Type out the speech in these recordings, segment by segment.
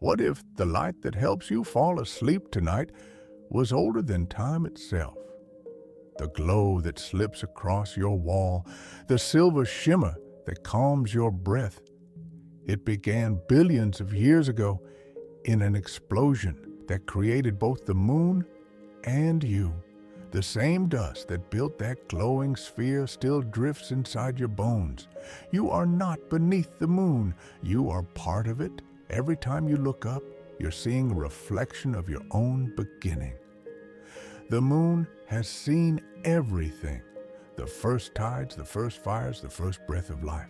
What if the light that helps you fall asleep tonight was older than time itself? The glow that slips across your wall, the silver shimmer that calms your breath. It began billions of years ago in an explosion that created both the moon and you. The same dust that built that glowing sphere still drifts inside your bones. You are not beneath the moon. You are part of it. Every time you look up, you're seeing a reflection of your own beginning. The moon has seen everything. The first tides, the first fires, the first breath of life.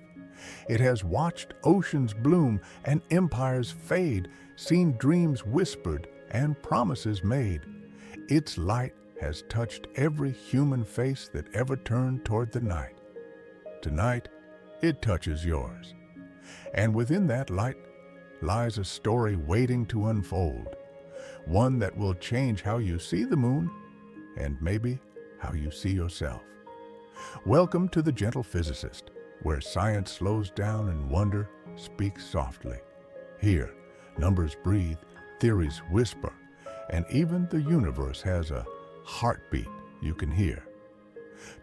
It has watched oceans bloom and empires fade, seen dreams whispered and promises made. Its light has touched every human face that ever turned toward the night. Tonight, it touches yours. And within that light lies a story waiting to unfold, one that will change how you see the moon and maybe how you see yourself. Welcome to the Gentle Physicist, where science slows down and wonder speaks softly. Here, numbers breathe, theories whisper, and even the universe has a heartbeat you can hear.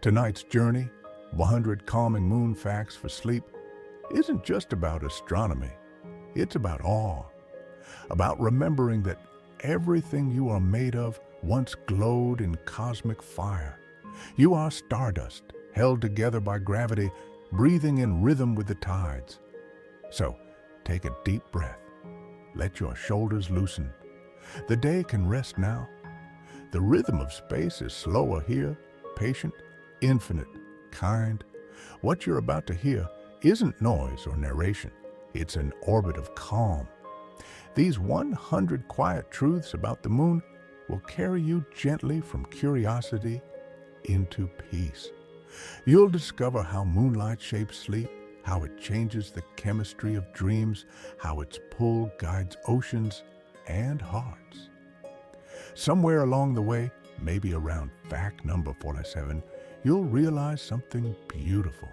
Tonight's journey, 100 calming moon facts for sleep, isn't just about astronomy. It's about awe, about remembering that everything you are made of once glowed in cosmic fire. You are stardust, held together by gravity, breathing in rhythm with the tides. So, take a deep breath. Let your shoulders loosen. The day can rest now. The rhythm of space is slower here, patient, infinite, kind. What you're about to hear isn't noise or narration. It's an orbit of calm. These 100 quiet truths about the moon will carry you gently from curiosity into peace. You'll discover how moonlight shapes sleep, how it changes the chemistry of dreams, how its pull guides oceans and hearts. Somewhere along the way, maybe around fact number 47, you'll realize something beautiful.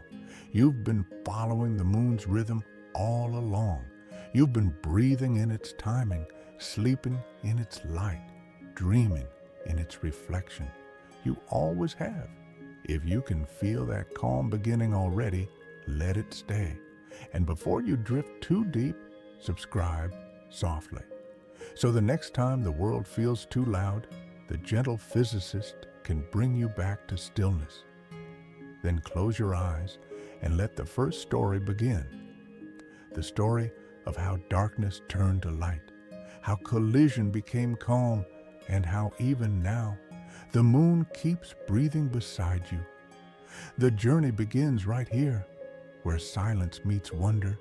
You've been following the moon's rhythm all along. You've been breathing in its timing, sleeping in its light, dreaming in its reflection. You always have. If you can feel that calm beginning already, let it stay. And before you drift too deep, subscribe softly. So the next time the world feels too loud, the Gentle Physicist can bring you back to stillness. Then close your eyes and let the first story begin. The story of how darkness turned to light, how collision became calm, and how even now, the moon keeps breathing beside you. The journey begins right here, where silence meets wonder,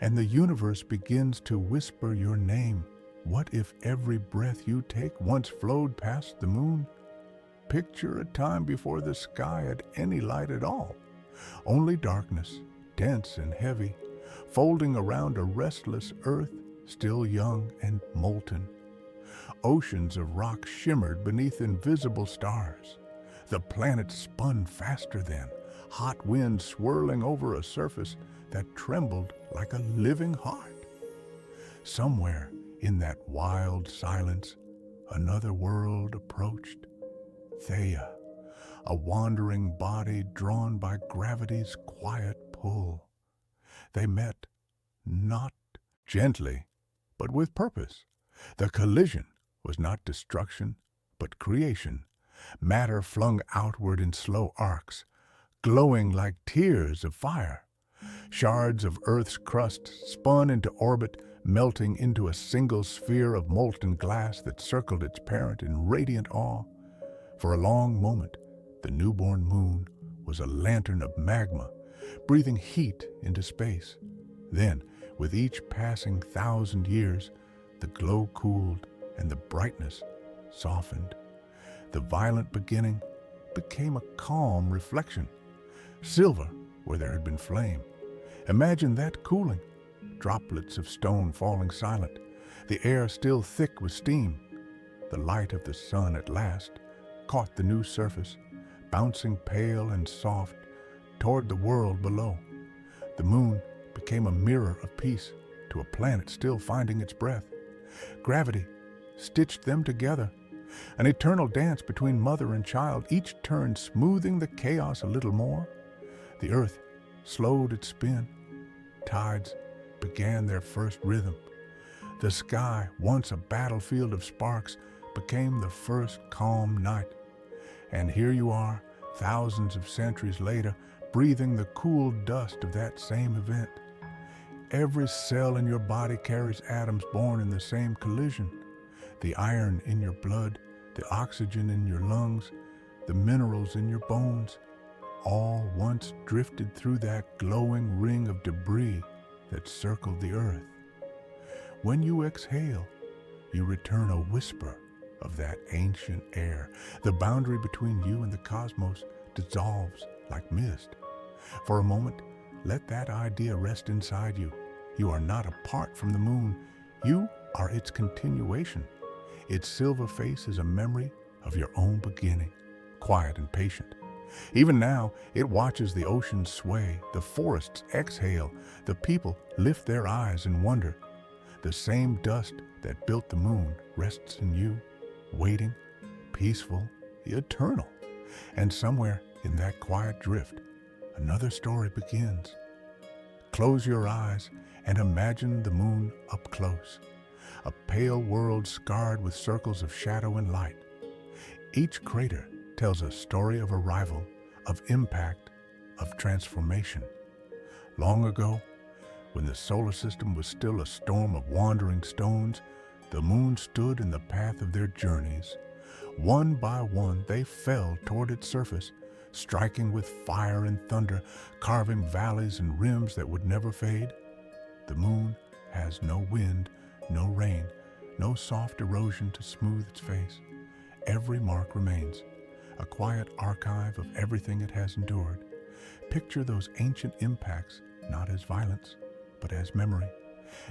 and the universe begins to whisper your name. What if every breath you take once flowed past the moon? Picture a time before the sky had any light at all. Only darkness, dense and heavy, folding around a restless earth, still young and molten. Oceans of rock shimmered beneath invisible stars. The planet spun faster then, hot winds swirling over a surface that trembled like a living heart. Somewhere in that wild silence, another world approached. Theia, a wandering body drawn by gravity's quiet pull. They met, not gently, but with purpose. The collision was not destruction, but creation. Matter flung outward in slow arcs, glowing like tears of fire. Shards of Earth's crust spun into orbit, melting into a single sphere of molten glass that circled its parent in radiant awe. For a long moment, the newborn moon was a lantern of magma, breathing heat into space. Then, with each passing 1,000 years, the glow cooled and the brightness softened. The violent beginning became a calm reflection, silver where there had been flame. Imagine that cooling, droplets of stone falling silent, the air still thick with steam. The light of the sun at last caught the new surface, bouncing pale and soft toward the world below. The moon became a mirror of peace to a planet still finding its breath. Gravity stitched them together, an eternal dance between mother and child, each turn smoothing the chaos a little more. The earth slowed its spin. Tides began their first rhythm. The sky, once a battlefield of sparks, became the first calm night. And here you are, thousands of centuries later, breathing the cool dust of that same event. Every cell in your body carries atoms born in the same collision. The iron in your blood, the oxygen in your lungs, the minerals in your bones, all once drifted through that glowing ring of debris that circled the earth. When you exhale, you return a whisper of that ancient air. The boundary between you and the cosmos dissolves like mist. For a moment, let that idea rest inside you. You are not apart from the moon. You are its continuation. Its silver face is a memory of your own beginning, quiet and patient. Even now, it watches the oceans sway, the forests exhale, the people lift their eyes in wonder. The same dust that built the moon rests in you, waiting, peaceful, eternal. And somewhere in that quiet drift, another story begins. Close your eyes and imagine the moon up close, a pale world scarred with circles of shadow and light. Each crater tells a story of arrival, of impact, of transformation. Long ago, when the solar system was still a storm of wandering stones, the moon stood in the path of their journeys. One by one, they fell toward its surface, striking with fire and thunder, carving valleys and rims that would never fade. The moon has no wind, no rain, no soft erosion to smooth its face. Every mark remains, a quiet archive of everything it has endured. Picture those ancient impacts not as violence, but as memory.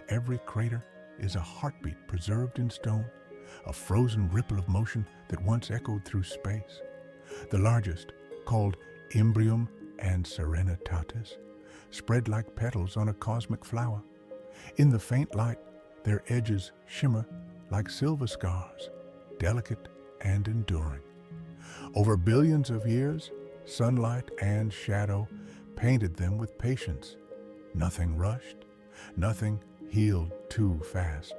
Every crater is a heartbeat preserved in stone, a frozen ripple of motion that once echoed through space. The largest, called Imbrium and Serenitatis, spread like petals on a cosmic flower. In the faint light, their edges shimmer like silver scars, delicate and enduring. Over billions of years, sunlight and shadow painted them with patience. Nothing rushed, nothing healed too fast.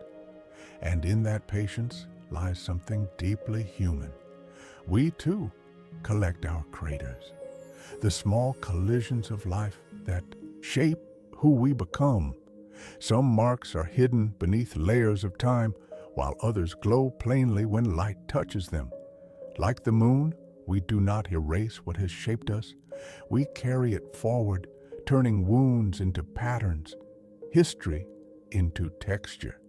And in that patience lies something deeply human. We too collect our craters, the small collisions of life that shape who we become. Some marks are hidden beneath layers of time, while others glow plainly when light touches them. Like the moon, we do not erase what has shaped us. We carry it forward, turning wounds into patterns, history into texture.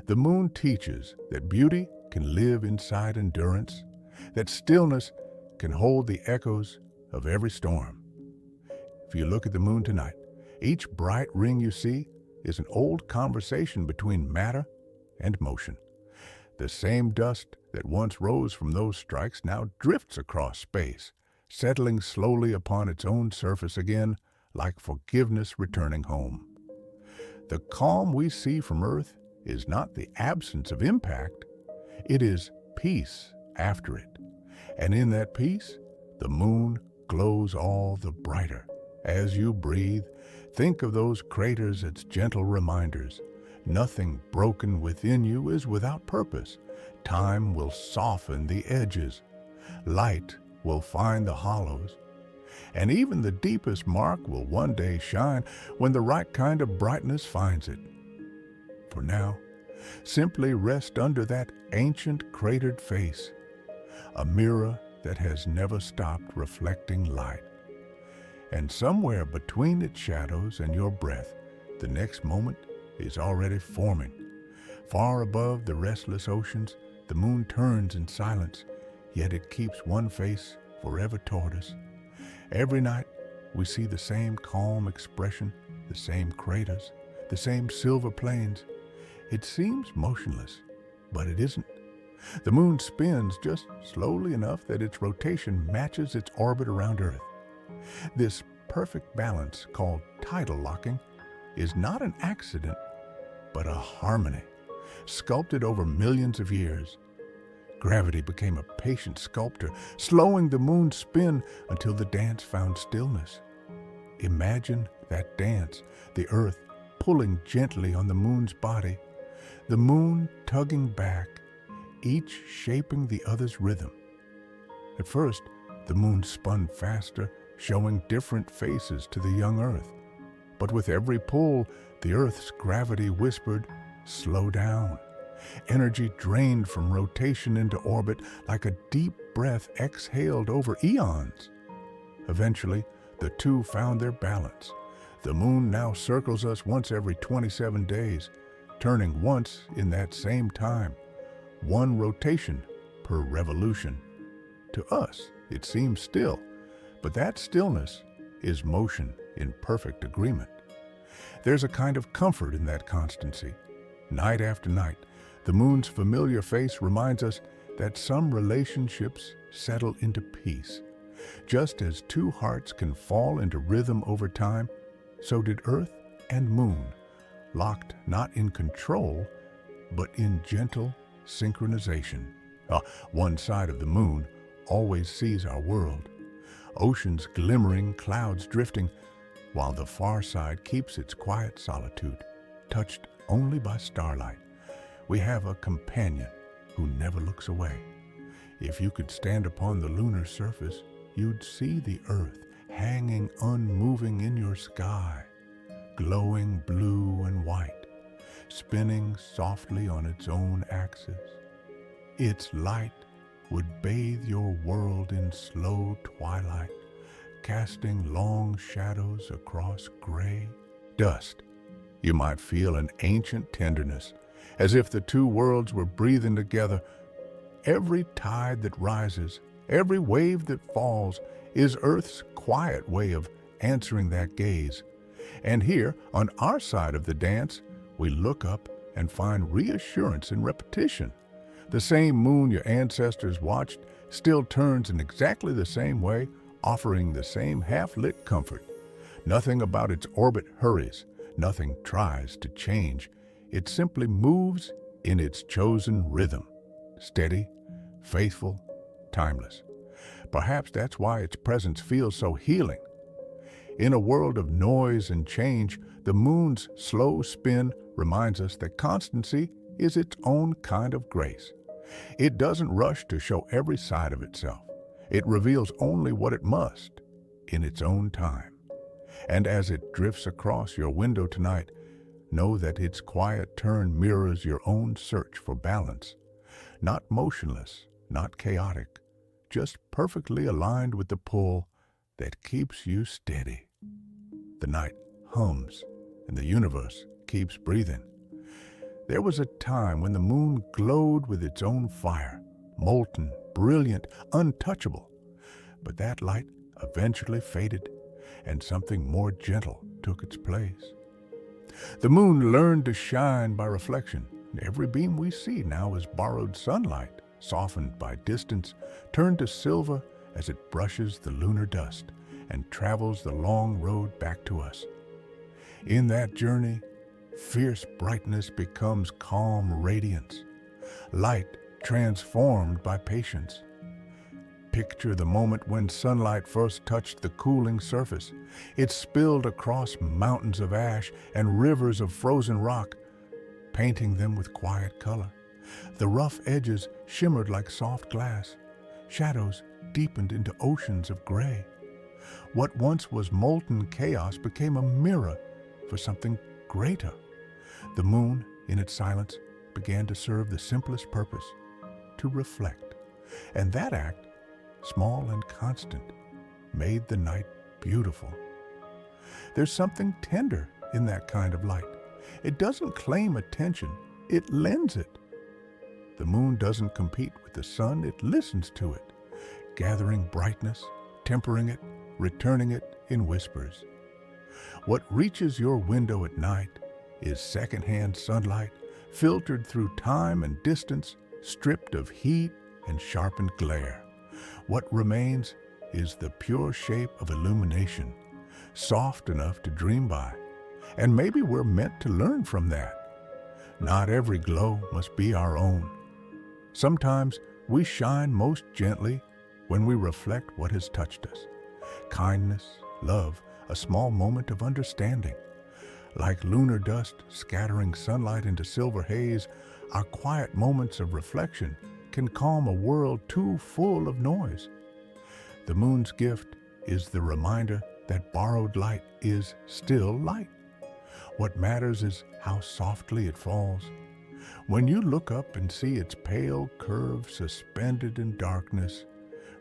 The moon teaches that beauty can live inside endurance, that stillness can hold the echoes of every storm. If you look at the moon tonight, each bright ring you see is an old conversation between matter and motion. The same dust that once rose from those strikes now drifts across space, settling slowly upon its own surface again, like forgiveness returning home. The calm we see from Earth is not the absence of impact, it is peace after it. And in that peace, the moon glows all the brighter. As you breathe, think of those craters as gentle reminders. Nothing broken within you is without purpose. Time will soften the edges. Light will find the hollows. And even the deepest mark will one day shine when the right kind of brightness finds it. For now, simply rest under that ancient cratered face, a mirror that has never stopped reflecting light. And somewhere between its shadows and your breath, the next moment is already forming. Far above the restless oceans, the moon turns in silence, yet it keeps one face forever toward us. Every night, we see the same calm expression, the same craters, the same silver plains. It seems motionless, but it isn't. The moon spins just slowly enough that its rotation matches its orbit around Earth. This perfect balance, called tidal locking, is not an accident, but a harmony, sculpted over millions of years. Gravity became a patient sculptor, slowing the moon's spin until the dance found stillness. Imagine that dance, the Earth pulling gently on the moon's body, the moon tugging back, each shaping the other's rhythm. At first, the moon spun faster, showing different faces to the young Earth. But with every pull, the Earth's gravity whispered, "Slow down." Energy drained from rotation into orbit like a deep breath exhaled over eons. Eventually, the two found their balance. The moon now circles us once every 27 days, turning once in that same time, one rotation per revolution. To us, it seems still, but that stillness is motion in perfect agreement. There's a kind of comfort in that constancy. Night after night, the moon's familiar face reminds us that some relationships settle into peace. Just as two hearts can fall into rhythm over time, so did Earth and Moon, locked not in control, but in gentle synchronization. One side of the moon always sees our world, oceans glimmering, clouds drifting, while the far side keeps its quiet solitude, touched only by starlight. We have a companion who never looks away. If you could stand upon the lunar surface, you'd see the Earth hanging unmoving in your sky, glowing blue and white, spinning softly on its own axis. Its light would bathe your world in slow twilight, casting long shadows across gray dust. You might feel an ancient tenderness, as if the two worlds were breathing together. Every tide that rises, every wave that falls, is Earth's quiet way of answering that gaze. And here, on our side of the dance, we look up and find reassurance in repetition. The same moon your ancestors watched still turns in exactly the same way, offering the same half-lit comfort. Nothing about its orbit hurries, nothing tries to change. It simply moves in its chosen rhythm, steady, faithful, timeless. Perhaps that's why its presence feels so healing. In a world of noise and change, the moon's slow spin reminds us that constancy is its own kind of grace. It doesn't rush to show every side of itself. It reveals only what it must in its own time. And as it drifts across your window tonight, know that its quiet turn mirrors your own search for balance. Not motionless, not chaotic, just perfectly aligned with the pull that keeps you steady. The night hums and the universe keeps breathing. There was a time when the moon glowed with its own fire, molten, brilliant, untouchable. But that light eventually faded, and something more gentle took its place. The moon learned to shine by reflection. Every beam we see now is borrowed sunlight, softened by distance, turned to silver as it brushes the lunar dust and travels the long road back to us. In that journey, fierce brightness becomes calm radiance, light transformed by patience. Picture the moment when sunlight first touched the cooling surface. It spilled across mountains of ash and rivers of frozen rock, painting them with quiet color. The rough edges shimmered like soft glass. Shadows deepened into oceans of gray. What once was molten chaos became a mirror for something greater. The moon, in its silence, began to serve the simplest purpose, to reflect. And that act, small and constant, made the night beautiful. There's something tender in that kind of light. It doesn't claim attention, it lends it. The moon doesn't compete with the sun, it listens to it, gathering brightness, tempering it, returning it in whispers. What reaches your window at night is secondhand sunlight, filtered through time and distance, stripped of heat and sharpened glare. What remains is the pure shape of illumination, soft enough to dream by. And maybe we're meant to learn from that. Not every glow must be our own. Sometimes we shine most gently when we reflect what has touched us. Kindness, love, a small moment of understanding. Like lunar dust scattering sunlight into silver haze, our quiet moments of reflection can calm a world too full of noise. The moon's gift is the reminder that borrowed light is still light. What matters is how softly it falls. When you look up and see its pale curve suspended in darkness,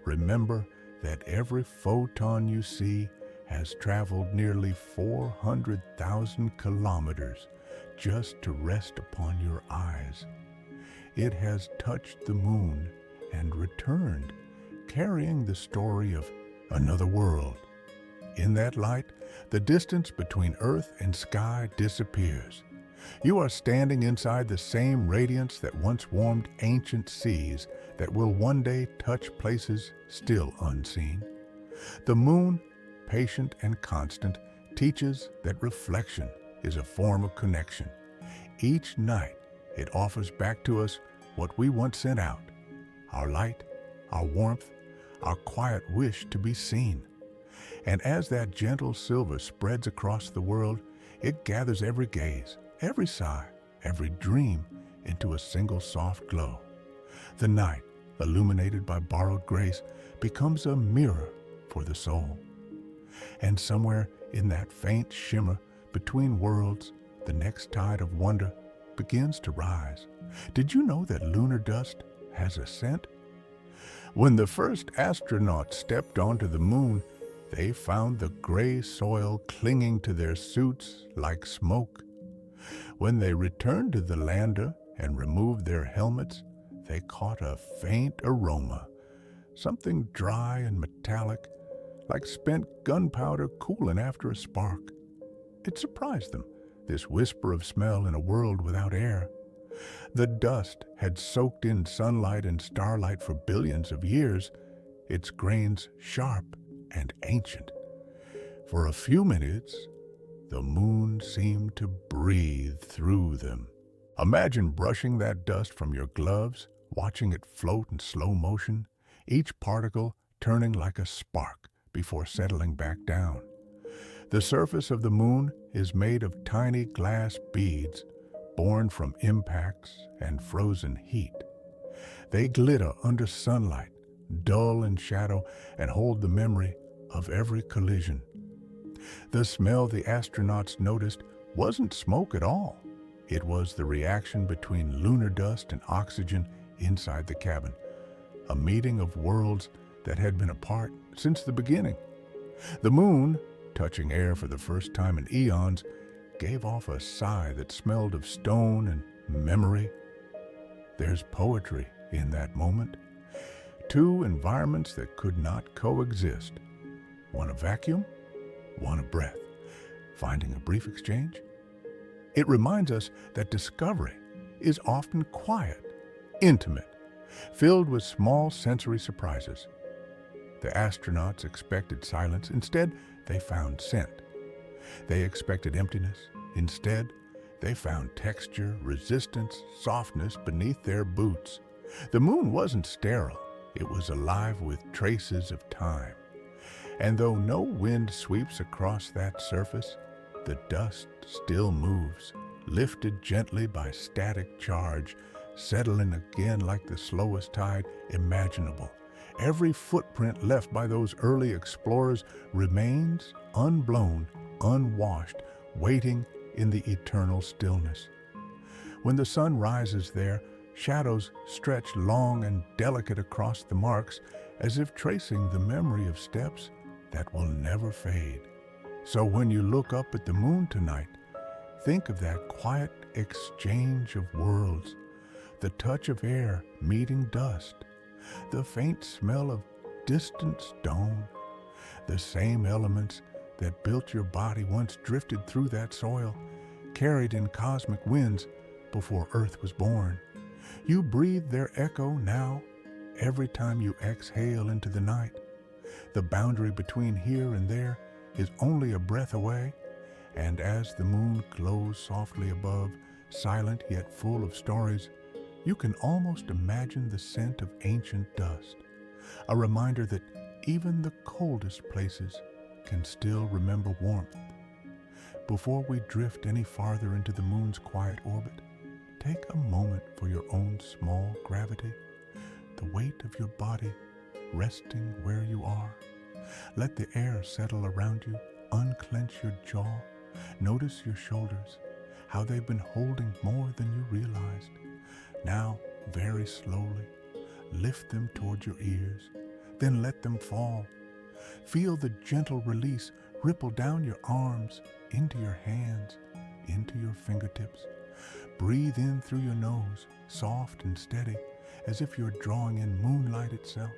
remember that every photon you see has traveled nearly 400,000 kilometers just to rest upon your eyes. It has touched the moon and returned, carrying the story of another world. In that light, the distance between earth and sky disappears. You are standing inside the same radiance that once warmed ancient seas that will one day touch places still unseen. The moon, patient and constant, teaches that reflection is a form of connection. Each night, it offers back to us what we once sent out: our light, our warmth, our quiet wish to be seen. And as that gentle silver spreads across the world, it gathers every gaze, every sigh, every dream into a single soft glow. The night, illuminated by borrowed grace, becomes a mirror for the soul. And somewhere in that faint shimmer between worlds, the next tide of wonder begins to rise. Did you know that lunar dust has a scent? When the first astronauts stepped onto the moon, they found the gray soil clinging to their suits like smoke. When they returned to the lander and removed their helmets, they caught a faint aroma, something dry and metallic, like spent gunpowder cooling after a spark. It surprised them, this whisper of smell in a world without air. The dust had soaked in sunlight and starlight for billions of years, its grains sharp and ancient. For a few minutes, the moon seemed to breathe through them. Imagine brushing that dust from your gloves, watching it float in slow motion, each particle turning like a spark before settling back down. The surface of the moon is made of tiny glass beads born from impacts and frozen heat. They glitter under sunlight, dull in shadow, and hold the memory of every collision. The smell the astronauts noticed wasn't smoke at all. It was the reaction between lunar dust and oxygen inside the cabin, a meeting of worlds that had been apart since the beginning. The moon, touching air for the first time in eons, gave off a sigh that smelled of stone and memory. There's poetry in that moment. Two environments that could not coexist. One a vacuum, one a breath. Finding a brief exchange? It reminds us that discovery is often quiet, intimate, filled with small sensory surprises. The astronauts expected silence. Instead, they found scent. They expected emptiness. Instead, they found texture, resistance, softness beneath their boots. The moon wasn't sterile. It was alive with traces of time. And though no wind sweeps across that surface, the dust still moves, lifted gently by static charge, settling again like the slowest tide imaginable. Every footprint left by those early explorers remains unblown, unwashed, waiting in the eternal stillness. When the sun rises there, shadows stretch long and delicate across the marks, as if tracing the memory of steps that will never fade. So when you look up at the moon tonight, think of that quiet exchange of worlds, the touch of air meeting dust, the faint smell of distant stone. The same elements that built your body once drifted through that soil, carried in cosmic winds before Earth was born. You breathe their echo now, every time you exhale into the night. The boundary between here and there is only a breath away, and as the moon glows softly above, silent yet full of stories, you can almost imagine the scent of ancient dust, a reminder that even the coldest places can still remember warmth. Before we drift any farther into the moon's quiet orbit, take a moment for your own small gravity, the weight of your body resting where you are. Let the air settle around you, unclench your jaw, notice your shoulders, how they've been holding more than you realized. Now, very slowly, lift them toward your ears, then let them fall. Feel the gentle release ripple down your arms, into your hands, into your fingertips. Breathe in through your nose, soft and steady, as if you're drawing in moonlight itself.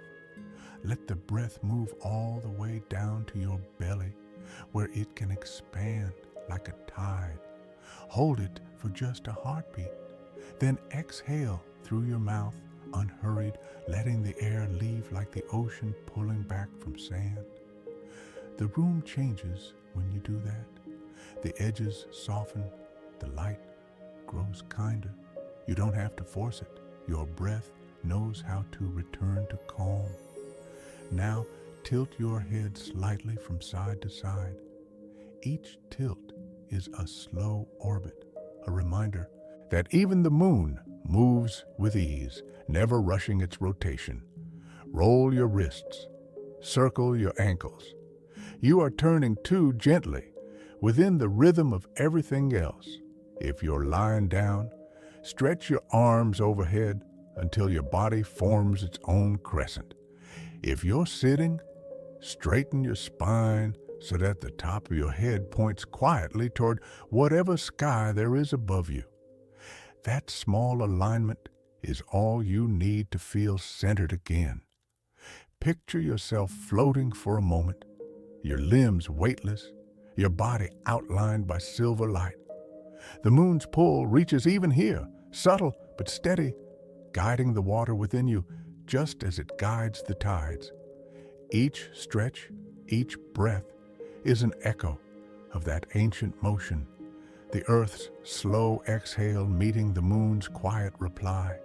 Let the breath move all the way down to your belly, where it can expand like a tide. Hold it for just a heartbeat. Then exhale through your mouth, unhurried, letting the air leave like the ocean pulling back from sand. The room changes when you do that. The edges soften, the light grows kinder. You don't have to force it. Your breath knows how to return to calm. Now, tilt your head slightly from side to side. Each tilt is a slow orbit, a reminder that even the moon moves with ease, never rushing its rotation. Roll your wrists, circle your ankles. You are turning too gently, within the rhythm of everything else. If you're lying down, stretch your arms overhead until your body forms its own crescent. If you're sitting, straighten your spine so that the top of your head points quietly toward whatever sky there is above you. That small alignment is all you need to feel centered again. Picture yourself floating for a moment, your limbs weightless, your body outlined by silver light. The moon's pull reaches even here, subtle but steady, guiding the water within you just as it guides the tides. Each stretch, each breath is an echo of that ancient motion, the earth's slow exhale meeting the moon's quiet reply.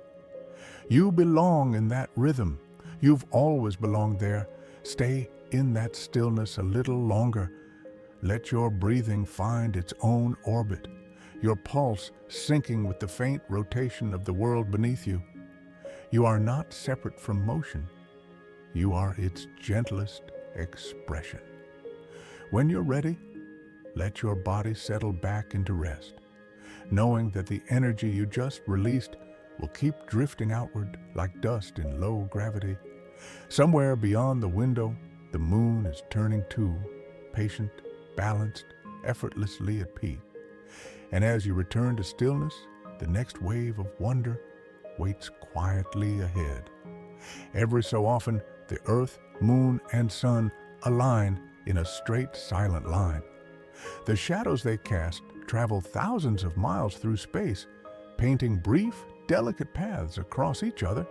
You belong in that rhythm. You've always belonged there. Stay in that stillness a little longer. Let your breathing find its own orbit, your pulse syncing with the faint rotation of the world beneath you. You are not separate from motion. You are its gentlest expression. When you're ready, let your body settle back into rest, knowing that the energy you just released will keep drifting outward like dust in low gravity. Somewhere beyond the window, the moon is turning too, patient, balanced, effortlessly at peace. And as you return to stillness, the next wave of wonder waits quietly ahead. Every so often, the earth, moon, and sun align in a straight, silent line. The shadows they cast travel thousands of miles through space, painting brief, delicate paths across each other.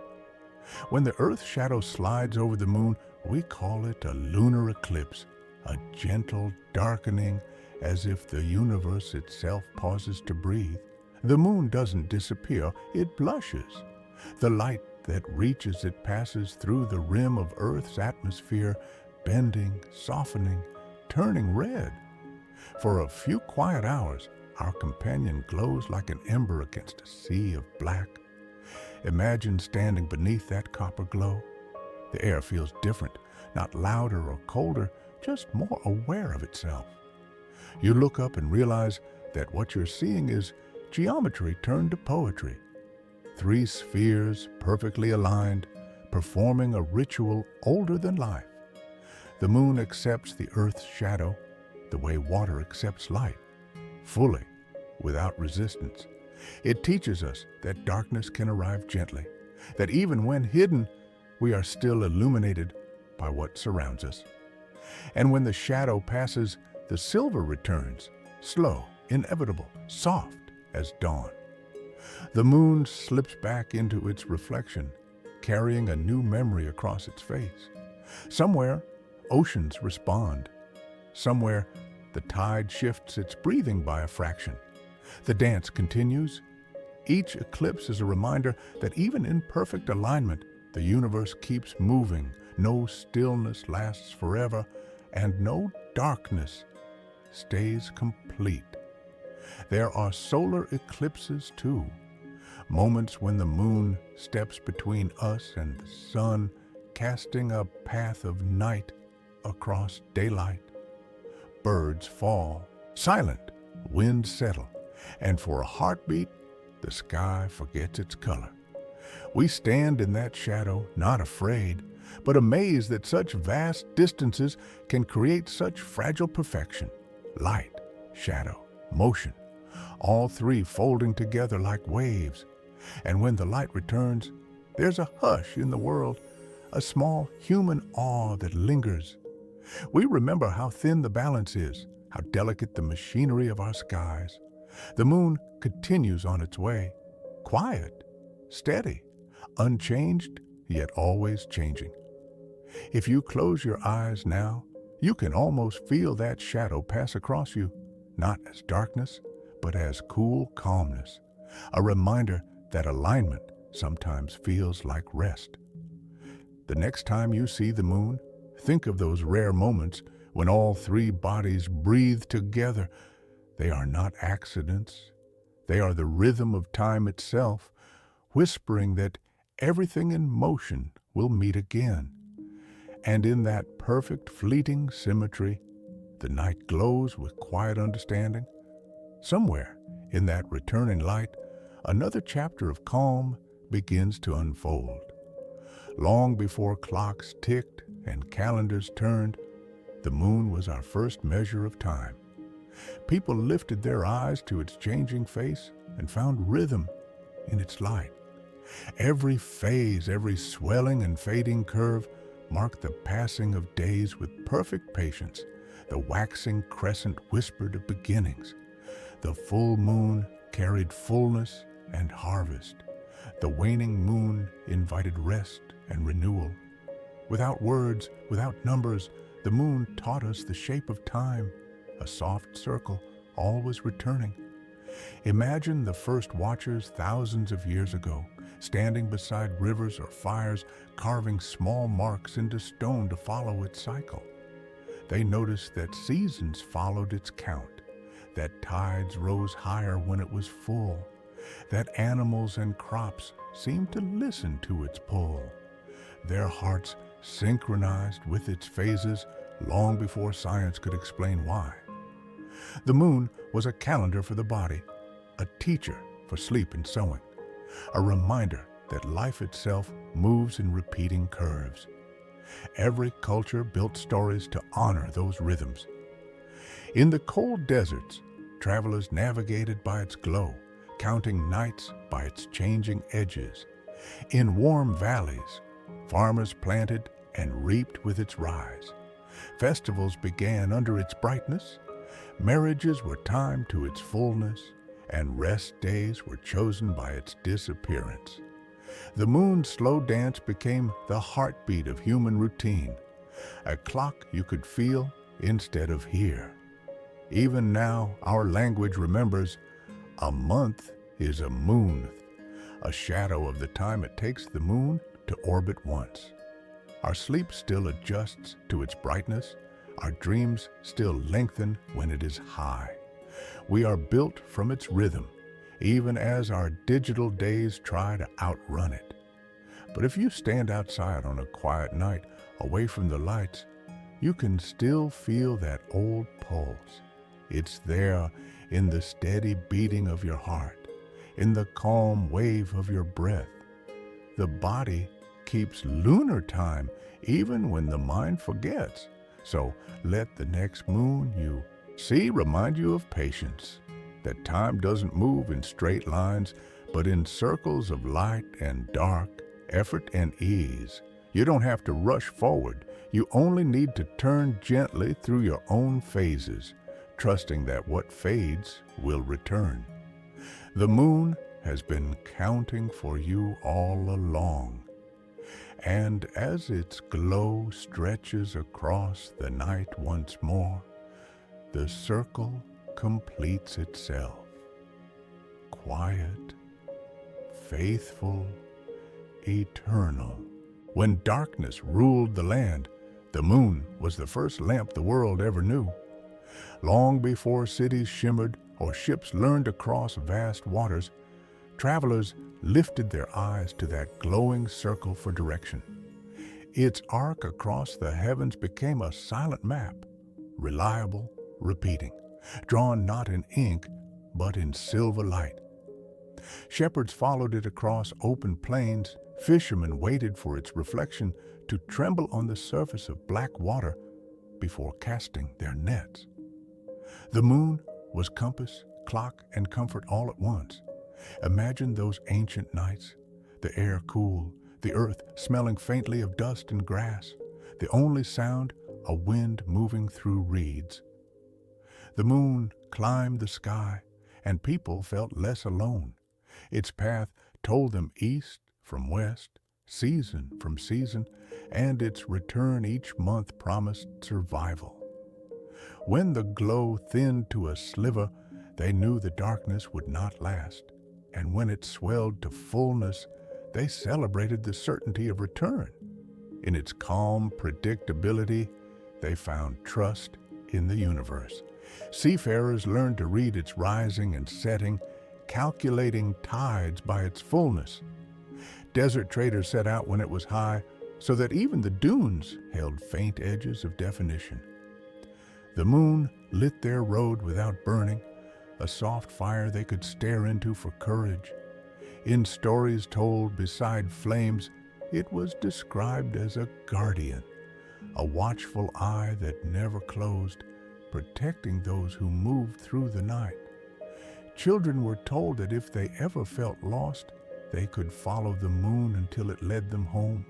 When the Earth's shadow slides over the moon, we call it a lunar eclipse, a gentle darkening as if the universe itself pauses to breathe. The moon doesn't disappear, it blushes. The light that reaches it passes through the rim of Earth's atmosphere, bending, softening, turning red. For a few quiet hours, our companion glows like an ember against a sea of black. Imagine standing beneath that copper glow. The air feels different, not louder or colder, just more aware of itself. You look up and realize that what you're seeing is geometry turned to poetry. 3 spheres perfectly aligned, performing a ritual older than life. The moon accepts the Earth's shadow the way water accepts light, fully, without resistance. It teaches us that darkness can arrive gently, that even when hidden, we are still illuminated by what surrounds us. And when the shadow passes, the silver returns, slow, inevitable, soft as dawn. The moon slips back into its reflection, carrying a new memory across its face. Somewhere, oceans respond. Somewhere, the tide shifts its breathing by a fraction. The dance continues, Each eclipse is a reminder that even in perfect alignment, the universe keeps moving, no stillness lasts forever, and no darkness stays complete. There are solar eclipses too, moments when the moon steps between us and the sun, casting a path of night across daylight. Birds fall, silent, winds settle, and for a heartbeat, the sky forgets its color. We stand in that shadow, not afraid, but amazed that such vast distances can create such fragile perfection. Light, shadow, motion, all three folding together like waves. And when the light returns, there's a hush in the world, a small human awe that lingers. We remember how thin the balance is, how delicate the machinery of our skies. The moon continues on its way, quiet, steady, unchanged, yet always changing. If you close your eyes now, you can almost feel that shadow pass across you, not as darkness, but as cool calmness, a reminder that alignment sometimes feels like rest. The next time you see the moon, think of those rare moments when all three bodies breathe together. They are not accidents. They are the rhythm of time itself, whispering that everything in motion will meet again. And in that perfect fleeting symmetry, the night glows with quiet understanding. Somewhere in that returning light, another chapter of calm begins to unfold. Long before clocks ticked and calendars turned, the moon was our first measure of time. People lifted their eyes to its changing face and found rhythm in its light. Every phase, every swelling and fading curve marked the passing of days with perfect patience. The waxing crescent whispered of beginnings. The full moon carried fullness and harvest. The waning moon invited rest and renewal. Without words, without numbers, the moon taught us the shape of time, a soft circle, always returning. Imagine the first watchers thousands of years ago, standing beside rivers or fires, carving small marks into stone to follow its cycle. They noticed that seasons followed its count, that tides rose higher when it was full, that animals and crops seemed to listen to its pull. Their hearts synchronized with its phases long before science could explain why. The moon was a calendar for the body, a teacher for sleep and sowing, a reminder that life itself moves in repeating curves. Every culture built stories to honor those rhythms. In the cold deserts, travelers navigated by its glow, counting nights by its changing edges. In warm valleys, farmers planted and reaped with its rise. Festivals began under its brightness. Marriages were timed to its fullness, and rest days were chosen by its disappearance. The moon's slow dance became the heartbeat of human routine, a clock you could feel instead of hear. Even now, our language remembers a month is a moon, a shadow of the time it takes the moon to orbit once. Our sleep still adjusts to its brightness. Our dreams still lengthen when it is high. We are built from its rhythm, even as our digital days try to outrun it. But if you stand outside on a quiet night, away from the lights, you can still feel that old pulse. It's there in the steady beating of your heart, in the calm wave of your breath. The body keeps lunar time even when the mind forgets. So let the next moon you see remind you of patience, that time doesn't move in straight lines, but in circles of light and dark, effort and ease. You don't have to rush forward. You only need to turn gently through your own phases, trusting that what fades will return. The moon has been counting for you all along. And as its glow stretches across the night once more, the circle completes itself. Quiet, faithful, eternal. When darkness ruled the land, the moon was the first lamp the world ever knew. Long before cities shimmered or ships learned to cross vast waters, travelers lifted their eyes to that glowing circle for direction. Its arc across the heavens became a silent map, reliable, repeating, drawn not in ink, but in silver light. Shepherds followed it across open plains. Fishermen waited for its reflection to tremble on the surface of black water before casting their nets. The moon was compass, clock, and comfort all at once. Imagine those ancient nights, the air cool, the earth smelling faintly of dust and grass, the only sound a wind moving through reeds. The moon climbed the sky, and people felt less alone. Its path told them east from west, season from season, and its return each month promised survival. When the glow thinned to a sliver, they knew the darkness would not last, and when it swelled to fullness, they celebrated the certainty of return. In its calm predictability, they found trust in the universe. Seafarers learned to read its rising and setting, calculating tides by its fullness. Desert traders set out when it was high, so that even the dunes held faint edges of definition. The moon lit their road without burning, a soft fire they could stare into for courage. In stories told beside flames, it was described as a guardian, a watchful eye that never closed, protecting those who moved through the night. Children were told that if they ever felt lost, they could follow the moon until it led them home.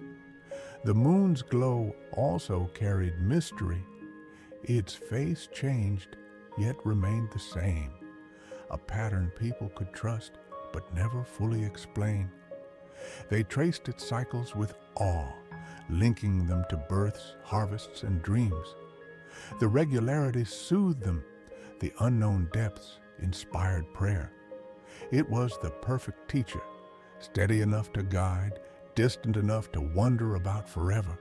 The moon's glow also carried mystery. Its face changed, yet remained the same, a pattern people could trust but never fully explain. They traced its cycles with awe, linking them to births, harvests, and dreams. The regularity soothed them, the unknown depths inspired prayer. It was the perfect teacher, steady enough to guide, distant enough to wonder about forever.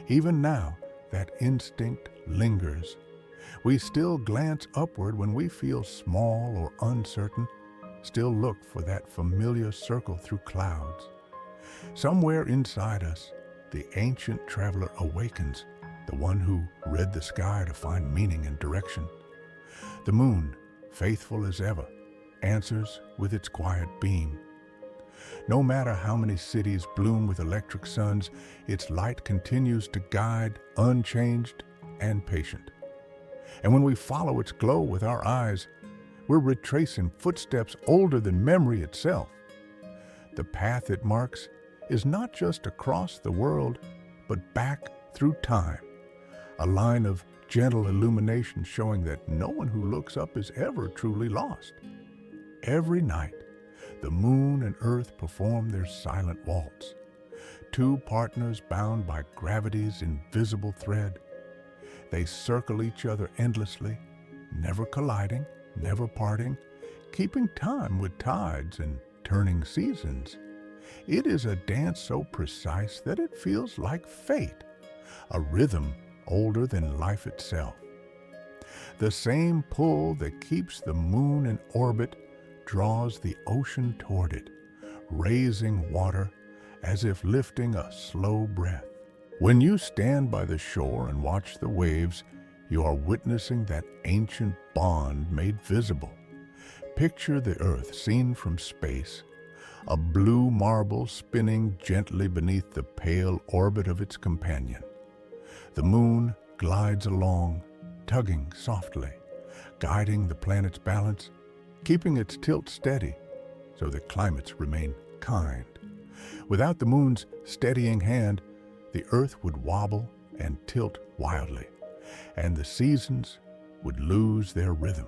Even now, that instinct lingers. We still glance upward when we feel small or uncertain, still look for that familiar circle through clouds. Somewhere inside us, the ancient traveler awakens, the one who read the sky to find meaning and direction. The moon, faithful as ever, answers with its quiet beam. No matter how many cities bloom with electric suns, its light continues to guide, unchanged and patient. And when we follow its glow with our eyes, we're retracing footsteps older than memory itself. The path it marks is not just across the world, but back through time, a line of gentle illumination showing that no one who looks up is ever truly lost. Every night, the moon and earth perform their silent waltz, two partners bound by gravity's invisible thread. They circle each other endlessly, never colliding, never parting, keeping time with tides and turning seasons. It is a dance so precise that it feels like fate, a rhythm older than life itself. The same pull that keeps the moon in orbit draws the ocean toward it, raising water as if lifting a slow breath. When you stand by the shore and watch the waves, you are witnessing that ancient bond made visible. Picture the Earth seen from space, a blue marble spinning gently beneath the pale orbit of its companion. The moon glides along, tugging softly, guiding the planet's balance, keeping its tilt steady so the climates remain kind. Without the moon's steadying hand, the Earth would wobble and tilt wildly, and the seasons would lose their rhythm.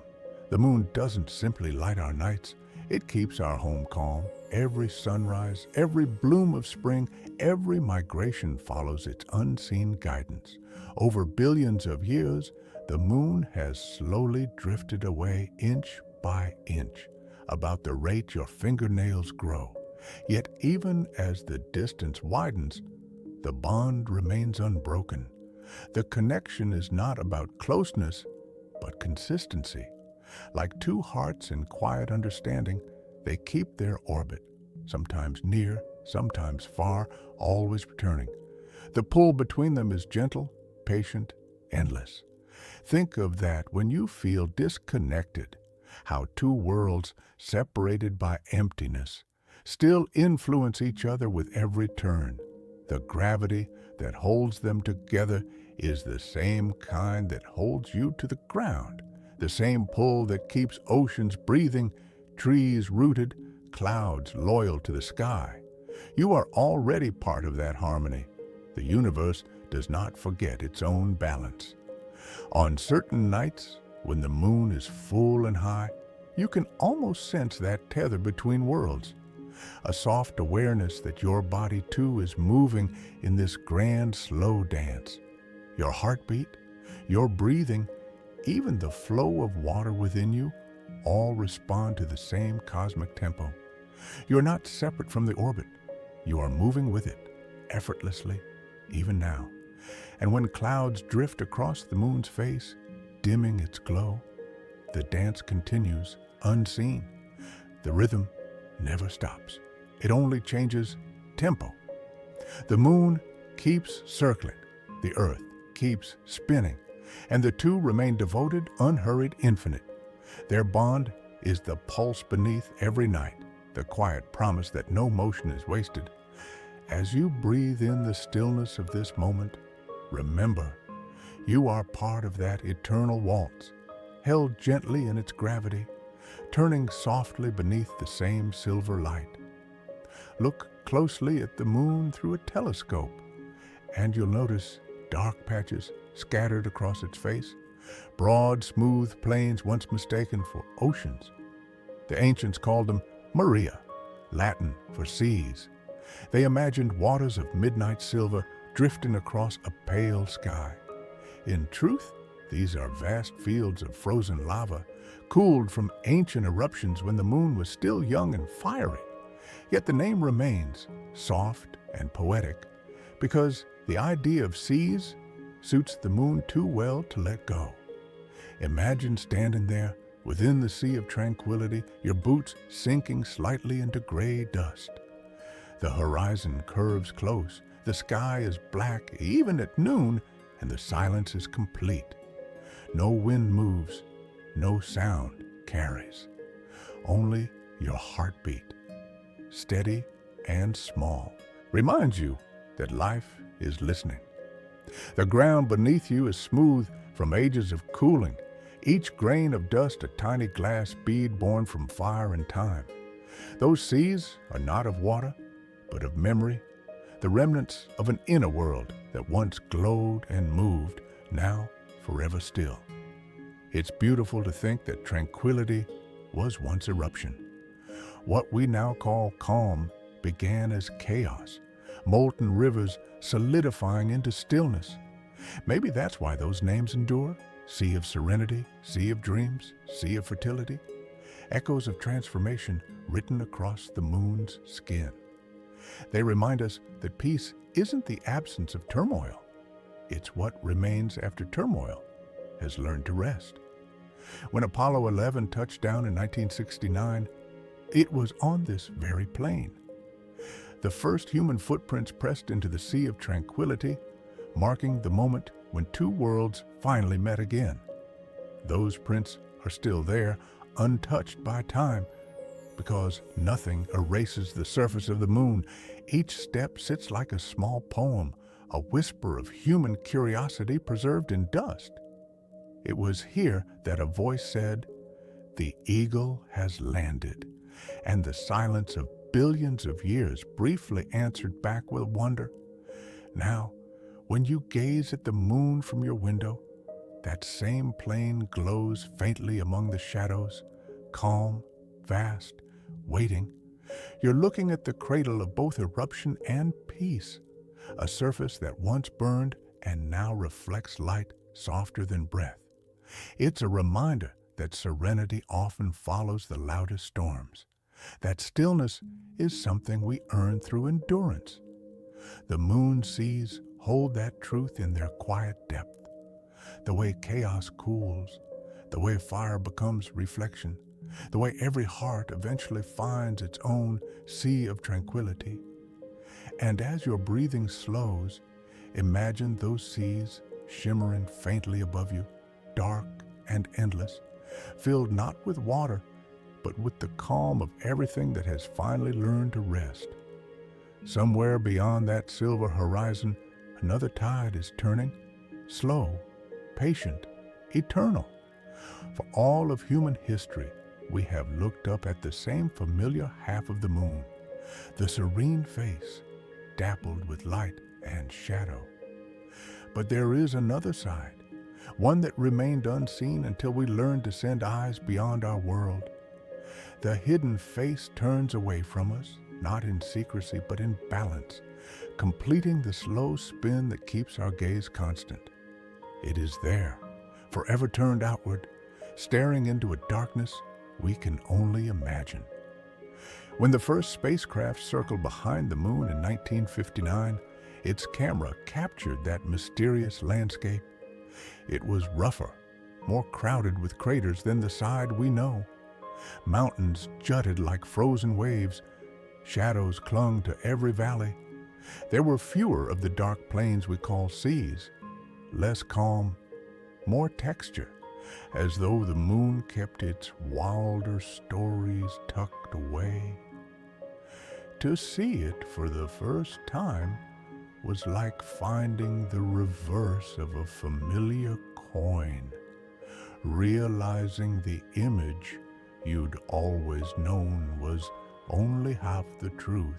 The moon doesn't simply light our nights, it keeps our home calm. Every sunrise, every bloom of spring, every migration follows its unseen guidance. Over billions of years, the moon has slowly drifted away inch by inch, about the rate your fingernails grow. Yet even as the distance widens, the bond remains unbroken. The connection is not about closeness, but consistency. Like two hearts in quiet understanding, they keep their orbit, sometimes near, sometimes far, always returning. The pull between them is gentle, patient, endless. Think of that when you feel disconnected, how two worlds separated by emptiness still influence each other with every turn. The gravity that holds them together is the same kind that holds you to the ground, the same pull that keeps oceans breathing, trees rooted, clouds loyal to the sky. You are already part of that harmony. The universe does not forget its own balance. On certain nights, when the moon is full and high, you can almost sense that tether between worlds. A soft awareness that your body too is moving in this grand slow dance. Your heartbeat, your breathing, even the flow of water within you, all respond to the same cosmic tempo. You're not separate from the orbit. You are moving with it, effortlessly, even now. And when clouds drift across the moon's face, dimming its glow, the dance continues unseen. The rhythm never stops. It only changes tempo. The moon keeps circling, the earth keeps spinning, and the two remain devoted, unhurried, infinite. Their bond is the pulse beneath every night, the quiet promise that no motion is wasted. As you breathe in the stillness of this moment, remember, you are part of that eternal waltz, held gently in its gravity, turning softly beneath the same silver light. Look closely at the moon through a telescope, and you'll notice dark patches scattered across its face, broad, smooth plains once mistaken for oceans. The ancients called them Maria, Latin for seas. They imagined waters of midnight silver drifting across a pale sky. In truth, these are vast fields of frozen lava, cooled from ancient eruptions when the moon was still young and fiery. Yet the name remains soft and poetic, because the idea of seas suits the moon too well to let go. Imagine standing there within the sea of tranquility, your boots sinking slightly into gray dust. The horizon curves close, the sky is black even at noon, and the silence is complete. No wind moves, no sound carries. Only your heartbeat, steady and small, reminds you that life is listening. The ground beneath you is smooth from ages of cooling, each grain of dust a tiny glass bead born from fire and time. Those seas are not of water, but of memory, the remnants of an inner world that once glowed and moved, now forever still. It's beautiful to think that tranquility was once eruption. What we now call calm began as chaos, molten rivers solidifying into stillness. Maybe that's why those names endure. Sea of serenity, sea of dreams, sea of fertility. Echoes of transformation written across the moon's skin. They remind us that peace isn't the absence of turmoil. It's what remains after turmoil has learned to rest. When Apollo 11 touched down in 1969, it was on this very plain. The first human footprints pressed into the sea of tranquility, marking the moment when two worlds finally met again. Those prints are still there, untouched by time, because nothing erases the surface of the moon. Each step sits like a small poem, a whisper of human curiosity preserved in dust. It was here that a voice said, "The eagle has landed," and the silence of billions of years briefly answered back with wonder. Now, when you gaze at the moon from your window, that same plain glows faintly among the shadows, calm, vast, waiting. You're looking at the cradle of both eruption and peace, a surface that once burned and now reflects light softer than breath. It's a reminder that serenity often follows the loudest storms, That stillness is something we earn through endurance. The moon seas hold that truth in their quiet depth. The way chaos cools, the way fire becomes reflection, the way every heart eventually finds its own sea of tranquility. And as your breathing slows, imagine those seas shimmering faintly above you, dark and endless, filled not with water, but with the calm of everything that has finally learned to rest. Somewhere beyond that silver horizon, another tide is turning, slow, patient, eternal. For all of human history, we have looked up at the same familiar half of the moon, the serene face, dappled with light and shadow. But there is another side, one that remained unseen until we learned to send eyes beyond our world. The hidden face turns away from us, not in secrecy but in balance, completing the slow spin that keeps our gaze constant. It is there, forever turned outward, staring into a darkness we can only imagine. When the first spacecraft circled behind the moon in 1959, its camera captured that mysterious landscape. It was rougher, more crowded with craters than the side we know. Mountains jutted like frozen waves. Shadows clung to every valley. There were fewer of the dark plains we call seas, less calm, more texture, as though the moon kept its wilder stories tucked away. To see it for the first time was like finding the reverse of a familiar coin, realizing the image you'd always known was only half the truth.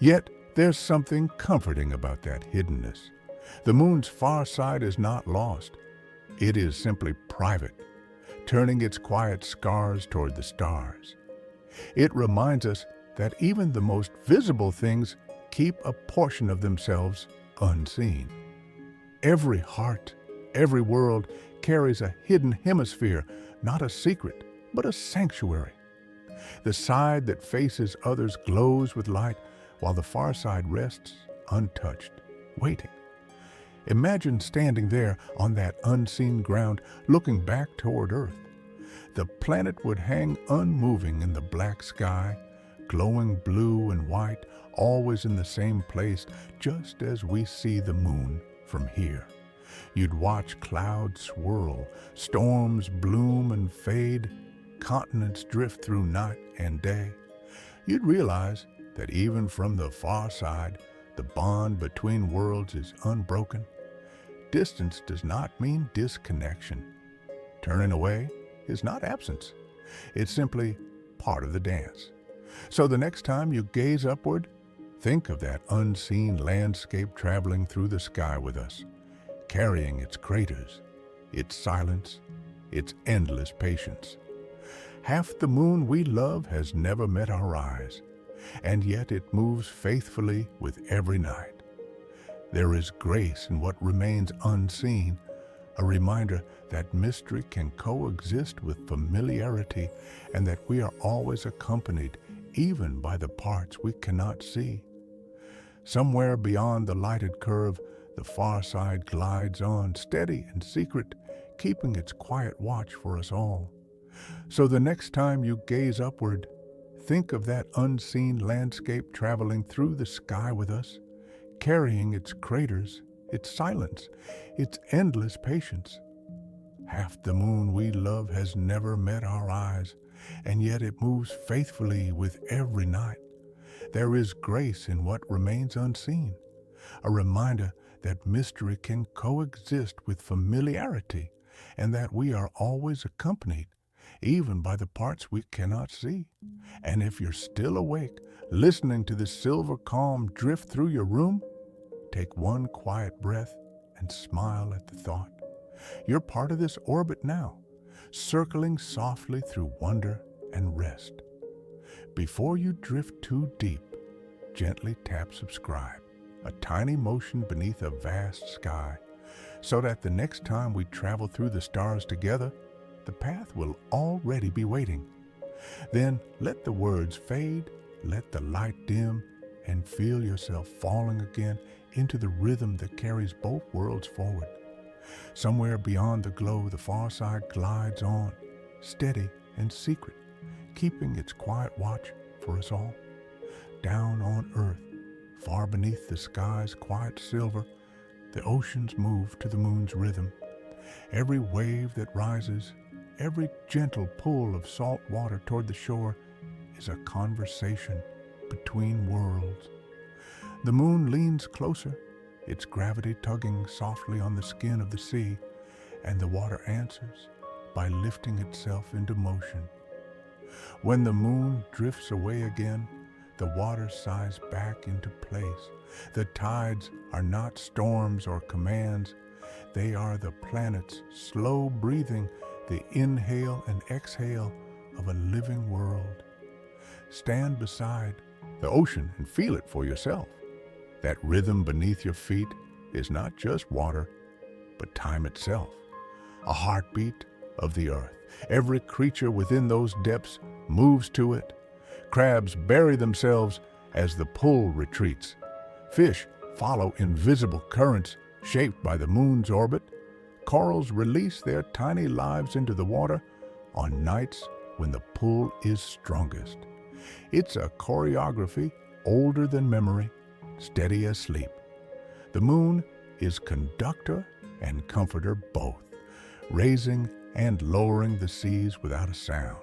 Yet there's something comforting about that hiddenness. The moon's far side is not lost. It is simply private, turning its quiet scars toward the stars. It reminds us that even the most visible things keep a portion of themselves unseen. Every heart, every world carries a hidden hemisphere, not a secret, but a sanctuary. The side that faces others glows with light, while the far side rests untouched, waiting. Imagine standing there on that unseen ground, looking back toward Earth. The planet would hang unmoving in the black sky, glowing blue and white, always in the same place, just as we see the moon from here. You'd watch clouds swirl, storms bloom and fade, continents drift through night and day. You'd realize that even from the far side, the bond between worlds is unbroken. Distance does not mean disconnection. Turning away is not absence. It's simply part of the dance. So the next time you gaze upward, think of that unseen landscape traveling through the sky with us, carrying its craters, its silence, its endless patience. Half the moon we love has never met our eyes, and yet it moves faithfully with every night. There is grace in what remains unseen, a reminder that mystery can coexist with familiarity and that we are always accompanied even by the parts we cannot see. Somewhere beyond the lighted curve, the far side glides on, steady and secret, keeping its quiet watch for us all. So the next time you gaze upward, think of that unseen landscape traveling through the sky with us, carrying its craters, its silence, its endless patience. Half the moon we love has never met our eyes, and yet it moves faithfully with every night. There is grace in what remains unseen, a reminder that mystery can coexist with familiarity, and that we are always accompanied, even by the parts we cannot see. And if you're still awake, listening to the silver calm drift through your room, take one quiet breath and smile at the thought. You're part of this orbit now, circling softly through wonder and rest. Before you drift too deep, gently tap subscribe, a tiny motion beneath a vast sky, so that the next time we travel through the stars together, the path will already be waiting. Then let the words fade, let the light dim, and feel yourself falling again into the rhythm that carries both worlds forward. Somewhere beyond the glow, the far side glides on, steady and secret, keeping its quiet watch for us all. Down on earth, far beneath the sky's quiet silver, the oceans move to the moon's rhythm. Every wave that rises, every gentle pull of salt water toward the shore is a conversation between worlds. The moon leans closer, its gravity tugging softly on the skin of the sea, and the water answers by lifting itself into motion. When the moon drifts away again, the water sighs back into place. The tides are not storms or commands. They are the planet's slow breathing, the inhale and exhale of a living world. Stand beside the ocean and feel it for yourself. That rhythm beneath your feet is not just water, but time itself, a heartbeat of the earth. Every creature within those depths moves to it. Crabs bury themselves as the pull retreats. Fish follow invisible currents shaped by the moon's orbit. Corals release their tiny lives into the water on nights when the pull is strongest. It's a choreography older than memory, steady as sleep. The moon is conductor and comforter both, raising and lowering the seas without a sound.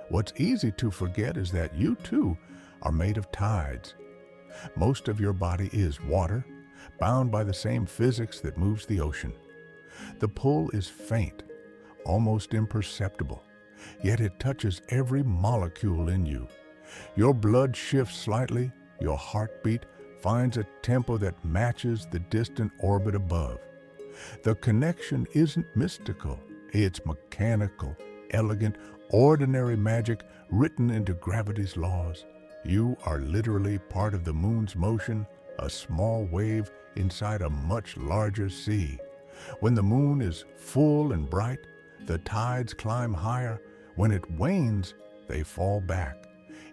What's easy to forget is that you too are made of tides. Most of your body is water, bound by the same physics that moves the ocean. The pull is faint, almost imperceptible, yet it touches every molecule in you. Your blood shifts slightly, your heartbeat finds a tempo that matches the distant orbit above. The connection isn't mystical, it's mechanical, elegant, ordinary magic written into gravity's laws. You are literally part of the moon's motion, a small wave inside a much larger sea. When the moon is full and bright, the tides climb higher. When it wanes, they fall back.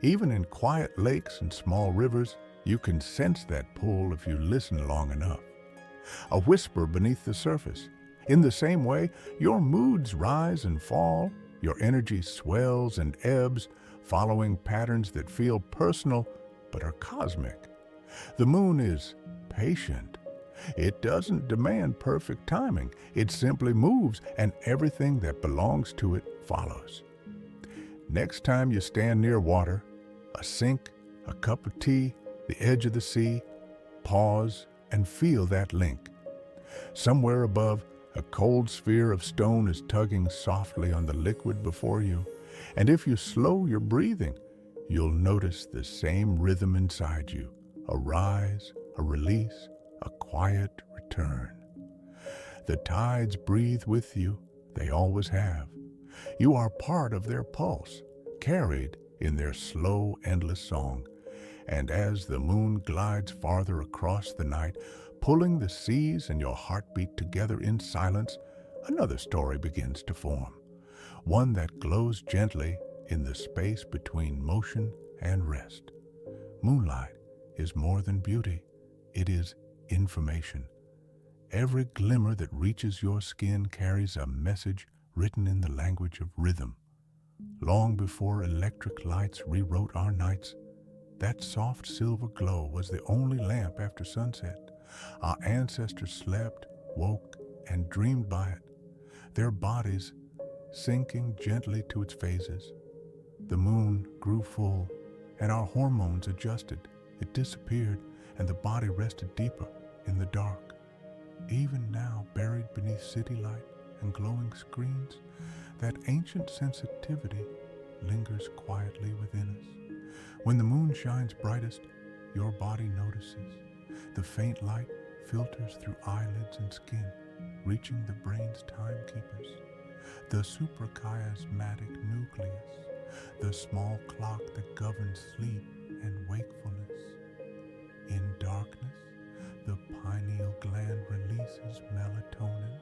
Even in quiet lakes and small rivers, you can sense that pull if you listen long enough. A whisper beneath the surface. In the same way, your moods rise and fall, your energy swells and ebbs, following patterns that feel personal but are cosmic. The moon is patient. It doesn't demand perfect timing. It simply moves, and everything that belongs to it follows. Next time you stand near water, a sink, a cup of tea, the edge of the sea, pause and feel that link. Somewhere above, a cold sphere of stone is tugging softly on the liquid before you, and if you slow your breathing, you'll notice the same rhythm inside you, a rise, a release, a quiet return. The tides breathe with you, they always have. You are part of their pulse, carried in their slow, endless song. And as the moon glides farther across the night, pulling the seas and your heartbeat together in silence, another story begins to form. One that glows gently in the space between motion and rest. Moonlight is more than beauty. It is information. Every glimmer that reaches your skin carries a message written in the language of rhythm. Long before electric lights rewrote our nights, that soft silver glow was the only lamp after sunset. Our ancestors slept, woke, and dreamed by it, their bodies sinking gently to its phases. The moon grew full, and our hormones adjusted. It disappeared, and the body rested deeper in the dark. Even now, buried beneath city light and glowing screens, that ancient sensitivity lingers quietly within us. When the moon shines brightest, your body notices. The faint light filters through eyelids and skin, reaching the brain's timekeepers. The suprachiasmatic nucleus, the small clock that governs sleep and wakefulness. In darkness, the pineal gland releases melatonin,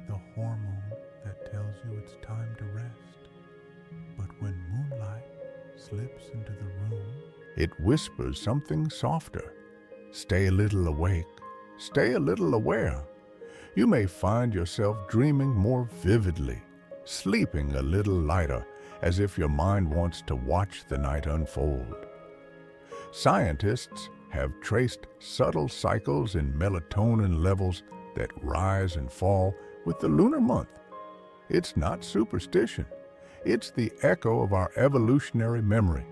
the hormone that tells you it's time to rest. But when moonlight slips into the room. It whispers something softer. Stay a little awake. Stay a little aware. You may find yourself dreaming more vividly, sleeping a little lighter, as if your mind wants to watch the night unfold. Scientists have traced subtle cycles in melatonin levels that rise and fall with the lunar month. It's not superstition. It's the echo of our evolutionary memory.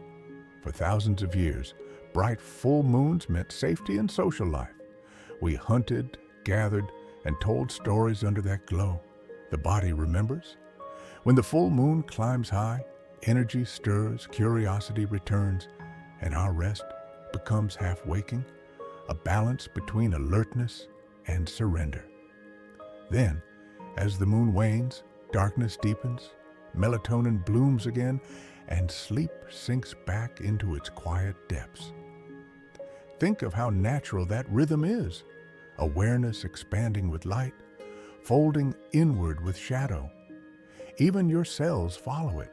For thousands of years, bright full moons meant safety and social life. We hunted, gathered, and told stories under that glow. The body remembers. When the full moon climbs high, energy stirs, curiosity returns, and our rest becomes half-waking, a balance between alertness and surrender. Then, as the moon wanes, darkness deepens, melatonin blooms again, and sleep sinks back into its quiet depths. Think of how natural that rhythm is. Awareness expanding with light, folding inward with shadow. Even your cells follow it.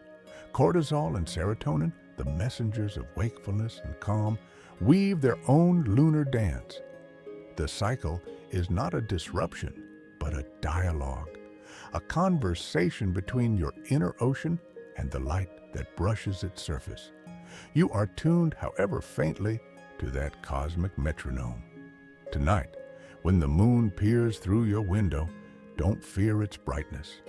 Cortisol and serotonin, the messengers of wakefulness and calm, weave their own lunar dance. The cycle is not a disruption, but a dialogue, a conversation between your inner ocean and the light that brushes its surface. You are tuned, however faintly, to that cosmic metronome. Tonight, when the moon peers through your window, don't fear its brightness.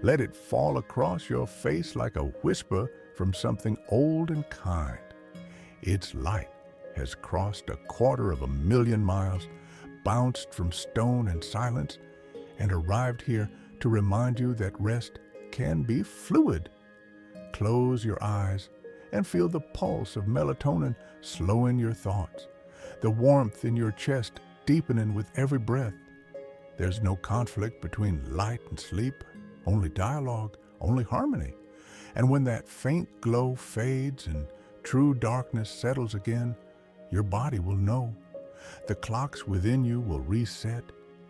Let it fall across your face like a whisper from something old and kind. Its light has crossed 250,000 miles, bounced from stone and silence, and arrived here to remind you that rest can be fluid. Close your eyes and feel the pulse of melatonin slowing your thoughts, the warmth in your chest deepening with every breath. There's no conflict between light and sleep, only dialogue, only harmony. And when that faint glow fades and true darkness settles again, your body will know. The clocks within you will reset,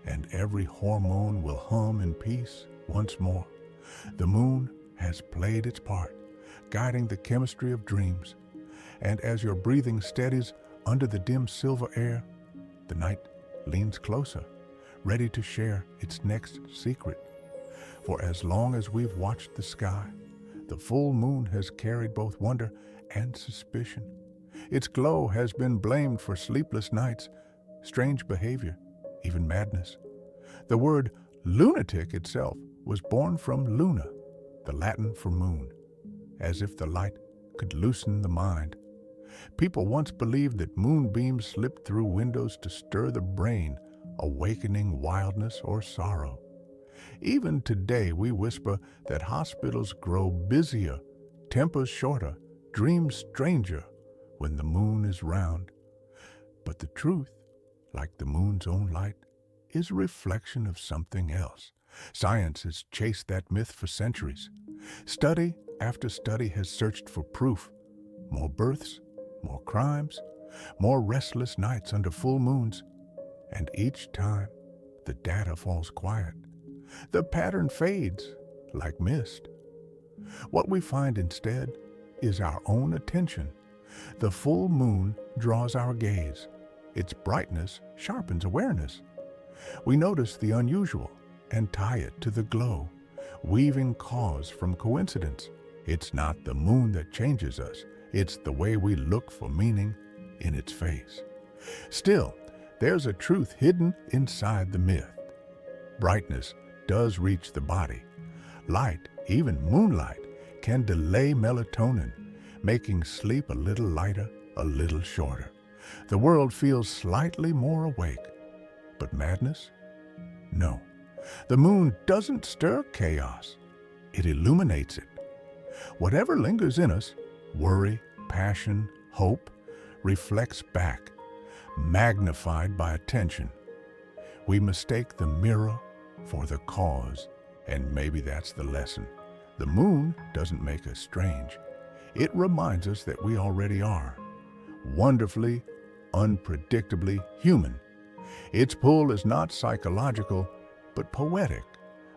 and every hormone will hum in peace once more. The moon has played its part, guiding the chemistry of dreams. And as your breathing steadies under the dim silver air, the night leans closer, ready to share its next secret. For as long as we've watched the sky, the full moon has carried both wonder and suspicion. Its glow has been blamed for sleepless nights, strange behavior, even madness. The word lunatic itself was born from luna, the Latin for moon, as if the light could loosen the mind. People once believed that moonbeams slipped through windows to stir the brain, awakening wildness or sorrow. Even today we whisper that hospitals grow busier, tempers shorter, dreams stranger when the moon is round. But the truth, like the moon's own light, is a reflection of something else. Science has chased that myth for centuries. Study after study has searched for proof. More births, more crimes, more restless nights under full moons. And each time, the data falls quiet. The pattern fades like mist. What we find instead is our own attention. The full moon draws our gaze. Its brightness sharpens awareness. We notice the unusual and tie it to the glow, weaving cause from coincidence. It's not the moon that changes us. It's the way we look for meaning in its face. Still, there's a truth hidden inside the myth. Brightness does reach the body. Light, even moonlight, can delay melatonin, making sleep a little lighter, a little shorter. The world feels slightly more awake. But madness? No. The moon doesn't stir chaos. It illuminates it. Whatever lingers in us, worry, passion, hope, reflects back, magnified by attention. We mistake the mirror for the cause, and maybe that's the lesson. The moon doesn't make us strange. It reminds us that we already are, wonderfully, unpredictably human. Its pull is not psychological, but poetic,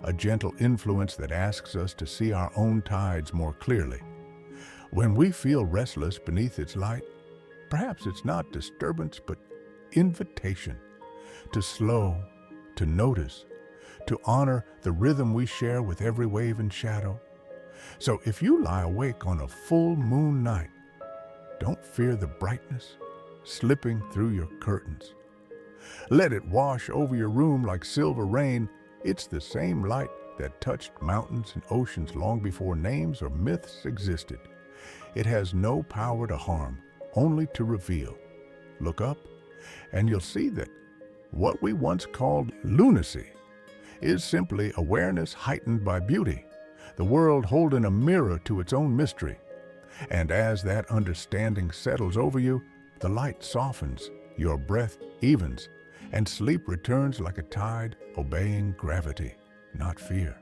a gentle influence that asks us to see our own tides more clearly. When we feel restless beneath its light, perhaps it's not disturbance but invitation to slow, to notice, to honor the rhythm we share with every wave and shadow. So if you lie awake on a full moon night, don't fear the brightness slipping through your curtains. Let it wash over your room like silver rain. It's the same light that touched mountains and oceans long before names or myths existed. It has no power to harm, only to reveal. Look up, and you'll see that what we once called lunacy is simply awareness heightened by beauty, the world holding a mirror to its own mystery. And as that understanding settles over you, the light softens, your breath evens, and sleep returns like a tide, obeying gravity, not fear.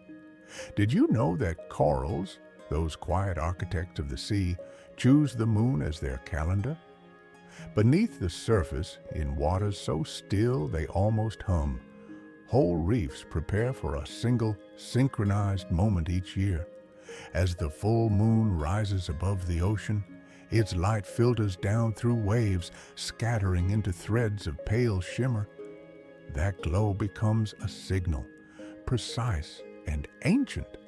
Did you know that corals, those quiet architects of the sea, choose the moon as their calendar? Beneath the surface, in waters so still they almost hum, whole reefs prepare for a single, synchronized moment each year. As the full moon rises above the ocean, its light filters down through waves, scattering into threads of pale shimmer. That glow becomes a signal, precise and ancient.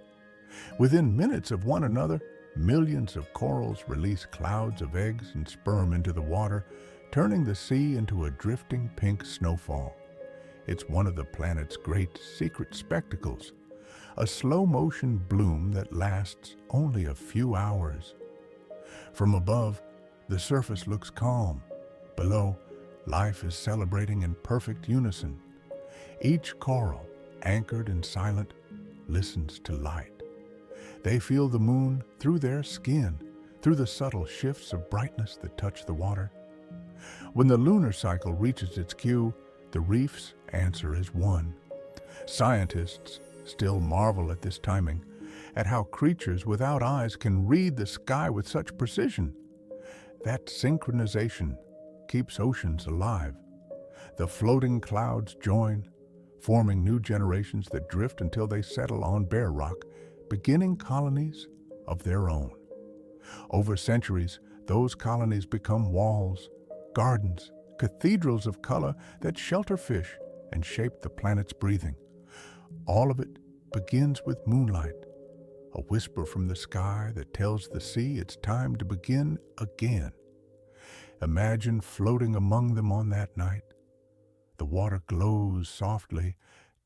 Within minutes of one another, millions of corals release clouds of eggs and sperm into the water, turning the sea into a drifting pink snowfall. It's one of the planet's great secret spectacles, a slow-motion bloom that lasts only a few hours. From above, the surface looks calm. Below, life is celebrating in perfect unison. Each coral, anchored and silent, listens to light. They feel the moon through their skin, through the subtle shifts of brightness that touch the water. When the lunar cycle reaches its cue, the reefs answer as one. Scientists still marvel at this timing, at how creatures without eyes can read the sky with such precision. That synchronization keeps oceans alive. The floating clouds join, forming new generations that drift until they settle on bare rock, beginning colonies of their own. Over centuries, those colonies become walls, gardens, cathedrals of color that shelter fish and shape the planet's breathing. All of it begins with moonlight, a whisper from the sky that tells the sea it's time to begin again. Imagine floating among them on that night. The water glows softly,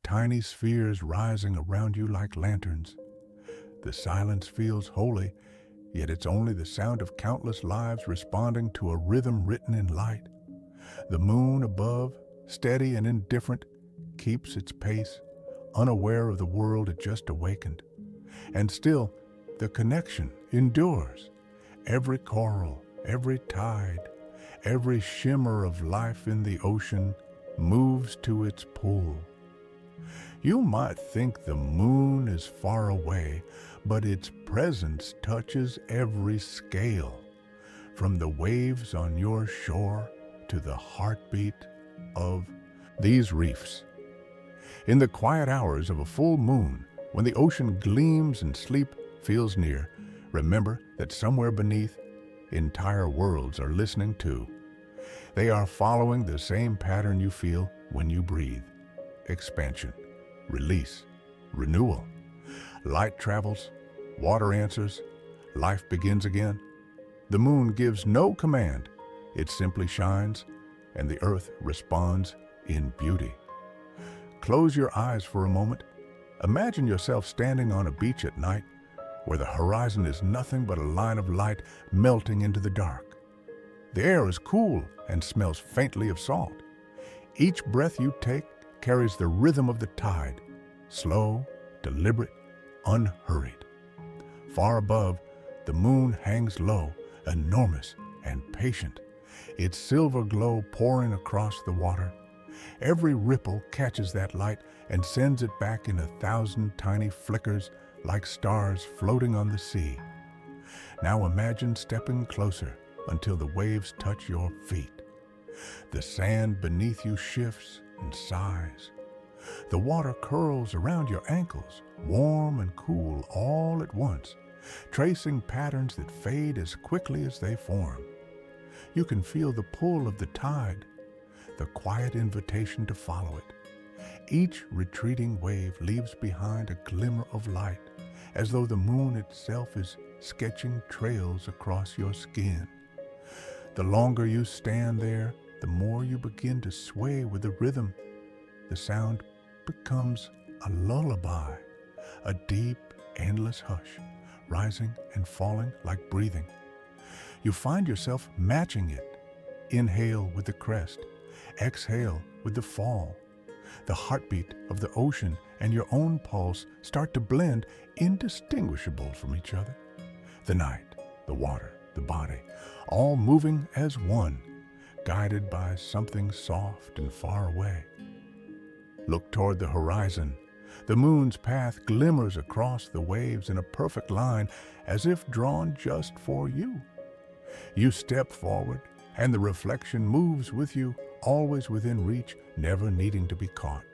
tiny spheres rising around you like lanterns. The silence feels holy, yet it's only the sound of countless lives responding to a rhythm written in light. The moon above, steady and indifferent, keeps its pace, unaware of the world it just awakened. And still, the connection endures. Every coral, every tide, every shimmer of life in the ocean moves to its pull. You might think the moon is far away, but its presence touches every scale, from the waves on your shore to the heartbeat of these reefs. In the quiet hours of a full moon, when the ocean gleams and sleep feels near, remember that somewhere beneath, entire worlds are listening too. They are following the same pattern you feel when you breathe. Expansion, release, renewal. Light travels, water answers, life begins again. The moon gives no command. It simply shines, and the earth responds in beauty. Close your eyes for a moment. Imagine yourself standing on a beach at night where the horizon is nothing but a line of light melting into the dark. The air is cool and smells faintly of salt. Each breath you take carries the rhythm of the tide, slow, deliberate, unhurried. Far above, the moon hangs low, enormous and patient, its silver glow pouring across the water. Every ripple catches that light and sends it back in 1,000 tiny flickers like stars floating on the sea. Now imagine stepping closer until the waves touch your feet. The sand beneath you shifts and sighs. The water curls around your ankles, warm and cool all at once. tracing patterns that fade as quickly as they form. You can feel the pull of the tide, the quiet invitation to follow it. Each retreating wave leaves behind a glimmer of light, as though the moon itself is sketching trails across your skin. The longer you stand there, the more you begin to sway with the rhythm. The sound becomes a lullaby, a deep, endless hush, rising and falling like breathing. You find yourself matching it. Inhale with the crest, exhale with the fall. The heartbeat of the ocean and your own pulse start to blend, indistinguishable from each other. The night, the water, the body, all moving as one, guided by something soft and far away. Look toward the horizon. The moon's path glimmers across the waves in a perfect line, as if drawn just for you. You step forward, and the reflection moves with you, always within reach, never needing to be caught.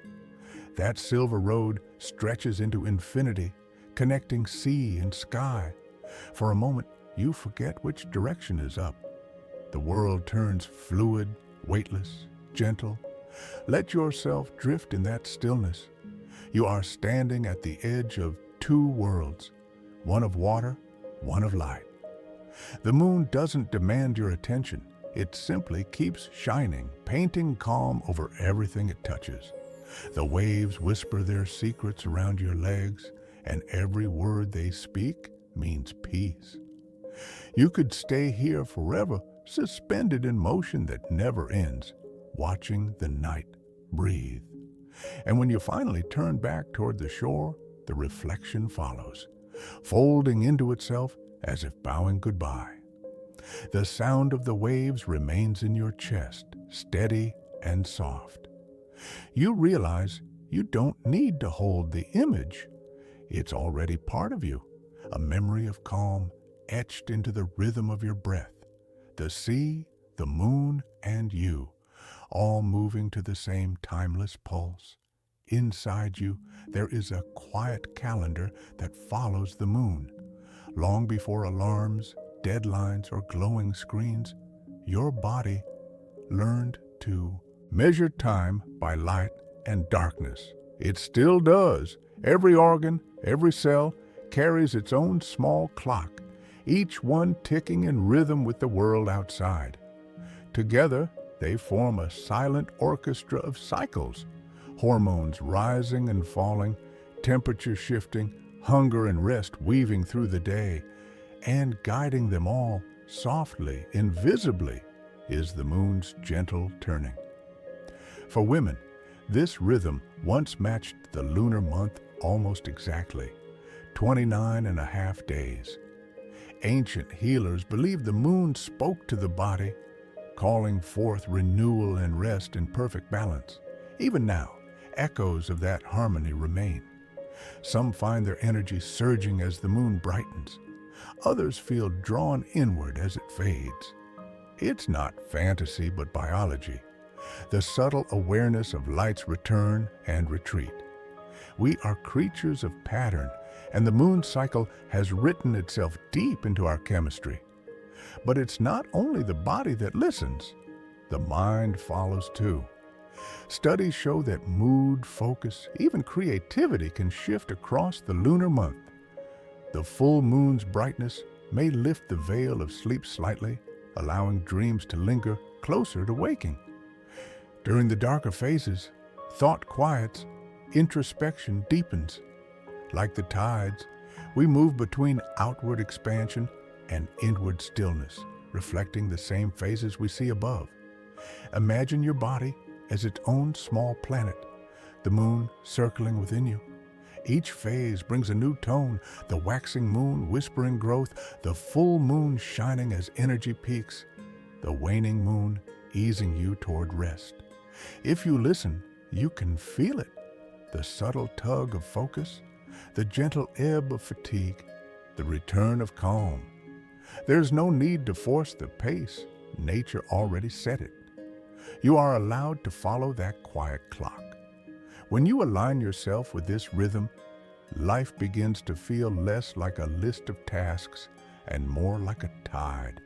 That silver road stretches into infinity, connecting sea and sky. For a moment, you forget which direction is up. The world turns fluid, weightless, gentle. Let yourself drift in that stillness. You are standing at the edge of two worlds, one of water, one of light. The moon doesn't demand your attention. It simply keeps shining, painting calm over everything it touches. The waves whisper their secrets around your legs, and every word they speak means peace. You could stay here forever, suspended in motion that never ends, watching the night breathe. And when you finally turn back toward the shore, the reflection follows, folding into itself as if bowing goodbye. The sound of the waves remains in your chest, steady and soft. You realize you don't need to hold the image. It's already part of you, a memory of calm etched into the rhythm of your breath. The sea, the moon, and you, all moving to the same timeless pulse. Inside you, there is a quiet calendar that follows the moon. Long before alarms, deadlines, or glowing screens, your body learned to measure time by light and darkness. It still does. Every organ, every cell carries its own small clock, each one ticking in rhythm with the world outside. Together, they form a silent orchestra of cycles, hormones rising and falling, temperature shifting, hunger and rest weaving through the day, and guiding them all softly, invisibly, is the moon's gentle turning. For women, this rhythm once matched the lunar month almost exactly, 29 and a half days. Ancient healers believed the moon spoke to the body, calling forth renewal and rest in perfect balance. Even now, echoes of that harmony remain. Some find their energy surging as the moon brightens. Others feel drawn inward as it fades. It's not fantasy, but biology, the subtle awareness of light's return and retreat. We are creatures of pattern, and the moon cycle has written itself deep into our chemistry. But it's not only the body that listens, the mind follows too. Studies show that mood, focus, even creativity can shift across the lunar month. The full moon's brightness may lift the veil of sleep slightly, allowing dreams to linger closer to waking. During the darker phases, thought quiets, introspection deepens. Like the tides, we move between outward expansion and inward stillness, reflecting the same phases we see above. Imagine your body as its own small planet, the moon circling within you. Each phase brings a new tone, the waxing moon whispering growth, the full moon shining as energy peaks, the waning moon easing you toward rest. If you listen, you can feel it, the subtle tug of focus, the gentle ebb of fatigue, the return of calm. There's no need to force the pace. Nature already set it. You are allowed to follow that quiet clock. When you align yourself with this rhythm, life begins to feel less like a list of tasks and more like a tide.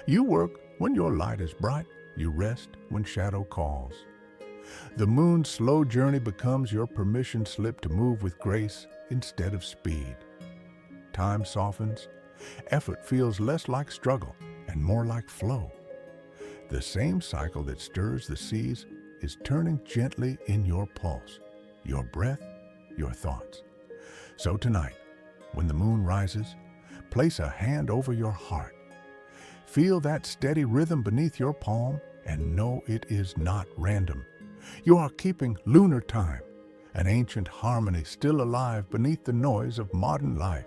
You work when your light is bright, you rest when shadow calls. The moon's slow journey becomes your permission slip to move with grace instead of speed. Time softens, effort feels less like struggle and more like flow. The same cycle that stirs the seas is turning gently in your pulse, your breath, your thoughts. So tonight, when the moon rises, place a hand over your heart. Feel that steady rhythm beneath your palm and know it is not random. You are keeping lunar time, an ancient harmony still alive beneath the noise of modern life.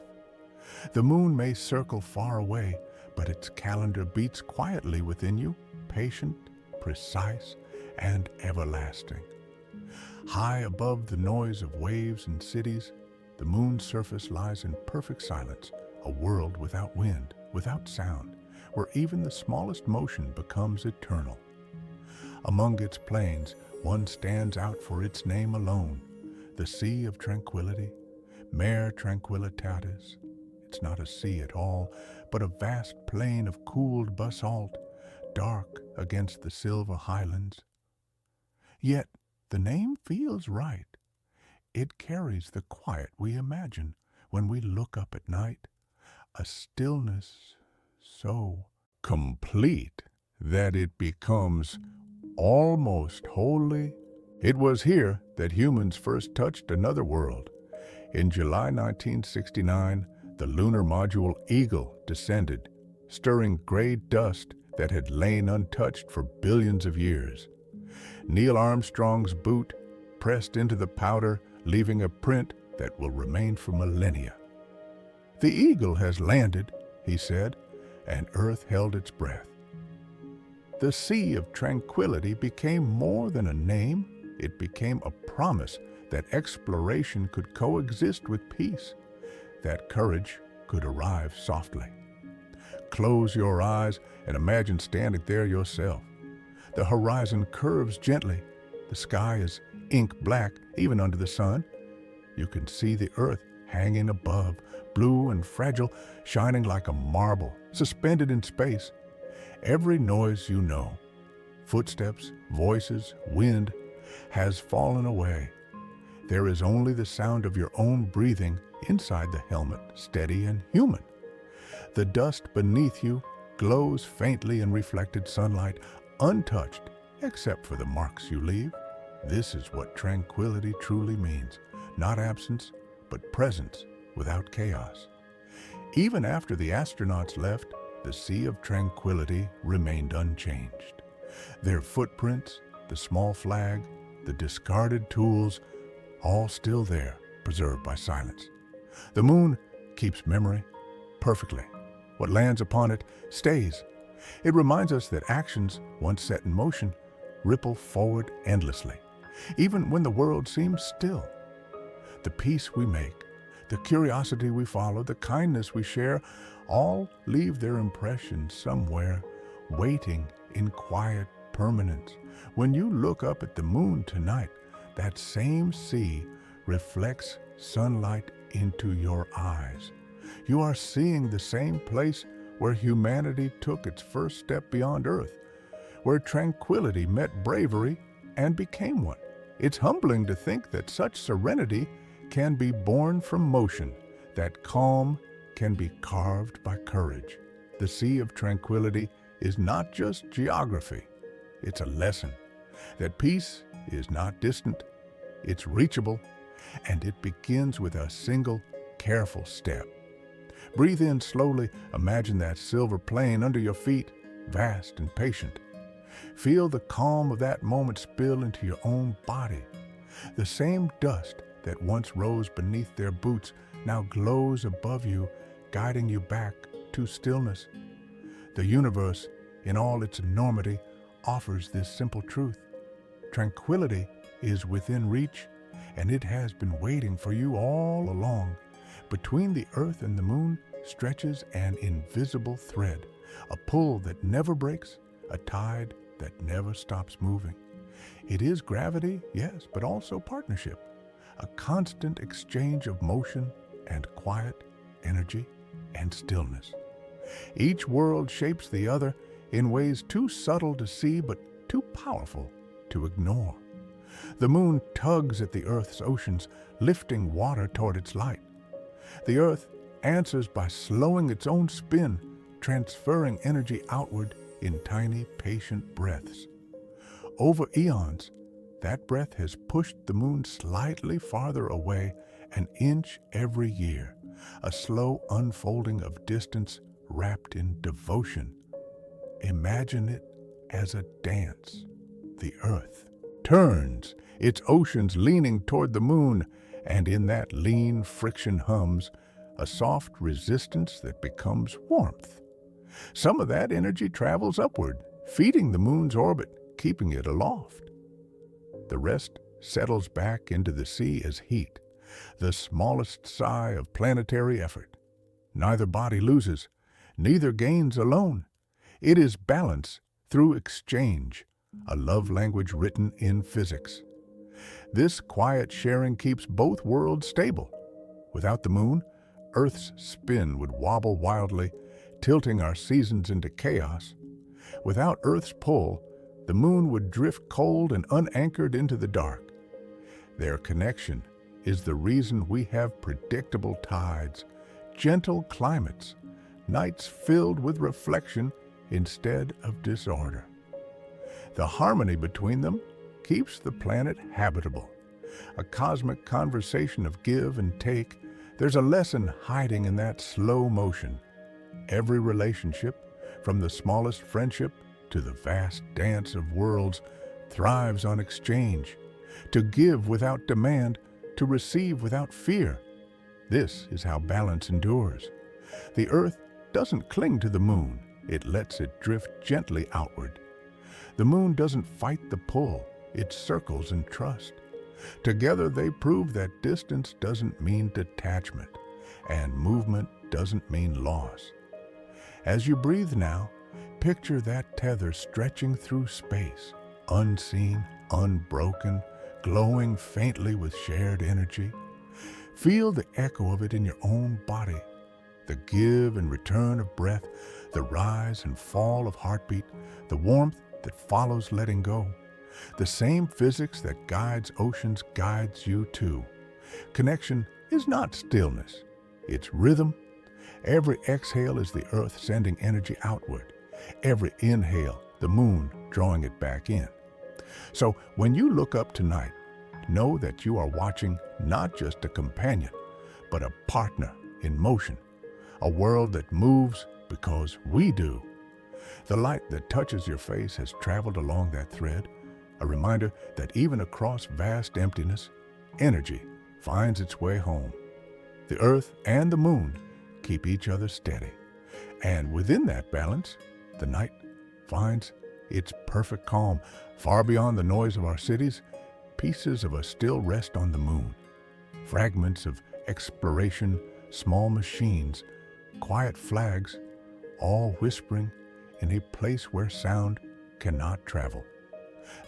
The moon may circle far away, but its calendar beats quietly within you, patient, precise, and everlasting. High above the noise of waves and cities, the moon's surface lies in perfect silence, a world without wind, without sound, where even the smallest motion becomes eternal. Among its plains, one stands out for its name alone, the Sea of Tranquility, Mare Tranquillitatis. It's not a sea at all, but a vast plain of cooled basalt, dark against the silver highlands. Yet the name feels right. It carries the quiet we imagine when we look up at night, a stillness so complete that it becomes almost holy. It was here that humans first touched another world. In July 1969, the lunar module Eagle descended, stirring gray dust that had lain untouched for billions of years. Neil Armstrong's boot pressed into the powder, leaving a print that will remain for millennia. "The Eagle has landed," he said, and Earth held its breath. The Sea of Tranquility became more than a name. It became a promise that exploration could coexist with peace, that courage could arrive softly. Close your eyes and imagine standing there yourself. The horizon curves gently. The sky is ink black, even under the sun. You can see the earth hanging above, blue and fragile, shining like a marble, suspended in space. Every noise you know, footsteps, voices, wind, has fallen away. There is only the sound of your own breathing inside the helmet, steady and human. The dust beneath you glows faintly in reflected sunlight, untouched except for the marks you leave. This is what tranquility truly means, not absence, but presence without chaos. Even after the astronauts left, the Sea of Tranquility remained unchanged. Their footprints, the small flag, the discarded tools, all still there, preserved by silence. The moon keeps memory perfectly. What lands upon it stays. It reminds us that actions, once set in motion, ripple forward endlessly, even when the world seems still. The peace we make, the curiosity we follow, the kindness we share, all leave their impression somewhere, waiting in quiet permanence. When you look up at the moon tonight, that same sea reflects sunlight into your eyes. You are seeing the same place where humanity took its first step beyond Earth, where tranquility met bravery and became one. It's humbling to think that such serenity can be born from motion, that calm can be carved by courage. The Sea of Tranquility is not just geography, it's a lesson that peace is not distant, it's reachable, and it begins with a single, careful step. Breathe in slowly, imagine that silver plain under your feet, vast and patient. Feel the calm of that moment spill into your own body. The same dust that once rose beneath their boots now glows above you, guiding you back to stillness. The universe, in all its enormity, offers this simple truth. Tranquility is within reach, and it has been waiting for you all along. Between the earth and the moon stretches an invisible thread, a pull that never breaks, a tide that never stops moving. It is gravity, yes, but also partnership, a constant exchange of motion and quiet, energy and stillness. Each world shapes the other in ways too subtle to see but too powerful to ignore. The moon tugs at the Earth's oceans, lifting water toward its light. The Earth answers by slowing its own spin, transferring energy outward in tiny, patient breaths. Over eons, that breath has pushed the moon slightly farther away, an inch every year, a slow unfolding of distance wrapped in devotion. Imagine it as a dance. The Earth turns, its oceans leaning toward the moon, and in that lean friction hums a soft resistance that becomes warmth. Some of that energy travels upward, feeding the moon's orbit, keeping it aloft. The rest settles back into the sea as heat, the smallest sigh of planetary effort. Neither body loses, neither gains alone. It is balance through exchange, a love language written in physics. This quiet sharing keeps both worlds stable. Without the moon, Earth's spin would wobble wildly, tilting our seasons into chaos. Without Earth's pull, the moon would drift cold and unanchored into the dark. Their connection is the reason we have predictable tides, gentle climates, nights filled with reflection instead of disorder. The harmony between them keeps the planet habitable. A cosmic conversation of give and take. There's a lesson hiding in that slow motion. Every relationship, from the smallest friendship to the vast dance of worlds, thrives on exchange. To give without demand, to receive without fear. This is how balance endures. The Earth doesn't cling to the moon. It lets it drift gently outward. The moon doesn't fight the pull. It circles in trust. Together they prove that distance doesn't mean detachment, and movement doesn't mean loss. As you breathe now, picture that tether stretching through space, unseen, unbroken, glowing faintly with shared energy. Feel the echo of it in your own body, the give and return of breath, the rise and fall of heartbeat, the warmth that follows letting go. The same physics that guides oceans guides you too. Connection is not stillness, it's rhythm. Every exhale is the Earth sending energy outward. Every inhale, the moon drawing it back in. So when you look up tonight, know that you are watching not just a companion, but a partner in motion, a world that moves because we do. The light that touches your face has traveled along that thread, a reminder that even across vast emptiness, energy finds its way home. The Earth and the moon keep each other steady, and within that balance, the night finds its perfect calm. Far beyond the noise of our cities, pieces of us still rest on the moon. Fragments of exploration, small machines, quiet flags, all whispering in a place where sound cannot travel.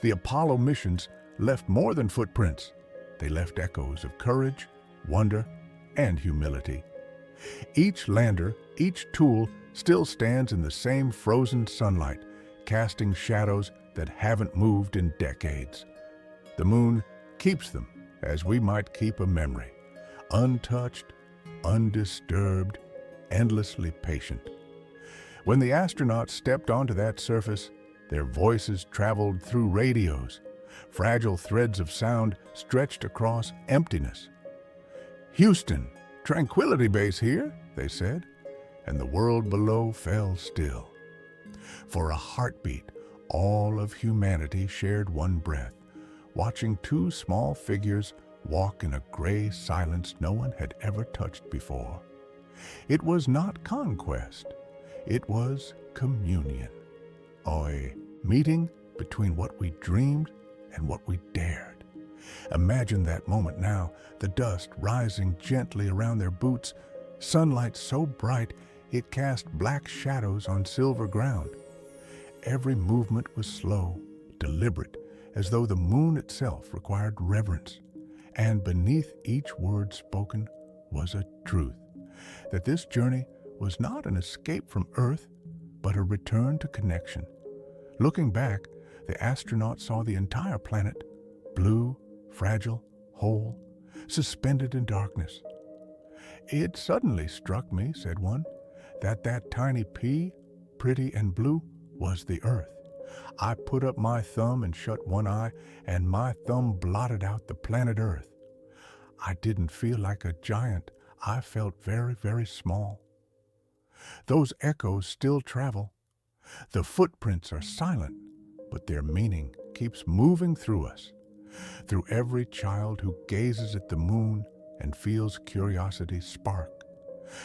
The Apollo missions left more than footprints. They left echoes of courage, wonder, and humility. Each lander, each tool still stands in the same frozen sunlight, casting shadows that haven't moved in decades. The moon keeps them as we might keep a memory, untouched, undisturbed, endlessly patient. When the astronauts stepped onto that surface, their voices traveled through radios, fragile threads of sound stretched across emptiness. "Houston, Tranquility Base here," they said, and the world below fell still. For a heartbeat, all of humanity shared one breath, watching two small figures walk in a gray silence no one had ever touched before. It was not conquest, it was communion. A meeting between what we dreamed and what we dared. Imagine that moment now, the dust rising gently around their boots, sunlight so bright it cast black shadows on silver ground. Every movement was slow, deliberate, as though the moon itself required reverence. And beneath each word spoken was a truth, that this journey was not an escape from Earth, but a return to connection. Looking back, the astronaut saw the entire planet, blue, fragile, whole, suspended in darkness. "It suddenly struck me," said one, that tiny pea, pretty and blue, was the Earth. I put up my thumb and shut one eye, and my thumb blotted out the planet Earth. I didn't feel like a giant. I felt very, very small. Those echoes still travel. The footprints are silent, but their meaning keeps moving through us, through every child who gazes at the moon and feels curiosity spark,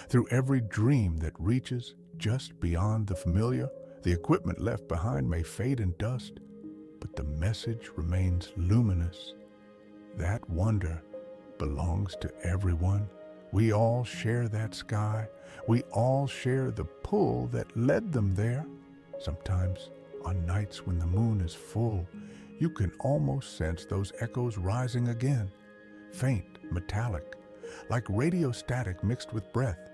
through every dream that reaches just beyond the familiar. The equipment left behind may fade in dust, but the message remains luminous. That wonder belongs to everyone. We all share that sky. We all share the pull that led them there. Sometimes, on nights when the moon is full, you can almost sense those echoes rising again, faint, metallic, like radio static mixed with breath.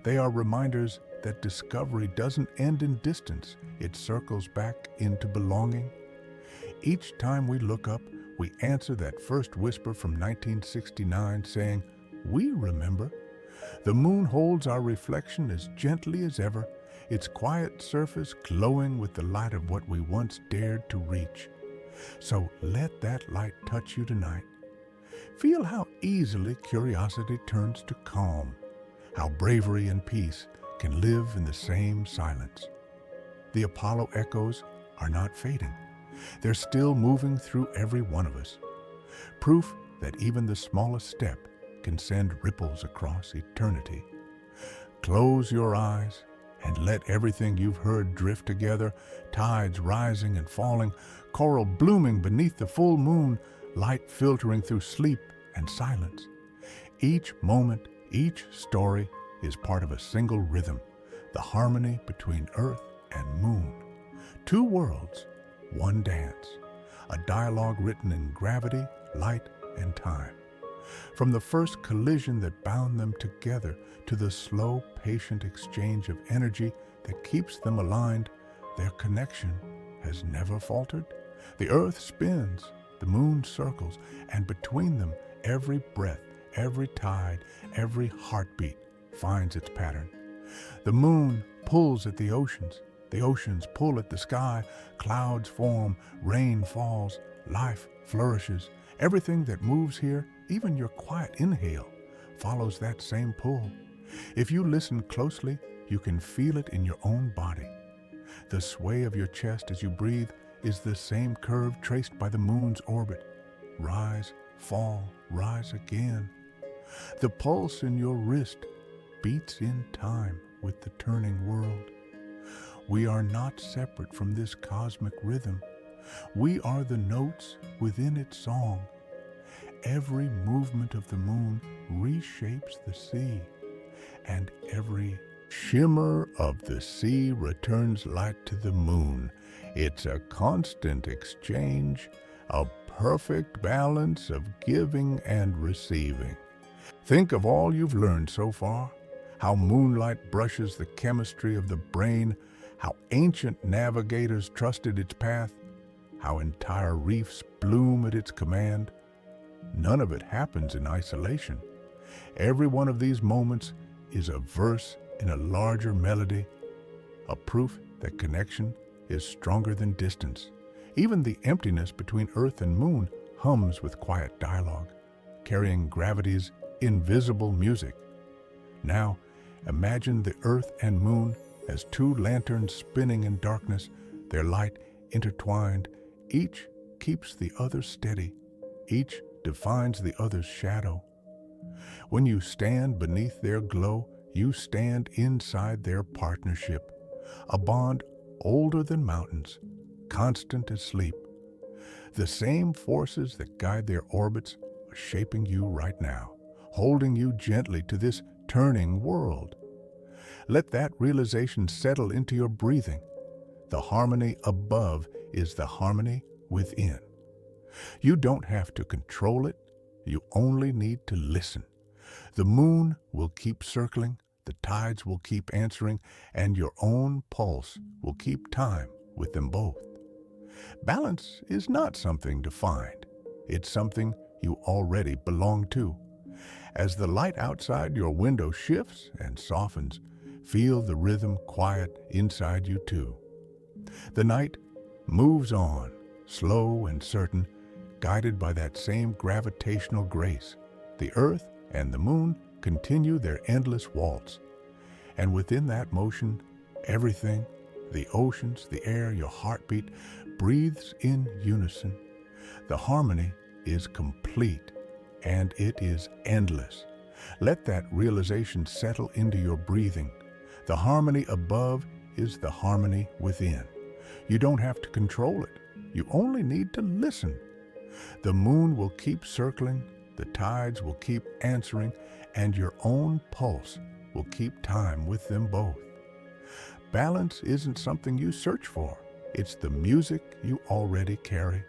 They are reminders that discovery doesn't end in distance. It circles back into belonging. Each time we look up, we answer that first whisper from 1969 saying, "We remember." The moon holds our reflection as gently as ever, its quiet surface glowing with the light of what we once dared to reach. So let that light touch you tonight. Feel how easily curiosity turns to calm, how bravery and peace can live in the same silence. The Apollo echoes are not fading. They're still moving through every one of us. Proof that even the smallest step can send ripples across eternity. Close your eyes and let everything you've heard drift together, tides rising and falling, coral blooming beneath the full moon, light filtering through sleep and silence. Each moment, each story is part of a single rhythm, the harmony between Earth and moon. Two worlds, one dance, a dialogue written in gravity, light, and time. From the first collision that bound them together to the slow, patient exchange of energy that keeps them aligned, their connection has never faltered. The Earth spins, the moon circles, and between them, every breath, every tide, every heartbeat finds its pattern. The moon pulls at the oceans pull at the sky, clouds form, rain falls, life flourishes. Everything that moves here, even your quiet inhale, follows that same pull. If you listen closely, you can feel it in your own body. The sway of your chest as you breathe is the same curve traced by the moon's orbit. Rise, fall, rise again. The pulse in your wrist beats in time with the turning world. We are not separate from this cosmic rhythm. We are the notes within its song. Every movement of the moon reshapes the sea, and every shimmer of the sea returns light to the moon. It's a constant exchange, a perfect balance of giving and receiving. Think of all you've learned so far, how moonlight brushes the chemistry of the brain, how ancient navigators trusted its path, how entire reefs bloom at its command. None of it happens in isolation. Every one of these moments is a verse in a larger melody, a proof that connection is stronger than distance. Even the emptiness between Earth and moon hums with quiet dialogue, carrying gravity's invisible music. Now, imagine the Earth and moon as two lanterns spinning in darkness, their light intertwined. Each keeps the other steady. Each defines the other's shadow. When you stand beneath their glow, you stand inside their partnership, a bond older than mountains, constant as sleep. The same forces that guide their orbits are shaping you right now, holding you gently to this turning world. Let that realization settle into your breathing. The harmony above is the harmony within. You don't have to control it. You only need to listen. The moon will keep circling, the tides will keep answering, and your own pulse will keep time with them both. Balance is not something to find. It's something you already belong to. As the light outside your window shifts and softens, feel the rhythm quiet inside you too. The night moves on, slow and certain, guided by that same gravitational grace. The earth and the moon continue their endless waltz. And within that motion, everything, the oceans, the air, your heartbeat, breathes in unison. The harmony is complete, and it is endless. Let that realization settle into your breathing. The harmony above is the harmony within. You don't have to control it. You only need to listen. The moon will keep circling, the tides will keep answering, and your own pulse will keep time with them both. Balance isn't something you search for. It's the music you already carry.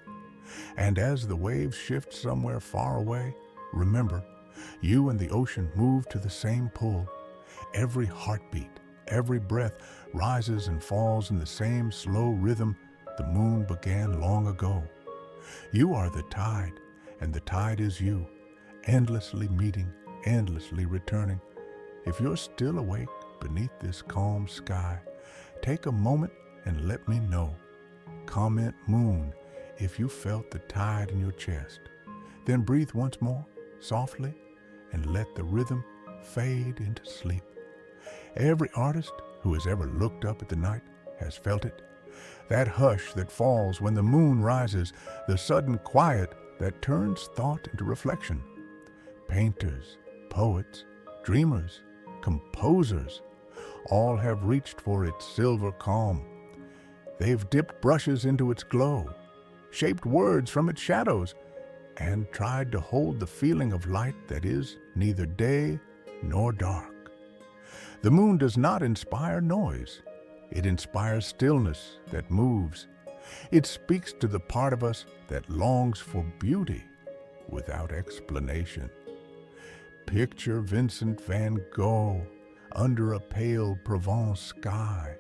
And as the waves shift somewhere far away, remember, you and the ocean move to the same pull. Every heartbeat, every breath rises and falls in the same slow rhythm the moon began long ago. You are the tide, and the tide is you, endlessly meeting, endlessly returning. If you're still awake beneath this calm sky, take a moment and let me know. Comment moon if you felt the tide in your chest. Then breathe once more, softly, and let the rhythm fade into sleep. Every artist who has ever looked up at the night has felt it. That hush that falls when the moon rises, the sudden quiet that turns thought into reflection. Painters, poets, dreamers, composers, all have reached for its silver calm. They've dipped brushes into its glow, shaped words from its shadows, and tried to hold the feeling of light that is neither day nor dark. The moon does not inspire noise. It inspires stillness that moves. It speaks to the part of us that longs for beauty without explanation. Picture Vincent van Gogh under a pale Provence sky,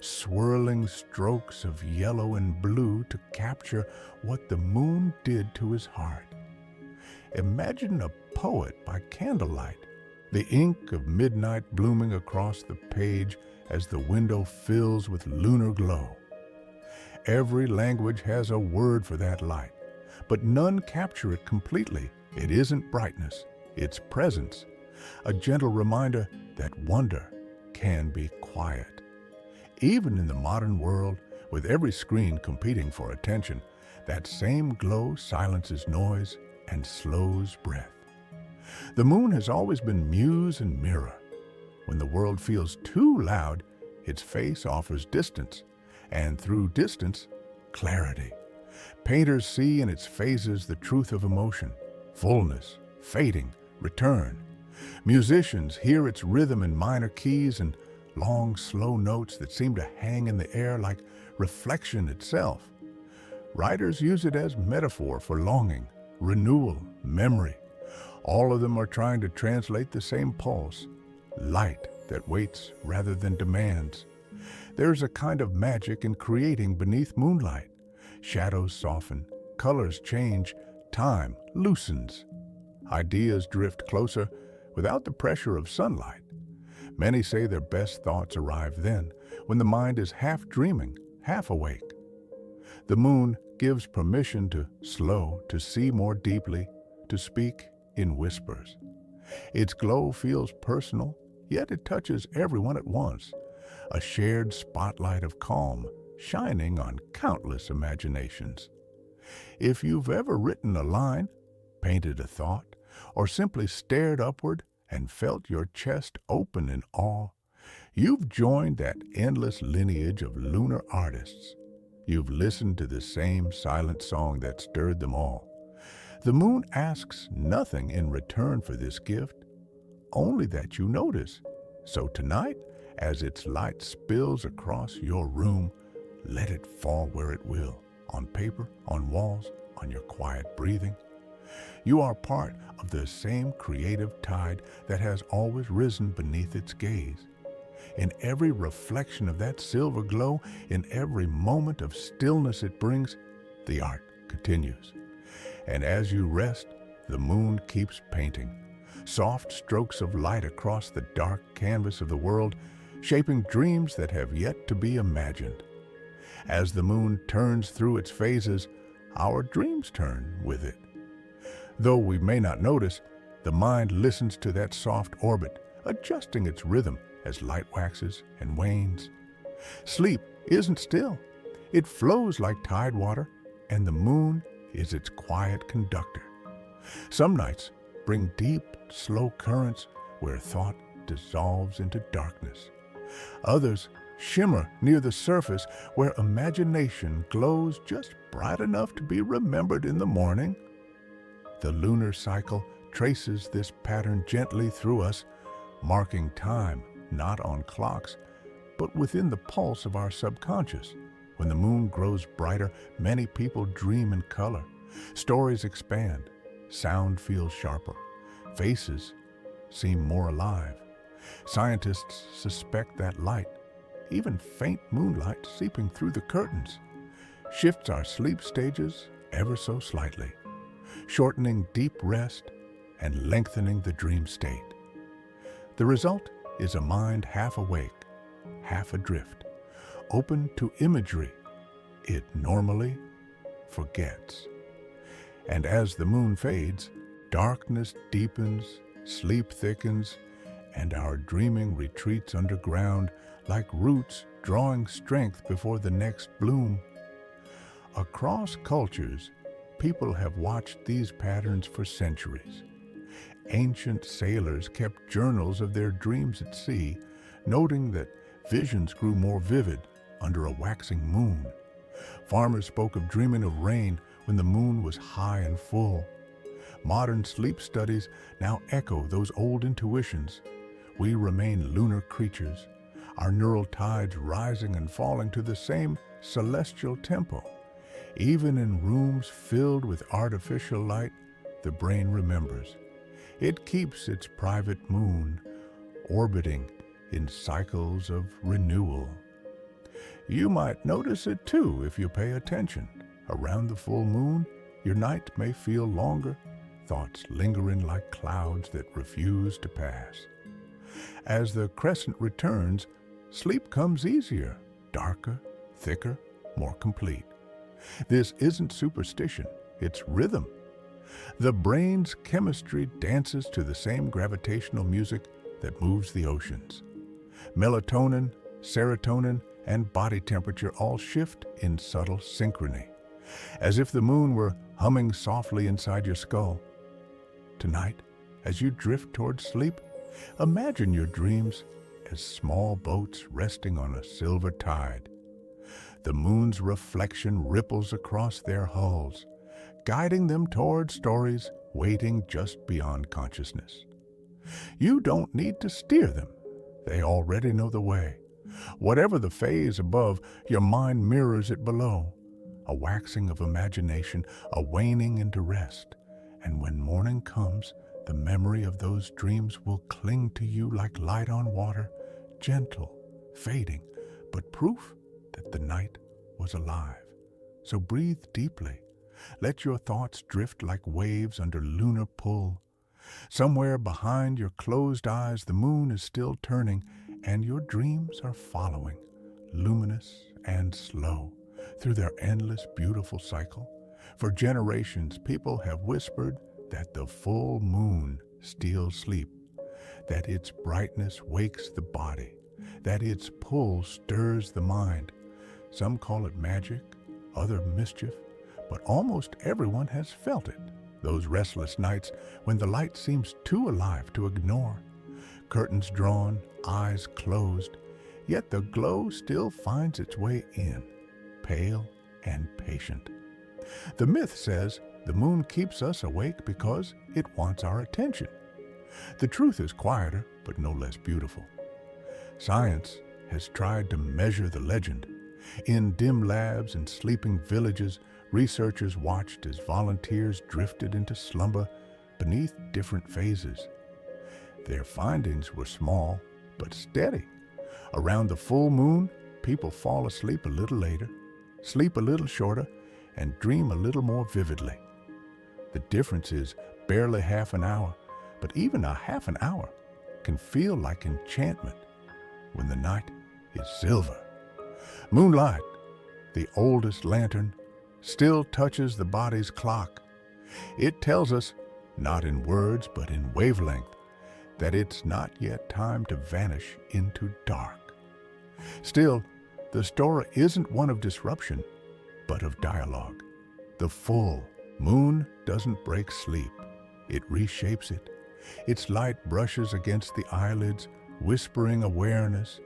swirling strokes of yellow and blue to capture what the moon did to his heart. Imagine a poet by candlelight, the ink of midnight blooming across the page as the window fills with lunar glow. Every language has a word for that light, but none capture it completely. It isn't brightness, it's presence, a gentle reminder that wonder can be quiet. Even in the modern world, with every screen competing for attention, that same glow silences noise and slows breath. The moon has always been muse and mirror. When the world feels too loud, its face offers distance, and through distance, clarity. Painters see in its phases the truth of emotion, fullness, fading, return. Musicians hear its rhythm in minor keys and long, slow notes that seem to hang in the air like reflection itself. Writers use it as metaphor for longing, renewal, memory. All of them are trying to translate the same pulse, light that waits rather than demands. There's a kind of magic in creating beneath moonlight. Shadows soften, colors change, time loosens. Ideas drift closer without the pressure of sunlight. Many say their best thoughts arrive then, when the mind is half dreaming, half awake. The moon gives permission to slow, to see more deeply, to speak in whispers. Its glow feels personal, yet it touches everyone at once, a shared spotlight of calm shining on countless imaginations. If you've ever written a line, painted a thought, or simply stared upward and felt your chest open in awe, you've joined that endless lineage of lunar artists. You've listened to the same silent song that stirred them all. The moon asks nothing in return for this gift, only that you notice. So tonight, as its light spills across your room, let it fall where it will, on paper, on walls, on your quiet breathing. You are part of the same creative tide that has always risen beneath its gaze. In every reflection of that silver glow, in every moment of stillness it brings, the art continues. And as you rest, the moon keeps painting, soft strokes of light across the dark canvas of the world, shaping dreams that have yet to be imagined. As the moon turns through its phases, our dreams turn with it. Though we may not notice, the mind listens to that soft orbit, adjusting its rhythm as light waxes and wanes. Sleep isn't still. It flows like tide water, and the moon is its quiet conductor. Some nights bring deep, slow currents where thought dissolves into darkness. Others shimmer near the surface where imagination glows just bright enough to be remembered in the morning. The lunar cycle traces this pattern gently through us, marking time not on clocks, but within the pulse of our subconscious. When the moon grows brighter, many people dream in color. Stories expand, sound feels sharper, faces seem more alive. Scientists suspect that light, even faint moonlight seeping through the curtains, shifts our sleep stages ever so slightly, shortening deep rest and lengthening the dream state. The result is a mind half awake, half adrift, open to imagery it normally forgets. And as the moon fades, darkness deepens, sleep thickens, and our dreaming retreats underground like roots drawing strength before the next bloom. Across cultures, people have watched these patterns for centuries. Ancient sailors kept journals of their dreams at sea, noting that visions grew more vivid under a waxing moon. Farmers spoke of dreaming of rain when the moon was high and full. Modern sleep studies now echo those old intuitions. We remain lunar creatures, our neural tides rising and falling to the same celestial tempo. Even in rooms filled with artificial light, the brain remembers. It keeps its private moon, orbiting in cycles of renewal. You might notice it too if you pay attention. Around the full moon, your night may feel longer, thoughts lingering like clouds that refuse to pass. As the crescent returns, sleep comes easier, darker, thicker, more complete. This isn't superstition, it's rhythm. The brain's chemistry dances to the same gravitational music that moves the oceans. Melatonin, serotonin, and body temperature all shift in subtle synchrony, as if the moon were humming softly inside your skull. Tonight, as you drift towards sleep, imagine your dreams as small boats resting on a silver tide. The moon's reflection ripples across their hulls, guiding them toward stories waiting just beyond consciousness. You don't need to steer them. They already know the way. Whatever the phase above, your mind mirrors it below. A waxing of imagination, a waning into rest. And when morning comes, the memory of those dreams will cling to you like light on water, gentle, fading, but proof that the night was alive. So breathe deeply. Let your thoughts drift like waves under lunar pull. Somewhere behind your closed eyes, the moon is still turning, and your dreams are following, luminous and slow, through their endless, beautiful cycle. For generations, people have whispered that the full moon steals sleep, that its brightness wakes the body, that its pull stirs the mind. Some call it magic, other mischief, but almost everyone has felt it. Those restless nights when the light seems too alive to ignore. Curtains drawn, eyes closed, yet the glow still finds its way in, pale and patient. The myth says the moon keeps us awake because it wants our attention. The truth is quieter, but no less beautiful. Science has tried to measure the legend. In dim labs and sleeping villages, researchers watched as volunteers drifted into slumber beneath different phases. Their findings were small but steady. Around the full moon, people fall asleep a little later, sleep a little shorter, and dream a little more vividly. The difference is barely half an hour, but even a half an hour can feel like enchantment when the night is silver. Moonlight, the oldest lantern, still touches the body's clock. It tells us, not in words but in wavelength, that it's not yet time to vanish into dark. Still, the story isn't one of disruption, but of dialogue. The full moon doesn't break sleep. It reshapes it. Its light brushes against the eyelids, whispering awareness,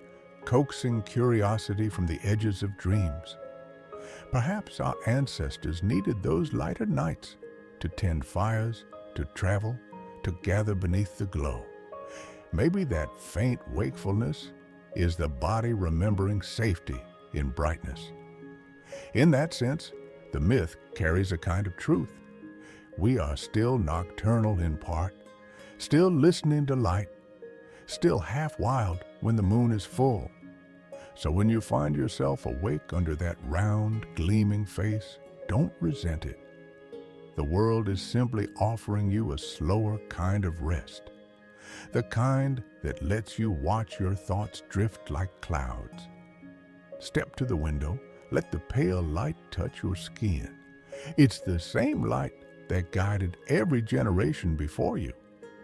coaxing curiosity from the edges of dreams. Perhaps our ancestors needed those lighter nights to tend fires, to travel, to gather beneath the glow. Maybe that faint wakefulness is the body remembering safety in brightness. In that sense, the myth carries a kind of truth. We are still nocturnal in part, still listening to light, still half wild when the moon is full. So when you find yourself awake under that round, gleaming face, don't resent it. The world is simply offering you a slower kind of rest, the kind that lets you watch your thoughts drift like clouds. Step to the window, let the pale light touch your skin. It's the same light that guided every generation before you,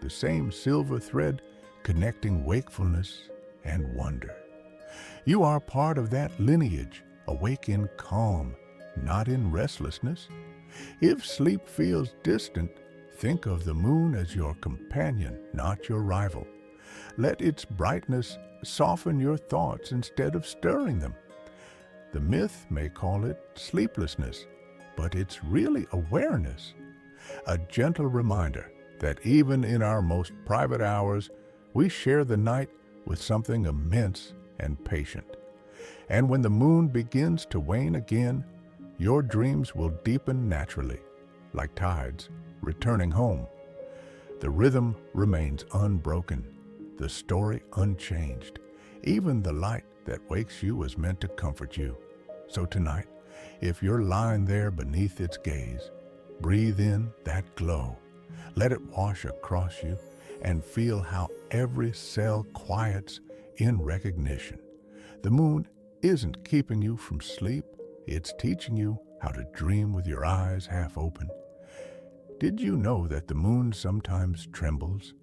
the same silver thread connecting wakefulness and wonder. You are part of that lineage, awake in calm, not in restlessness. If sleep feels distant, think of the moon as your companion, not your rival. Let its brightness soften your thoughts instead of stirring them. The myth may call it sleeplessness, but it's really awareness, a gentle reminder that even in our most private hours, we share the night with something immense and patient. And when the moon begins to wane again, your dreams will deepen naturally, like tides returning home. The rhythm remains unbroken, the story unchanged. Even the light that wakes you was meant to comfort you. So tonight, if you're lying there beneath its gaze, breathe in that glow. Let it wash across you and feel how every cell quiets in recognition. The moon isn't keeping you from sleep, it's teaching you how to dream with your eyes half open. Did you know that the moon sometimes trembles?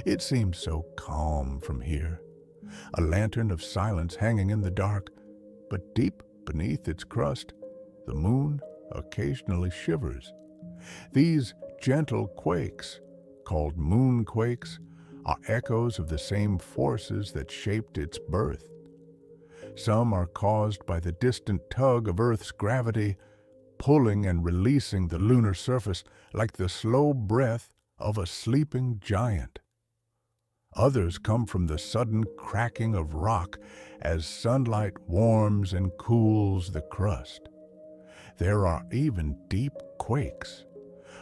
It seems so calm from here. A lantern of silence hanging in the dark, but deep beneath its crust, the moon occasionally shivers. These gentle quakes, called moonquakes, are echoes of the same forces that shaped its birth. Some are caused by the distant tug of Earth's gravity, pulling and releasing the lunar surface like the slow breath of a sleeping giant. Others come from the sudden cracking of rock as sunlight warms and cools the crust. There are even deep quakes,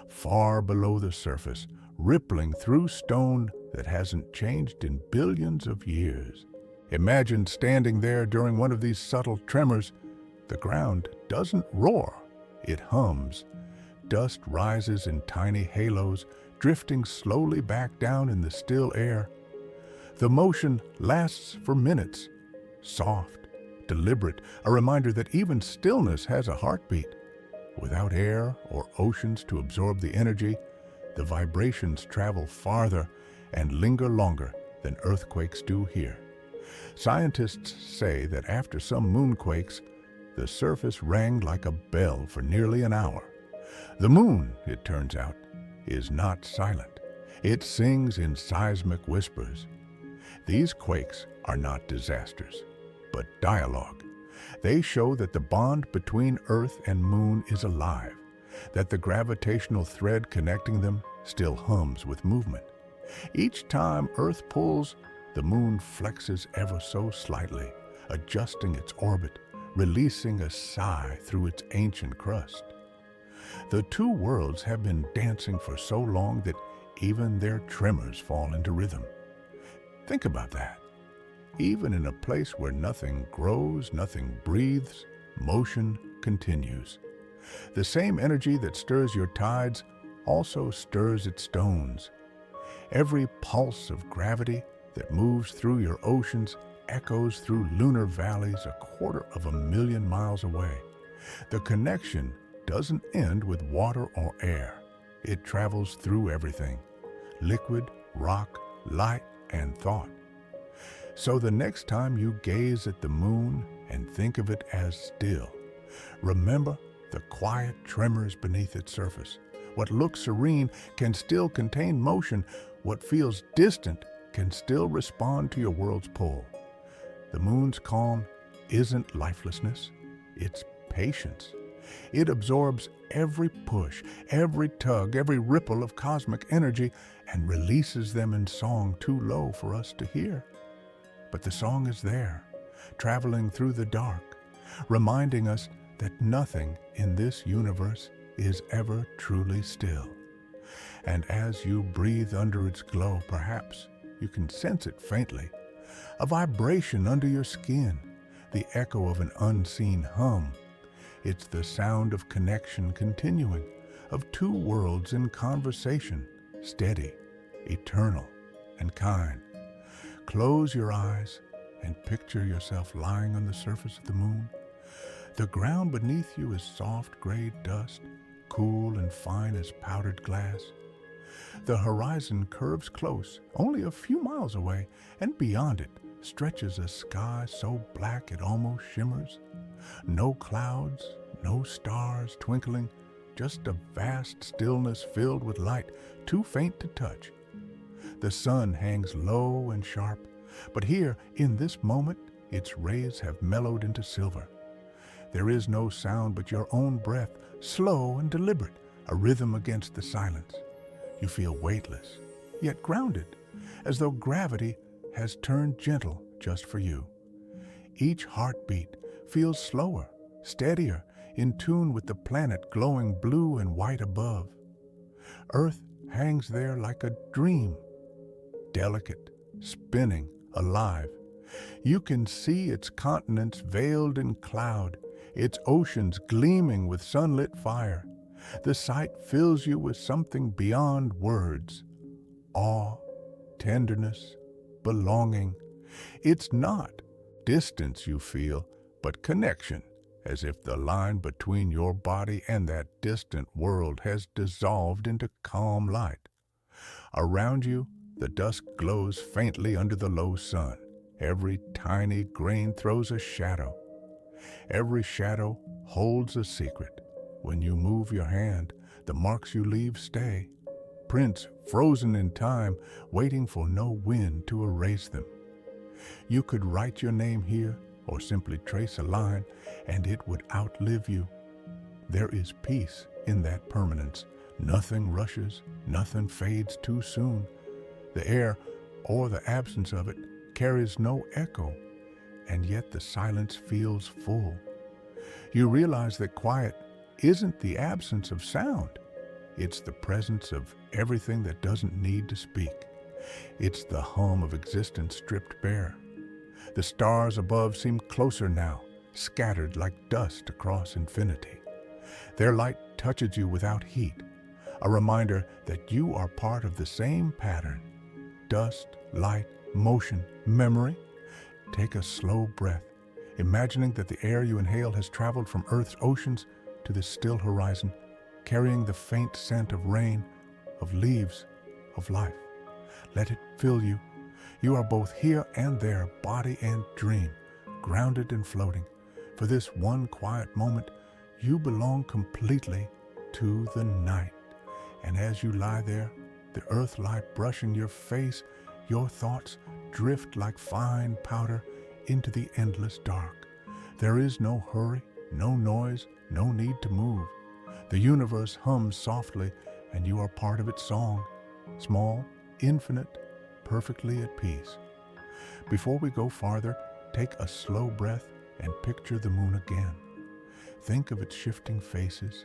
far below the surface, rippling through stone that hasn't changed in billions of years. Imagine standing there during one of these subtle tremors. The ground doesn't roar, it hums. Dust rises in tiny halos, drifting slowly back down in the still air. The motion lasts for minutes, soft, deliberate, a reminder that even stillness has a heartbeat. Without air or oceans to absorb the energy, the vibrations travel farther and linger longer than earthquakes do here. Scientists say that after some moonquakes, the surface rang like a bell for nearly an hour. The moon, it turns out, is not silent. It sings in seismic whispers. These quakes are not disasters, but dialogue. They show that the bond between Earth and Moon is alive, that the gravitational thread connecting them still hums with movement. Each time Earth pulls, the Moon flexes ever so slightly, adjusting its orbit, releasing a sigh through its ancient crust. The two worlds have been dancing for so long that even their tremors fall into rhythm. Think about that. Even in a place where nothing grows, nothing breathes, motion continues. The same energy that stirs your tides also stirs its stones. Every pulse of gravity that moves through your oceans echoes through lunar valleys 250,000 miles away. The connection doesn't end with water or air. It travels through everything: liquid, rock, light, and thought. So the next time you gaze at the moon and think of it as still, remember the quiet tremors beneath its surface. What looks serene can still contain motion. What feels distant can still respond to your world's pull. The moon's calm isn't lifelessness, it's patience. It absorbs every push, every tug, every ripple of cosmic energy and releases them in song too low for us to hear. But the song is there, traveling through the dark, reminding us that nothing in this universe is ever truly still. And as you breathe under its glow, perhaps you can sense it faintly, a vibration under your skin, the echo of an unseen hum. It's the sound of connection continuing, of two worlds in conversation, steady, eternal, and kind. Close your eyes and picture yourself lying on the surface of the moon. The ground beneath you is soft gray dust, cool and fine as powdered glass. The horizon curves close, only a few miles away, and beyond it stretches a sky so black it almost shimmers. No clouds, no stars twinkling, just a vast stillness filled with light, too faint to touch. The sun hangs low and sharp, but here, in this moment, its rays have mellowed into silver. There is no sound but your own breath, slow and deliberate, a rhythm against the silence. You feel weightless, yet grounded, as though gravity has turned gentle just for you. Each heartbeat feels slower, steadier, in tune with the planet glowing blue and white above. Earth hangs there like a dream, delicate, spinning, alive. You can see its continents veiled in cloud, its oceans gleaming with sunlit fire. The sight fills you with something beyond words: awe, tenderness, belonging. It's not distance you feel, but connection, as if the line between your body and that distant world has dissolved into calm light. Around you, the dusk glows faintly under the low sun. Every tiny grain throws a shadow. Every shadow holds a secret. When you move your hand, the marks you leave stay, prints frozen in time, waiting for no wind to erase them. You could write your name here or simply trace a line, and it would outlive you. There is peace in that permanence. Nothing rushes, nothing fades too soon. The air, or the absence of it, carries no echo, and yet the silence feels full. You realize that quiet isn't the absence of sound. It's the presence of everything that doesn't need to speak. It's the hum of existence stripped bare. The stars above seem closer now, scattered like dust across infinity. Their light touches you without heat, a reminder that you are part of the same pattern. Dust, light, motion, memory. Take a slow breath, imagining that the air you inhale has traveled from Earth's oceans to the still horizon, carrying the faint scent of rain, of leaves, of life. Let it fill you. You are both here and there, body and dream, grounded and floating. For this one quiet moment, you belong completely to the night. And as you lie there, the earth light brushing your face, your thoughts drift like fine powder into the endless dark. There is no hurry, no noise, no need to move. The universe hums softly, and you are part of its song, small, infinite, perfectly at peace. Before we go farther, take a slow breath and picture the moon again. Think of its shifting faces,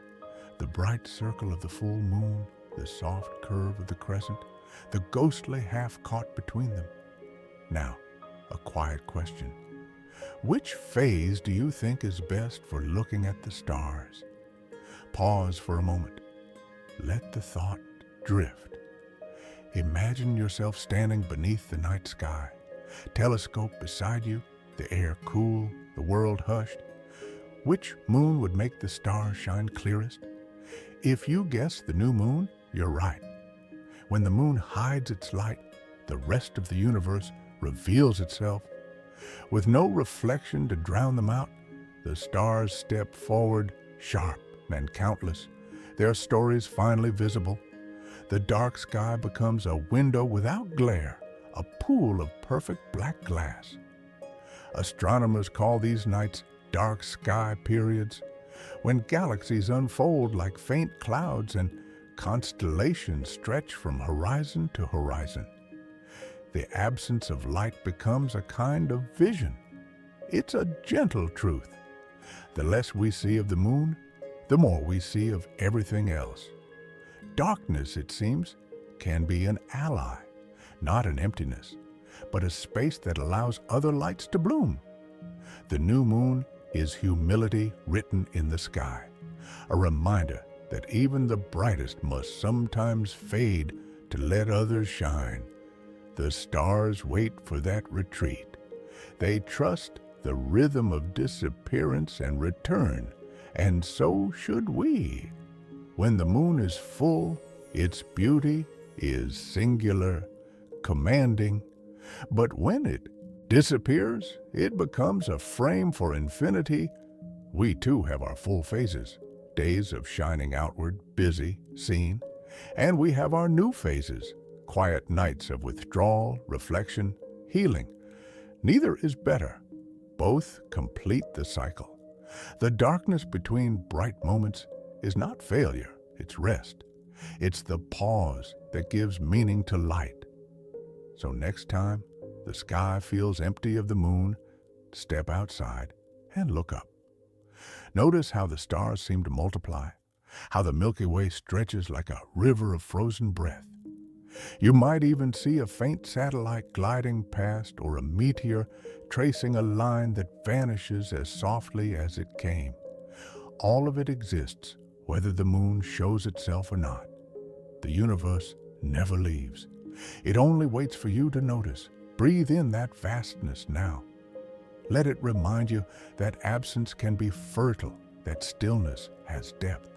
The bright circle of the full moon, the soft curve of the crescent, the ghostly half caught between them. Now, a quiet question. Which phase do you think is best for looking at the stars? Pause for a moment. Let the thought drift. Imagine yourself standing beneath the night sky, telescope beside you, the air cool, the world hushed. Which moon would make the stars shine clearest? If you guess the new moon, you're right. When the moon hides its light, the rest of the universe reveals itself. With no reflection to drown them out, the stars step forward, sharp and countless, their stories finally visible. The dark sky becomes a window without glare, a pool of perfect black glass. Astronomers call these nights dark sky periods, when galaxies unfold like faint clouds and constellations stretch from horizon to horizon. The absence of light becomes a kind of vision. It's a gentle truth. The less we see of the moon, the more we see of everything else. Darkness, it seems, can be an ally, not an emptiness, but a space that allows other lights to bloom. The new moon is humility written in the sky, a reminder that even the brightest must sometimes fade to let others shine. The stars wait for that retreat. They trust the rhythm of disappearance and return, and so should we. When the moon is full, its beauty is singular, commanding, but when it disappears, it becomes a frame for infinity. We too have our full phases, days of shining outward, busy, seen, and we have our new phases, quiet nights of withdrawal, reflection, healing. Neither is better. Both complete the cycle. The darkness between bright moments is not failure, it's rest. It's the pause that gives meaning to light. So next time the sky feels empty of the moon, step outside and look up. Notice how the stars seem to multiply, how the Milky Way stretches like a river of frozen breath. You might even see a faint satellite gliding past, or a meteor tracing a line that vanishes as softly as it came. All of it exists, whether the moon shows itself or not. The universe never leaves. It only waits for you to notice. Breathe in that vastness now. Let it remind you that absence can be fertile, that stillness has depth.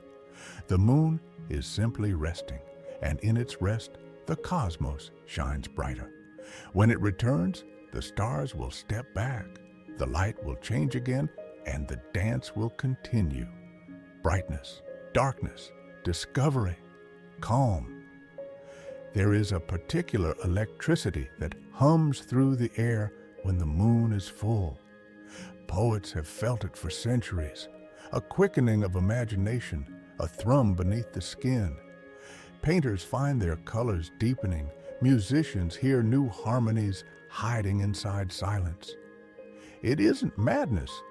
The moon is simply resting, and in its rest, the cosmos shines brighter. When it returns, the stars will step back, the light will change again, and the dance will continue. Brightness, darkness, discovery, calm. There is a particular electricity that hums through the air when the moon is full. Poets have felt it for centuries, a quickening of imagination, a thrum beneath the skin. Painters find their colors deepening. Musicians hear new harmonies hiding inside silence. It isn't madness,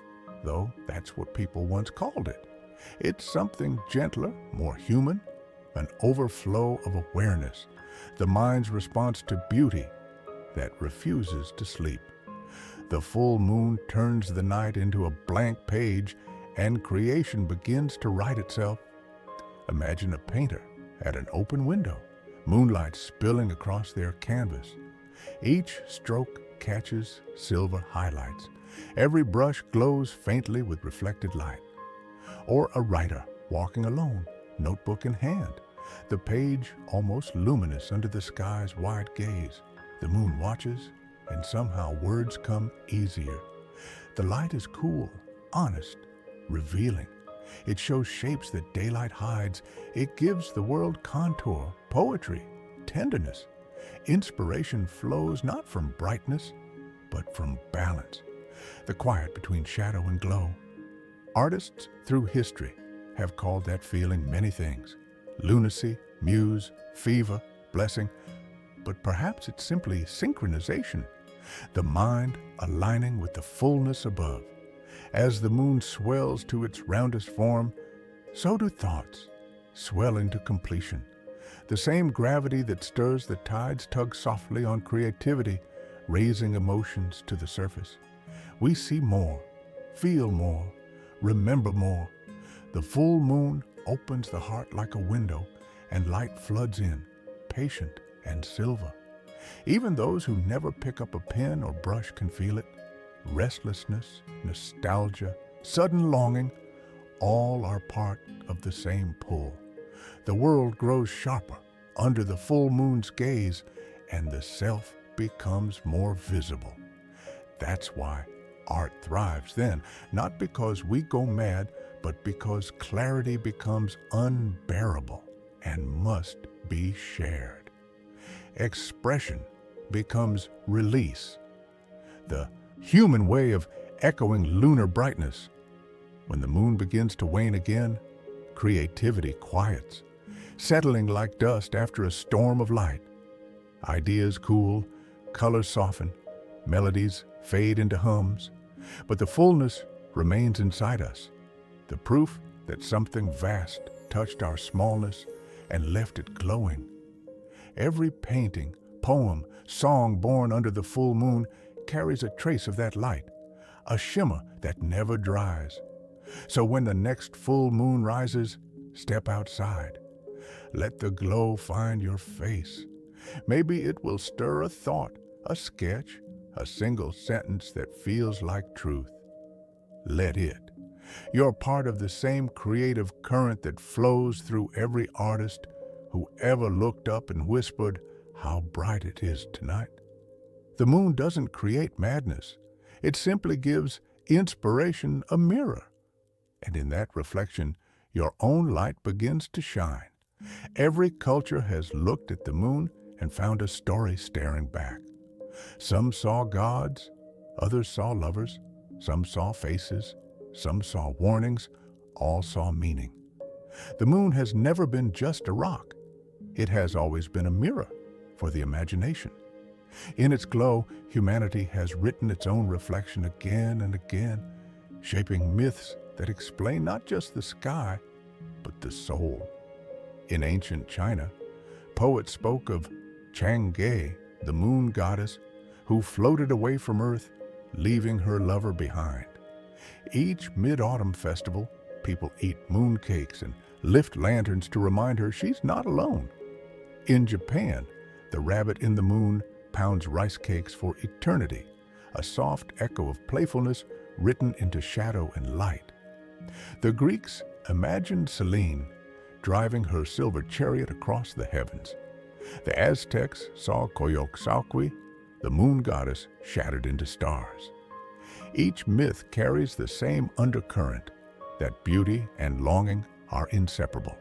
though that's what people once called it. It's something gentler, more human, an overflow of awareness, the mind's response to beauty that refuses to sleep. The full moon turns the night into a blank page, and creation begins to write itself. Imagine a painter at an open window, moonlight spilling across their canvas. Each stroke catches silver highlights. Every brush glows faintly with reflected light. Or a writer walking alone, notebook in hand, the page almost luminous under the sky's wide gaze. The moon watches, and somehow words come easier. The light is cool, honest, revealing. It shows shapes that daylight hides. It gives the world contour, poetry, tenderness. Inspiration flows not from brightness, but from balance, the quiet between shadow and glow. Artists through history have called that feeling many things: lunacy, muse, fever, blessing. But perhaps it's simply synchronization, the mind aligning with the fullness above. As the moon swells to its roundest form, so do thoughts, swelling to completion. The same gravity that stirs the tides tugs softly on creativity, raising emotions to the surface. We see more, feel more, remember more. The full moon opens the heart like a window, and light floods in, patient and silver. Even those who never pick up a pen or brush can feel it. Restlessness, nostalgia, sudden longing, all are part of the same pull. The world grows sharper under the full moon's gaze, and the self becomes more visible. That's why art thrives then, not because we go mad, but because clarity becomes unbearable and must be shared. Expression becomes release, the human way of echoing lunar brightness. When the moon begins to wane again, creativity quiets, settling like dust after a storm of light. Ideas cool, colors soften, melodies fade into hums, but the fullness remains inside us, the proof that something vast touched our smallness and left it glowing. Every painting, poem, song born under the full moon carries a trace of that light, a shimmer that never dries. So when the next full moon rises, step outside. Let the glow find your face. Maybe it will stir a thought, a sketch, a single sentence that feels like truth. Let it. You're part of the same creative current that flows through every artist who ever looked up and whispered how bright it is tonight. The moon doesn't create madness. It simply gives inspiration a mirror. And in that reflection, your own light begins to shine. Every culture has looked at the moon and found a story staring back. Some saw gods, others saw lovers, some saw faces, some saw warnings, all saw meaning. The moon has never been just a rock. It has always been a mirror for the imagination. In its glow, humanity has written its own reflection again and again, shaping myths that explain not just the sky, but the soul. In ancient China, poets spoke of Chang'e, the moon goddess, who floated away from Earth, leaving her lover behind. Each mid-autumn festival, people eat mooncakes and lift lanterns to remind her she's not alone. In Japan, the rabbit in the moon pounds rice cakes for eternity, a soft echo of playfulness written into shadow and light. The Greeks imagined Selene driving her silver chariot across the heavens. The Aztecs saw Coyolxauhqui, the moon goddess, shattered into stars. Each myth carries the same undercurrent, that beauty and longing are inseparable,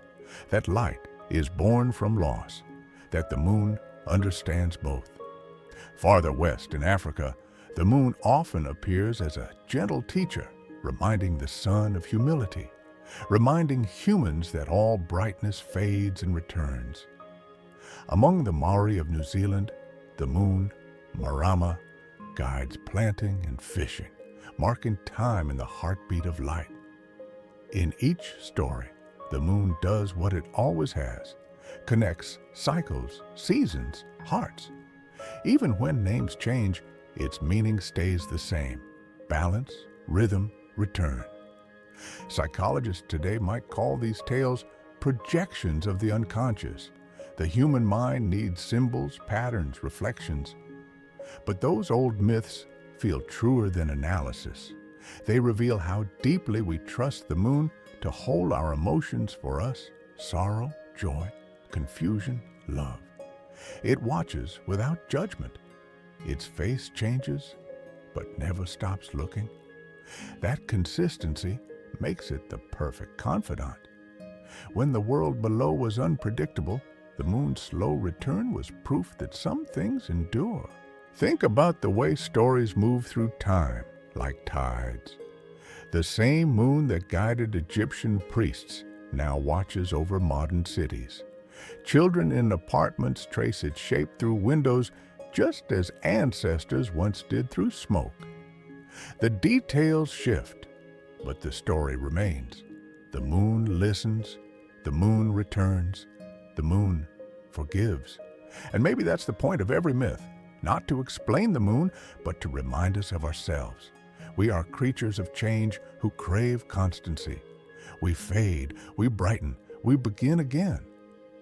that light is born from loss, that the moon understands both. Farther west in Africa, the moon often appears as a gentle teacher, reminding the sun of humility, reminding humans that all brightness fades and returns. Among the Maori of New Zealand, the moon, Marama, guides planting and fishing, marking time in the heartbeat of light. In each story, the moon does what it always has, connects cycles, seasons, hearts. Even when names change, its meaning stays the same: balance, rhythm, return. Psychologists today might call these tales projections of the unconscious. The human mind needs symbols, patterns, reflections. But those old myths feel truer than analysis. They reveal how deeply we trust the moon to hold our emotions for us: sorrow, joy, confusion, love. It watches without judgment. Its face changes, but never stops looking. That consistency makes it the perfect confidant. When the world below was unpredictable, the moon's slow return was proof that some things endure. Think about the way stories move through time, like tides. The same moon that guided Egyptian priests now watches over modern cities. Children in apartments trace its shape through windows, just as ancestors once did through smoke. The details shift, but the story remains. The moon listens, The moon returns. The moon forgives. And maybe that's the point of every myth, not to explain the moon, but to remind us of ourselves. We are creatures of change who crave constancy. We fade, we brighten, we begin again.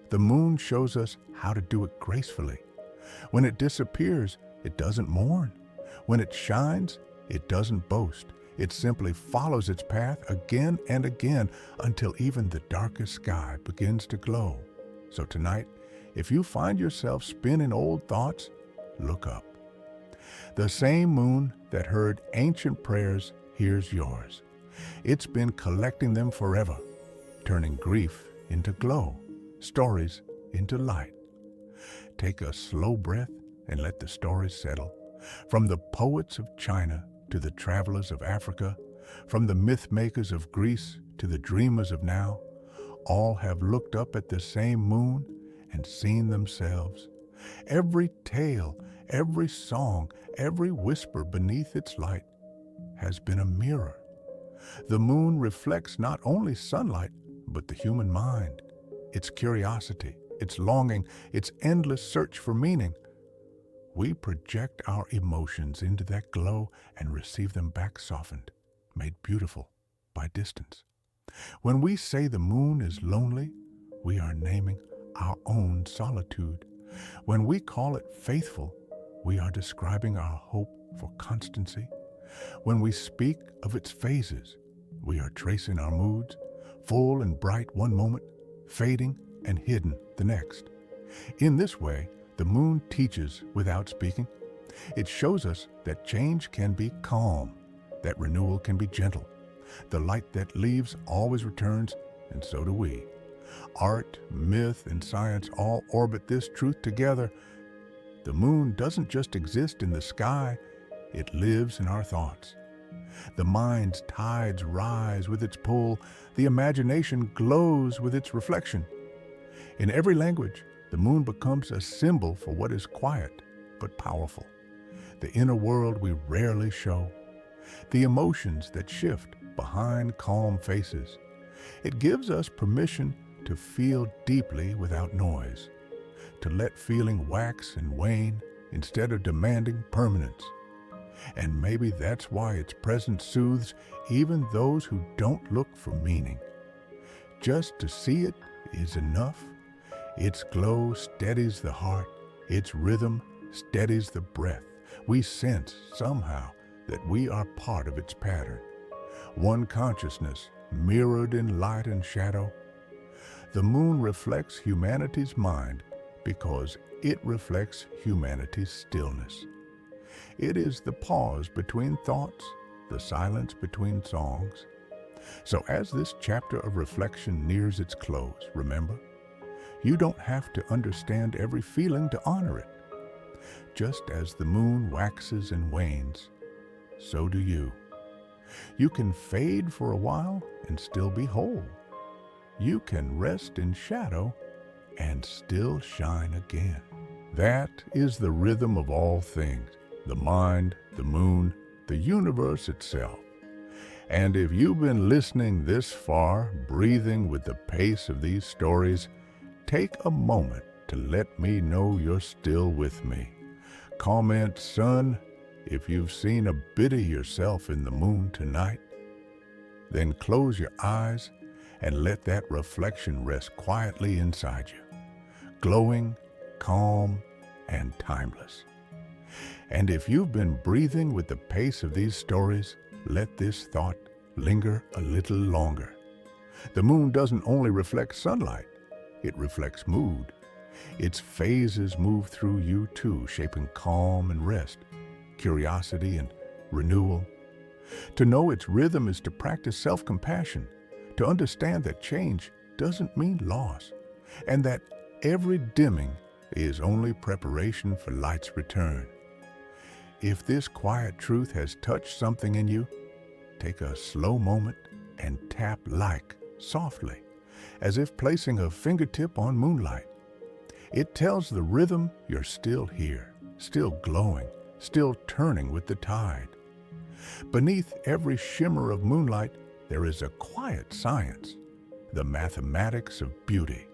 The moon shows us how to do it gracefully. When it disappears, it doesn't mourn. When it shines, it doesn't boast. It simply follows its path again and again until even the darkest sky begins to glow. So tonight, if you find yourself spinning old thoughts, look up. The same moon that heard ancient prayers hears yours. It's been collecting them forever, turning grief into glow, stories into light. Take a slow breath and let the stories settle. From the poets of China to the travelers of Africa, from the myth makers of Greece to the dreamers of now, all have looked up at the same moon and seen themselves. Every tale, every song, every whisper beneath its light has been a mirror. The moon reflects not only sunlight, but the human mind, its curiosity, its longing, its endless search for meaning. We project our emotions into that glow and receive them back softened, made beautiful by distance. When we say the moon is lonely, we are naming our own solitude. When we call it faithful, we are describing our hope for constancy. When we speak of its phases, we are tracing our moods, full and bright one moment, fading and hidden the next. In this way, the moon teaches without speaking. It shows us that change can be calm, that renewal can be gentle. The light that leaves always returns, and so do we. Art, myth, and science all orbit this truth together. The moon doesn't just exist in the sky, it lives in our thoughts. The mind's tides rise with its pull, the imagination glows with its reflection. In every language, the moon becomes a symbol for what is quiet but powerful, the inner world we rarely show, the emotions that shift behind calm faces. It gives us permission to feel deeply without noise, to let feeling wax and wane instead of demanding permanence. And maybe that's why its presence soothes even those who don't look for meaning. Just to see it is enough. Its glow steadies the heart. Its rhythm steadies the breath. We sense somehow that we are part of its pattern. One consciousness mirrored in light and shadow. The moon reflects humanity's mind because it reflects humanity's stillness. It is the pause between thoughts, the silence between songs. So as this chapter of reflection nears its close, remember, you don't have to understand every feeling to honor it. Just as the moon waxes and wanes, so do you. You can fade for a while and still be whole. You can rest in shadow and still shine again. That is the rhythm of all things, the mind, the moon, the universe itself. And if you've been listening this far, breathing with the pace of these stories, take a moment to let me know you're still with me. Comment, son, if you've seen a bit of yourself in the moon tonight. Then close your eyes and let that reflection rest quietly inside you, glowing, calm, and timeless. And if you've been breathing with the pace of these stories, let this thought linger a little longer. The moon doesn't only reflect sunlight, it reflects mood. Its phases move through you too, shaping calm and rest, curiosity and renewal. To know its rhythm is to practice self-compassion, to understand that change doesn't mean loss, and that every dimming is only preparation for light's return. If this quiet truth has touched something in you, take a slow moment and tap like softly, as if placing a fingertip on moonlight. It tells the rhythm you're still here, still glowing, still turning with the tide. Beneath every shimmer of moonlight, there is a quiet science. the mathematics of beauty,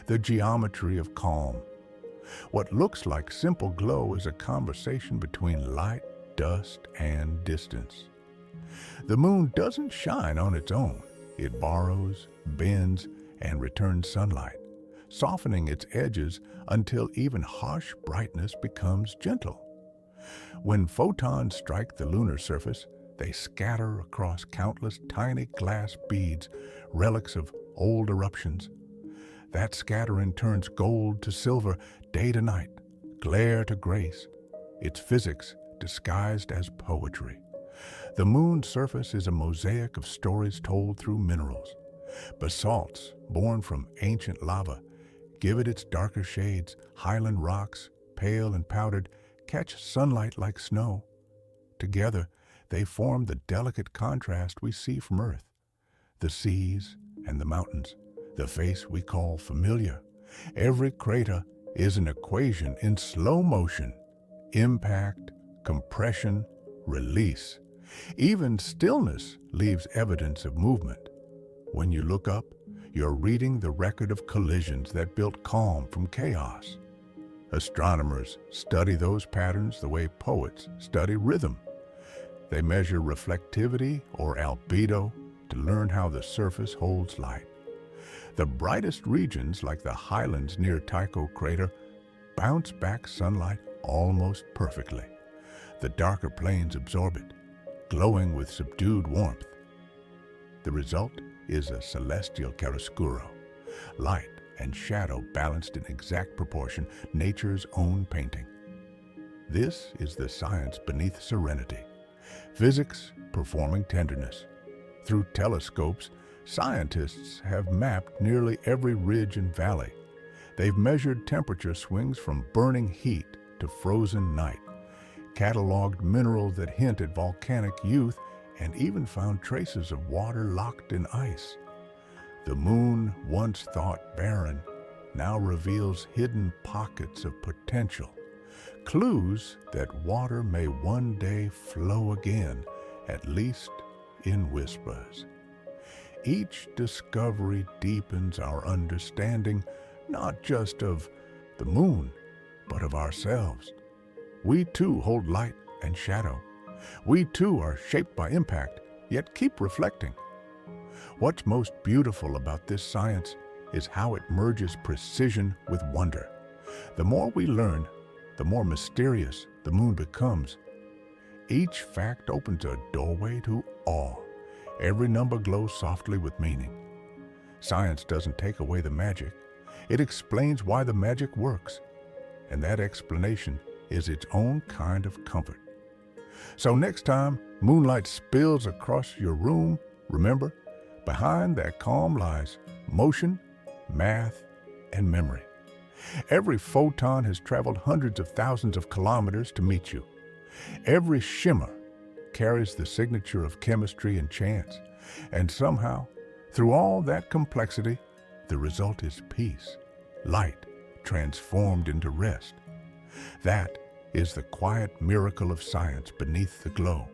the geometry of calm. What looks like simple glow is a conversation between light, dust, and distance. The moon doesn't shine on its own. It borrows, bends, and returns sunlight, softening its edges until even harsh brightness becomes gentle. When photons strike the lunar surface, they scatter across countless tiny glass beads, relics of old eruptions. That scattering turns gold to silver, day to night, glare to grace. It's physics disguised as poetry. The moon's surface is a mosaic of stories told through minerals. Basalts, born from ancient lava, give it its darker shades. Highland rocks, pale and powdered, catch sunlight like snow. Together, they form the delicate contrast we see from Earth. The seas and the mountains, the face we call familiar. Every crater is an equation in slow motion: impact, compression, release. Even stillness leaves evidence of movement. When you look up, you're reading the record of collisions that built calm from chaos. Astronomers study those patterns the way poets study rhythm. They measure reflectivity or albedo to learn how the surface holds light. The brightest regions, like the highlands near Tycho crater, bounce back sunlight almost perfectly. The darker plains absorb it, glowing with subdued warmth. The result is a celestial chiaroscuro, light and shadow balanced in exact proportion, nature's own painting. This is the science beneath serenity. Physics performing tenderness. Through telescopes, scientists have mapped nearly every ridge and valley. They've measured temperature swings from burning heat to frozen night, cataloged minerals that hint at volcanic youth, and even found traces of water locked in ice. The moon, once thought barren, now reveals hidden pockets of potential, clues that water may one day flow again, at least in whispers. Each discovery deepens our understanding, not just of the moon, but of ourselves. We too hold light and shadow. We too are shaped by impact, yet keep reflecting. What's most beautiful about this science is how it merges precision with wonder. The more we learn, the more mysterious the moon becomes. Each fact opens a doorway to awe. Every number glows softly with meaning. Science doesn't take away the magic. It explains why the magic works. And that explanation is its own kind of comfort. So next time moonlight spills across your room, remember, behind that calm lies motion, math, and memory. Every photon has traveled hundreds of thousands of kilometers to meet you. Every shimmer carries the signature of chemistry and chance. And somehow, through all that complexity, the result is peace, light transformed into rest. That is the quiet miracle of science beneath the glow.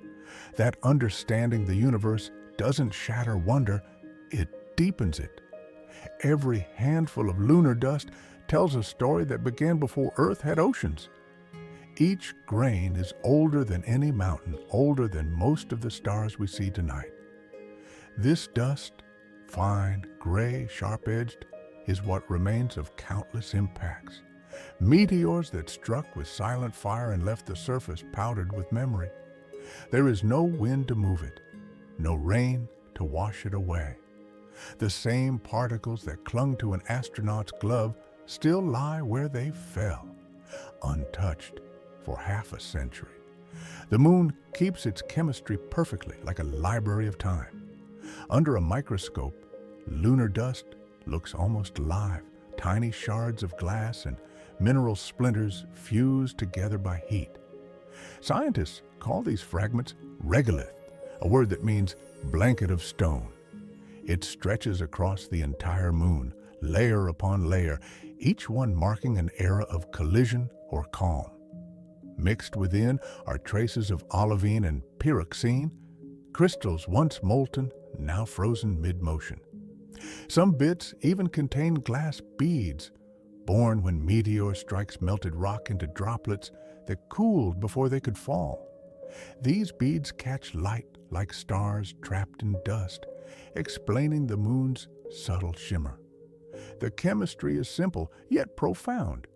That understanding the universe doesn't shatter wonder, it deepens it. Every handful of lunar dust tells a story that began before Earth had oceans. Each grain is older than any mountain, older than most of the stars we see tonight. This dust, fine, gray, sharp-edged, is what remains of countless impacts. Meteors that struck with silent fire and left the surface powdered with memory. There is no wind to move it, no rain to wash it away. The same particles that clung to an astronaut's glove still lie where they fell, untouched for half a century. The moon keeps its chemistry perfectly, like a library of time. Under a microscope, lunar dust looks almost alive, tiny shards of glass and mineral splinters fused together by heat. Scientists call these fragments regolith, a word that means blanket of stone. It stretches across the entire moon, layer upon layer, each one marking an era of collision or calm. Mixed within are traces of olivine and pyroxene, crystals once molten, now frozen mid-motion. Some bits even contain glass beads, born when meteor strikes melted rock into droplets that cooled before they could fall. These beads catch light like stars trapped in dust, explaining the moon's subtle shimmer. The chemistry is simple, yet profound.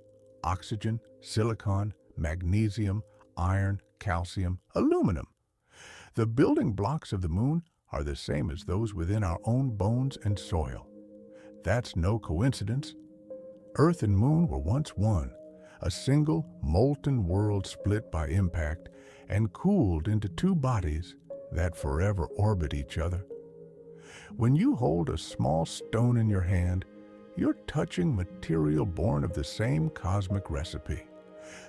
Oxygen, silicon, magnesium, iron, calcium, aluminum. The building blocks of the moon are the same as those within our own bones and soil. That's no coincidence. Earth and moon were once one, a single molten world split by impact and cooled into two bodies that forever orbit each other. When you hold a small stone in your hand, you're touching material born of the same cosmic recipe.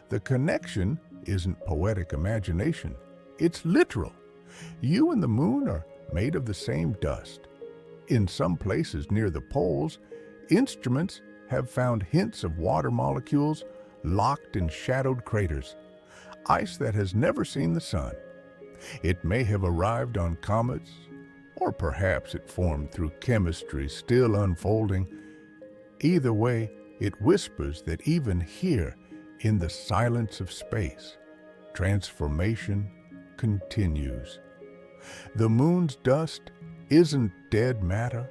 The connection isn't poetic imagination, it's literal. You and the moon are made of the same dust. In some places near the poles, instruments have found hints of water molecules locked in shadowed craters, ice that has never seen the sun. It may have arrived on comets, or perhaps it formed through chemistry still unfolding. Either way, it whispers that even here, in the silence of space, transformation continues. The moon's dust isn't dead matter.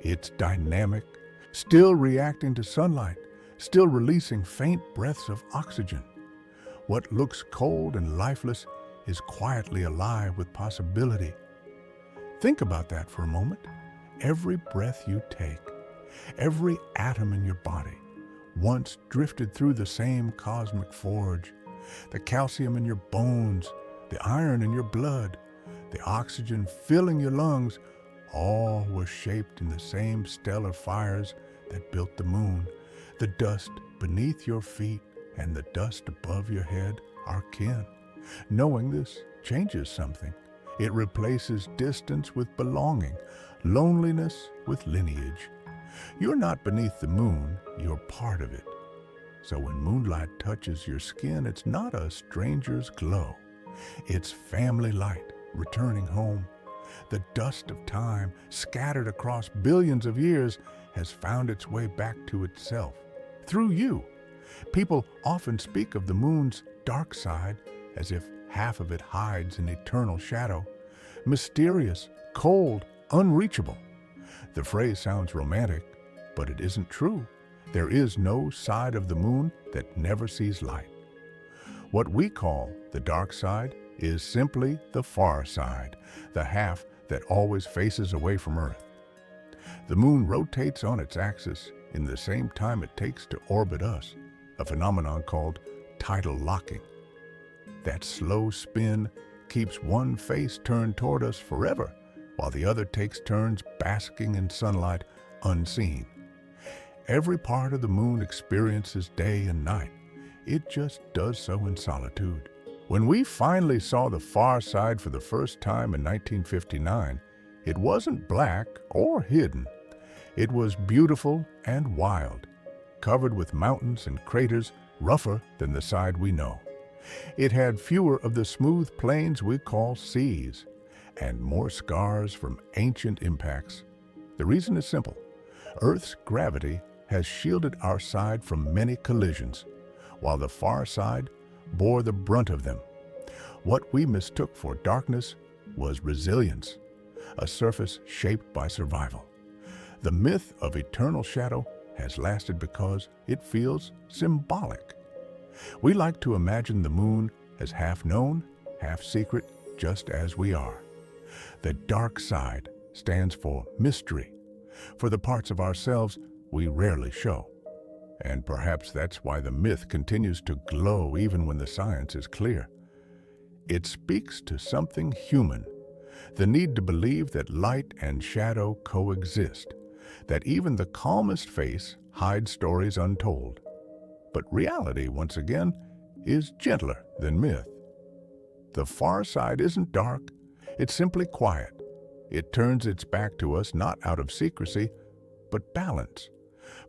It's dynamic, still reacting to sunlight, still releasing faint breaths of oxygen. What looks cold and lifeless is quietly alive with possibility. Think about that for a moment. Every breath you take, every atom in your body, once drifted through the same cosmic forge. The calcium in your bones, the iron in your blood, the oxygen filling your lungs, all were shaped in the same stellar fires that built the moon. The dust beneath your feet and the dust above your head are kin. Knowing this changes something. It replaces distance with belonging, loneliness with lineage. You're not beneath the moon, you're part of it. So when moonlight touches your skin, it's not a stranger's glow. It's family light returning home. The dust of time, scattered across billions of years, has found its way back to itself. Through you. People often speak of the moon's dark side as if half of it hides in eternal shadow. Mysterious, cold, unreachable. The phrase sounds romantic, but it isn't true. There is no side of the moon that never sees light. What we call the dark side is simply the far side, the half that always faces away from Earth. The moon rotates on its axis in the same time it takes to orbit us, a phenomenon called tidal locking. That slow spin keeps one face turned toward us forever, while the other takes turns basking in sunlight unseen. Every part of the moon experiences day and night. It just does so in solitude. When we finally saw the far side for the first time in 1959, it wasn't black or hidden. It was beautiful and wild, covered with mountains and craters rougher than the side we know. It had fewer of the smooth plains we call seas, and more scars from ancient impacts. The reason is simple. Earth's gravity has shielded our side from many collisions, while the far side bore the brunt of them. What we mistook for darkness was resilience, a surface shaped by survival. The myth of eternal shadow has lasted because it feels symbolic. We like to imagine the moon as half known, half secret, just as we are. The dark side stands for mystery, for the parts of ourselves we rarely show. And perhaps that's why the myth continues to glow even when the science is clear. It speaks to something human, the need to believe that light and shadow coexist, that even the calmest face hides stories untold. But reality, once again, is gentler than myth. The far side isn't dark, it's simply quiet. It turns its back to us not out of secrecy, but balance.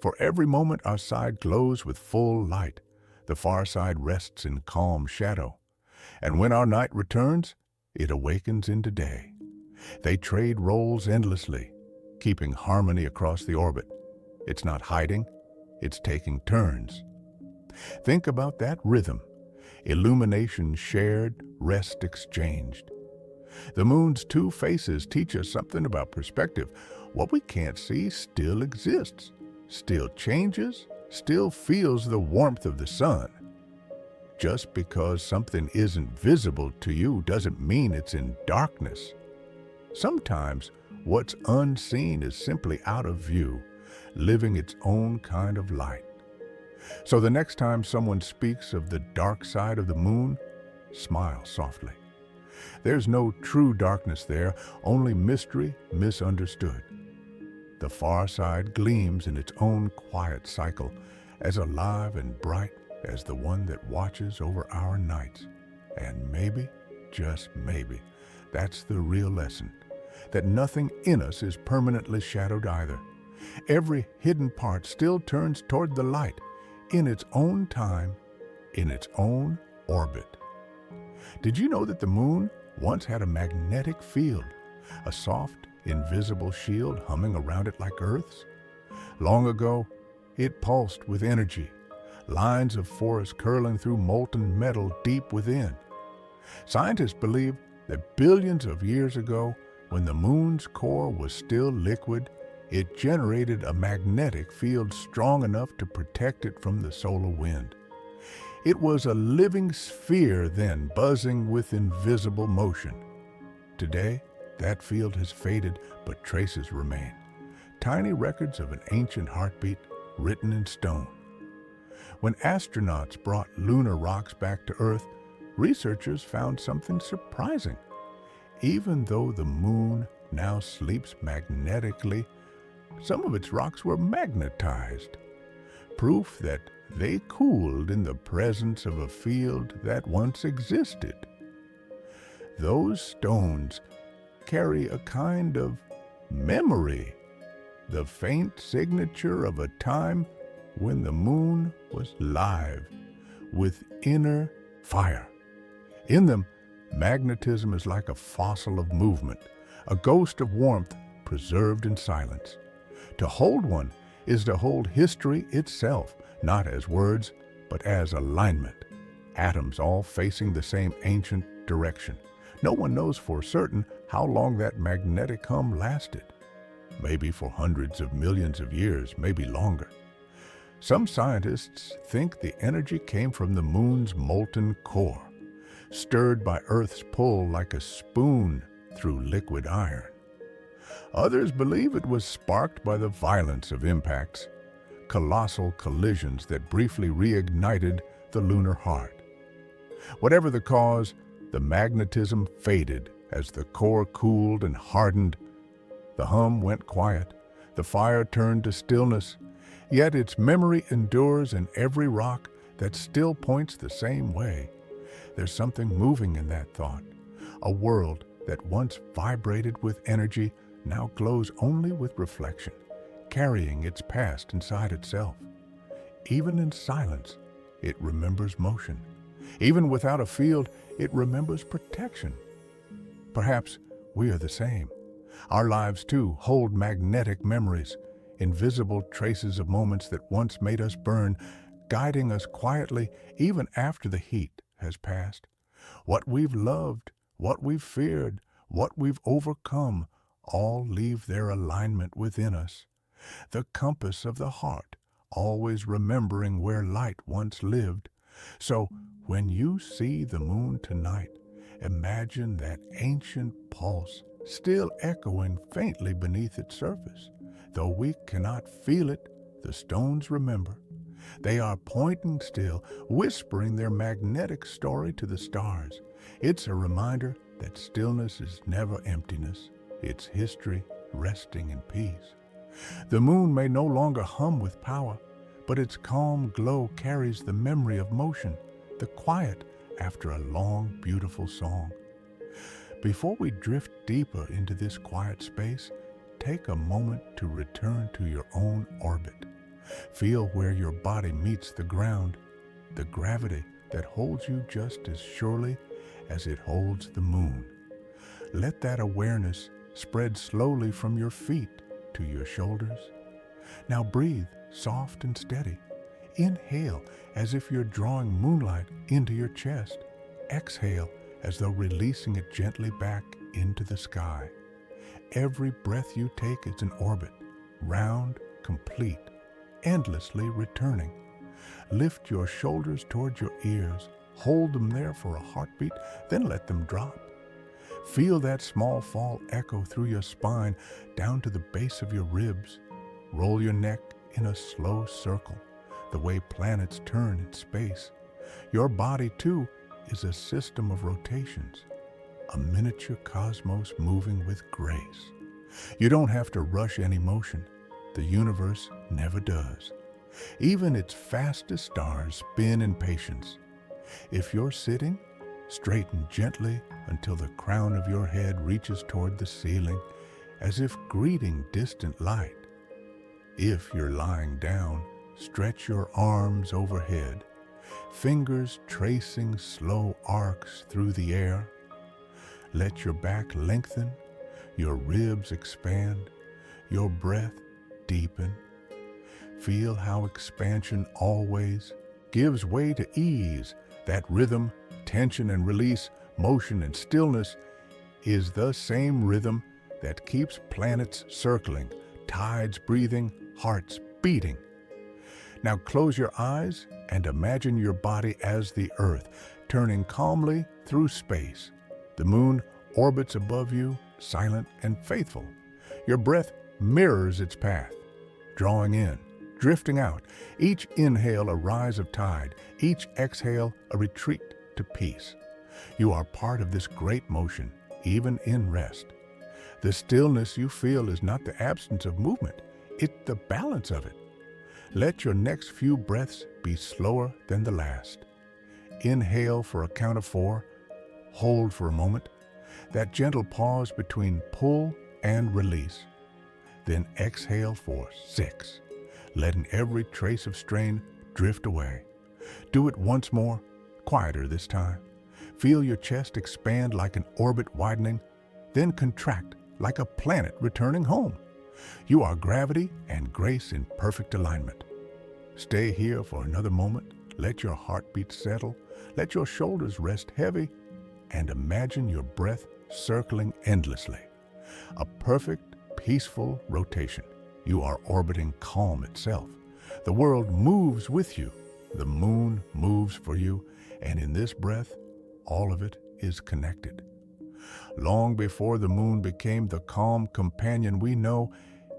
For every moment our side glows with full light, the far side rests in calm shadow. And when our night returns, it awakens into day. They trade roles endlessly. keeping harmony across the orbit. It's not hiding, it's taking turns. Think about that rhythm. Illumination shared, rest exchanged. The moon's two faces teach us something about perspective. What we can't see still exists, still changes, still feels the warmth of the sun. Just because something isn't visible to you doesn't mean it's in darkness. Sometimes what's unseen is simply out of view, living its own kind of light. So the next time someone speaks of the dark side of the moon, smile softly. There's no true darkness there, only mystery misunderstood. The far side gleams in its own quiet cycle, as alive and bright as the one that watches over our nights. And maybe, just maybe, that's the real lesson, that nothing in us is permanently shadowed either. Every hidden part still turns toward the light, in its own time, in its own orbit. Did you know that the moon once had a magnetic field, a soft, invisible shield humming around it like Earth's? Long ago, it pulsed with energy, lines of force curling through molten metal deep within. Scientists believe that billions of years ago, when the moon's core was still liquid, it generated a magnetic field strong enough to protect it from the solar wind. It was a living sphere then, buzzing with invisible motion. Today, that field has faded, but traces remain. Tiny records of an ancient heartbeat written in stone. When astronauts brought lunar rocks back to Earth, researchers found something surprising. Even though the moon now sleeps magnetically, some of its rocks were magnetized, proof that they cooled in the presence of a field that once existed. Those stones carry a kind of memory, the faint signature of a time when the moon was live, with inner fire. In them, magnetism is like a fossil of movement, a ghost of warmth preserved in silence. To hold one is to hold history itself, not as words, but as alignment. Atoms all facing the same ancient direction. No one knows for certain how long that magnetic hum lasted. Maybe for hundreds of millions of years, maybe longer. Some scientists think the energy came from the moon's molten core, stirred by Earth's pull like a spoon through liquid iron. Others believe it was sparked by the violence of impacts, colossal collisions that briefly reignited the lunar heart. Whatever the cause, the magnetism faded as the core cooled and hardened. The hum went quiet, the fire turned to stillness, yet its memory endures in every rock that still points the same way. There's something moving in that thought, a world that once vibrated with energy now glows only with reflection, carrying its past inside itself. Even in silence, it remembers motion. Even without a field, it remembers protection. Perhaps we are the same. Our lives, too, hold magnetic memories, invisible traces of moments that once made us burn, guiding us quietly even after the heat has passed. What we've loved, what we've feared, what we've overcome, all leave their alignment within us. The compass of the heart, always remembering where light once lived. So, when you see the moon tonight, imagine that ancient pulse still echoing faintly beneath its surface. Though we cannot feel it, the stones remember. They are pointing still, whispering their magnetic story to the stars. It's a reminder that stillness is never emptiness. It's history resting in peace. The moon may no longer hum with power, but its calm glow carries the memory of motion, the quiet after a long, beautiful song. Before we drift deeper into this quiet space, take a moment to return to your own orbit. Feel where your body meets the ground, the gravity that holds you just as surely as it holds the moon. Let that awareness spread slowly from your feet to your shoulders. Now breathe soft and steady. Inhale as if you're drawing moonlight into your chest. Exhale as though releasing it gently back into the sky. Every breath you take is an orbit, round, complete, endlessly returning. Lift your shoulders toward your ears. Hold them there for a heartbeat, then let them drop. Feel that small fall echo through your spine down to the base of your ribs. Roll your neck in a slow circle, the way planets turn in space. Your body, too, is a system of rotations, a miniature cosmos moving with grace. You don't have to rush any motion. The universe never does. Even its fastest stars spin in patience. If you're sitting, straighten gently until the crown of your head reaches toward the ceiling, as if greeting distant light. If you're lying down, stretch your arms overhead, fingers tracing slow arcs through the air. Let your back lengthen, your ribs expand, your breath deepen. Feel how expansion always gives way to ease. That rhythm, tension and release, motion and stillness is the same rhythm that keeps planets circling, tides breathing, hearts beating. Now close your eyes and imagine your body as the Earth, turning calmly through space. The moon orbits above you, silent and faithful. Your breath mirrors its path, drawing in, drifting out. Each inhale a rise of tide, each exhale a retreat to peace. You are part of this great motion, even in rest. The stillness you feel is not the absence of movement, it's the balance of it. Let your next few breaths be slower than the last. Inhale for a count of 4, hold for a moment, that gentle pause between pull and release. Then exhale for 6, letting every trace of strain drift away. Do it once more, quieter this time. Feel your chest expand like an orbit widening, then contract like a planet returning home. You are gravity and grace in perfect alignment. Stay here for another moment. Let your heartbeat settle. Let your shoulders rest heavy, and imagine your breath circling endlessly. A perfect, peaceful rotation. You are orbiting calm itself. The world moves with you. The moon moves for you, and in this breath, all of it is connected. Long before the moon became the calm companion we know,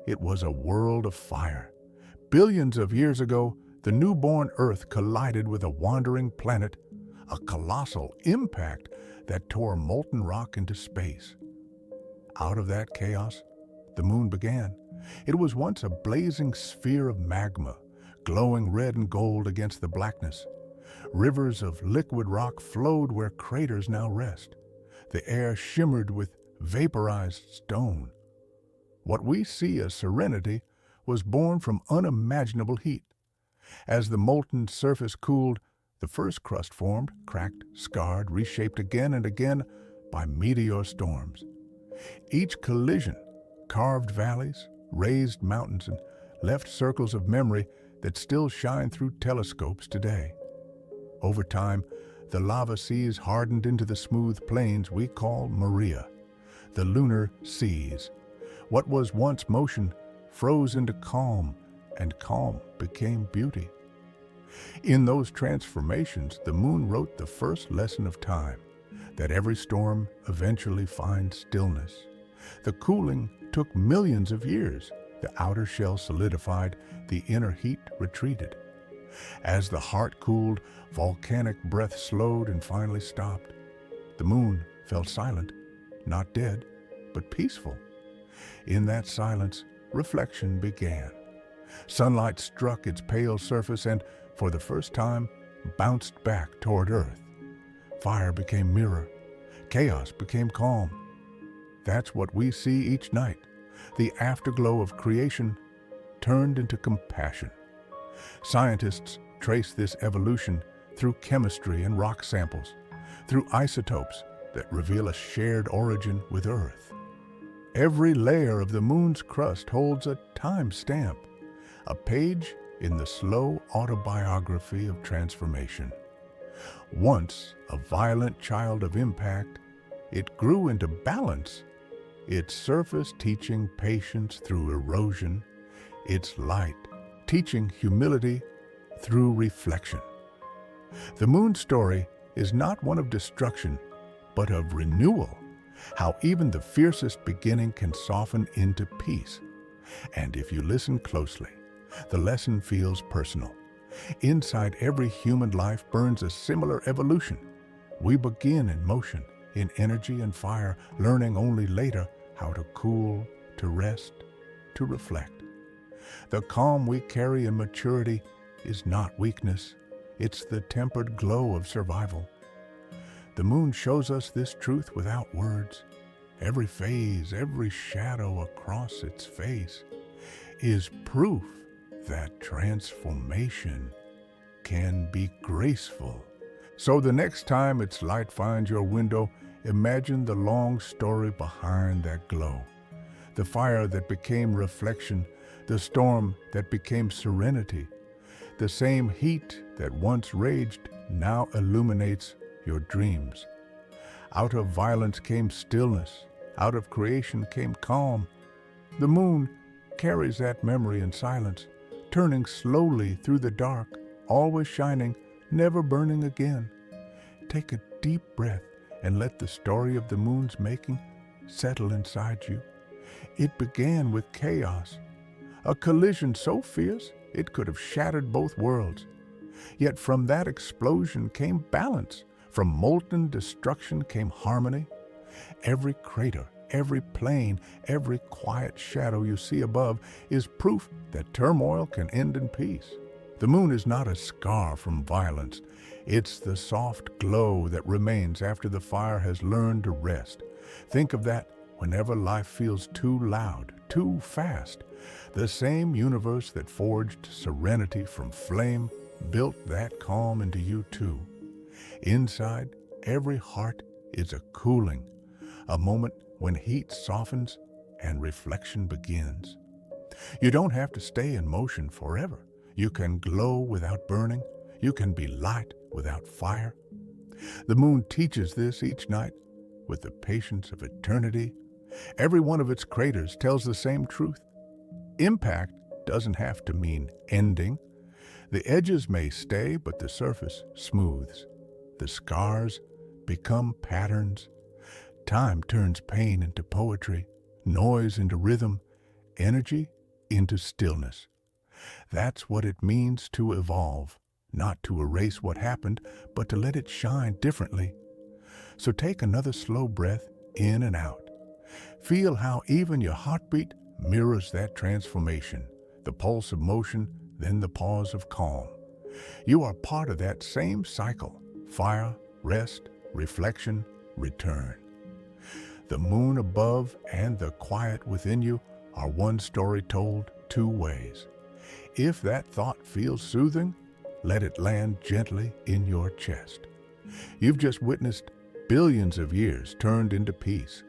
it was a world of fire. Billions of years ago, the newborn Earth collided with a wandering planet, a colossal impact that tore molten rock into space. Out of that chaos, the moon began. It was once a blazing sphere of magma, glowing red and gold against the blackness. Rivers of liquid rock flowed where craters now rest. The air shimmered with vaporized stone. What we see as serenity was born from unimaginable heat. As the molten surface cooled, the first crust formed, cracked, scarred, reshaped again and again by meteor storms. Each collision carved valleys, raised mountains, and left circles of memory that still shine through telescopes today. Over time, the lava seas hardened into the smooth plains we call Maria, the lunar seas. What was once motion froze into calm, and calm became beauty. In those transformations, the moon wrote the first lesson of time, that every storm eventually finds stillness. The cooling took millions of years. The outer shell solidified, the inner heat retreated. As the heart cooled, volcanic breath slowed and finally stopped. The moon fell silent, not dead, but peaceful. In that silence, reflection began. Sunlight struck its pale surface and, for the first time, bounced back toward Earth. Fire became mirror. Chaos became calm. That's what we see each night. The afterglow of creation turned into compassion. Scientists trace this evolution through chemistry and rock samples, through isotopes that reveal a shared origin with Earth. Every layer of the moon's crust holds a time stamp, a page in the slow autobiography of transformation. Once a violent child of impact, it grew into balance, its surface teaching patience through erosion, its light teaching humility through reflection. The moon story is not one of destruction, but of renewal, how even the fiercest beginning can soften into peace. And if you listen closely, the lesson feels personal. Inside every human life burns a similar evolution. We begin in motion, in energy and fire, learning only later how to cool, to rest, to reflect. The calm we carry in maturity is not weakness. It's the tempered glow of survival. The moon shows us this truth without words. Every phase, every shadow across its face is proof that transformation can be graceful. So the next time its light finds your window, imagine the long story behind that glow. The fire that became reflection, the storm that became serenity. The same heat that once raged now illuminates your dreams. Out of violence came stillness. Out of creation came calm. The moon carries that memory in silence, turning slowly through the dark, always shining, never burning again. Take a deep breath and let the story of the moon's making settle inside you. It began with chaos, a collision so fierce it could have shattered both worlds. Yet from that explosion came balance. From molten destruction came harmony. Every crater, every plane, every quiet shadow you see above is proof that turmoil can end in peace. The moon is not a scar from violence. It's the soft glow that remains after the fire has learned to rest. Think of that whenever life feels too loud, too fast. The same universe that forged serenity from flame built that calm into you too. Inside every heart is a cooling, a moment when heat softens and reflection begins. You don't have to stay in motion forever. You can glow without burning. You can be light without fire. The moon teaches this each night with the patience of eternity. Every one of its craters tells the same truth. Impact doesn't have to mean ending. The edges may stay, but the surface smooths. The scars become patterns. Time turns pain into poetry, noise into rhythm, energy into stillness. That's what it means to evolve, not to erase what happened, but to let it shine differently. So take another slow breath in and out. Feel how even your heartbeat mirrors that transformation, the pulse of motion, then the pause of calm. You are part of that same cycle: fire, rest, reflection, return. The moon above and the quiet within you are one story told two ways. If that thought feels soothing, let it land gently in your chest. You've just witnessed billions of years turned into peace.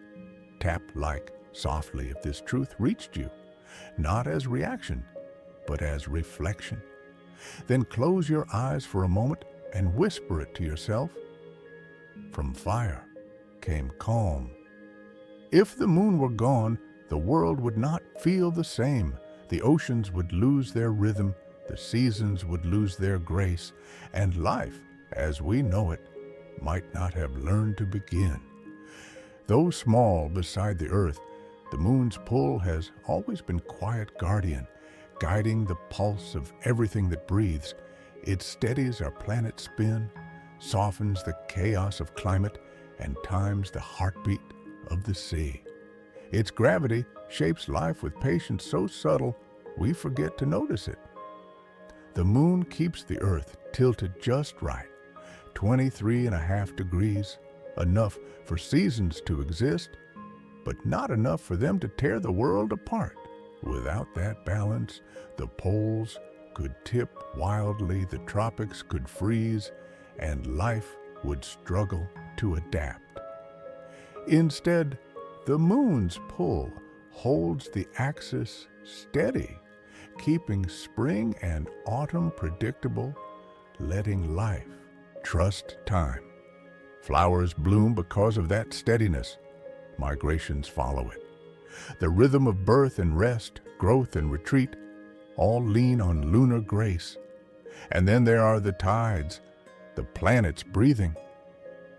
Tap like softly if this truth reached you, not as reaction, but as reflection. Then close your eyes for a moment and whisper it to yourself. From fire came calm. If the moon were gone, the world would not feel the same. The oceans would lose their rhythm, the seasons would lose their grace, and life, as we know it, might not have learned to begin. Though small beside the earth, the moon's pull has always been quiet guardian, guiding the pulse of everything that breathes. It steadies our planet's spin, softens the chaos of climate, and times the heartbeat of the sea. Its gravity shapes life with patience so subtle we forget to notice it. The moon keeps the earth tilted just right, 23.5 degrees, enough for seasons to exist, but not enough for them to tear the world apart. Without that balance, the poles could tip wildly, the tropics could freeze, and life would struggle to adapt. Instead, the moon's pull holds the axis steady, keeping spring and autumn predictable, letting life trust time. Flowers bloom because of that steadiness. Migrations follow it. The rhythm of birth and rest, growth and retreat, all lean on lunar grace. And then there are the tides, the planets breathing.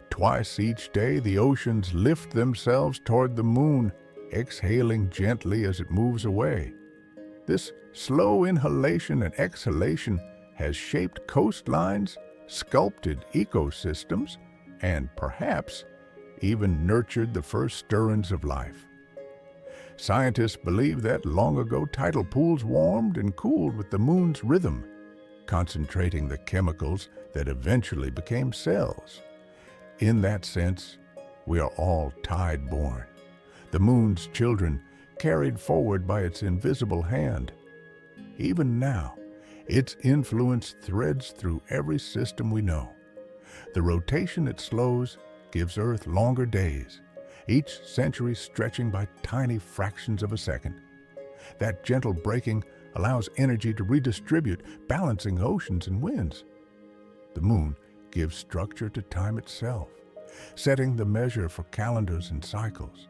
Twice each day the oceans lift themselves toward the moon, exhaling gently as it moves away. This slow inhalation and exhalation has shaped coastlines, sculpted ecosystems, and perhaps even nurtured the first stirrings of life. Scientists believe that long ago tidal pools warmed and cooled with the moon's rhythm, concentrating the chemicals that eventually became cells. In that sense, we are all tide-born, the moon's children carried forward by its invisible hand. Even now, its influence threads through every system we know. The rotation it slows gives Earth longer days, each century stretching by tiny fractions of a second. That gentle braking allows energy to redistribute, balancing oceans and winds. The moon gives structure to time itself, setting the measure for calendars and cycles.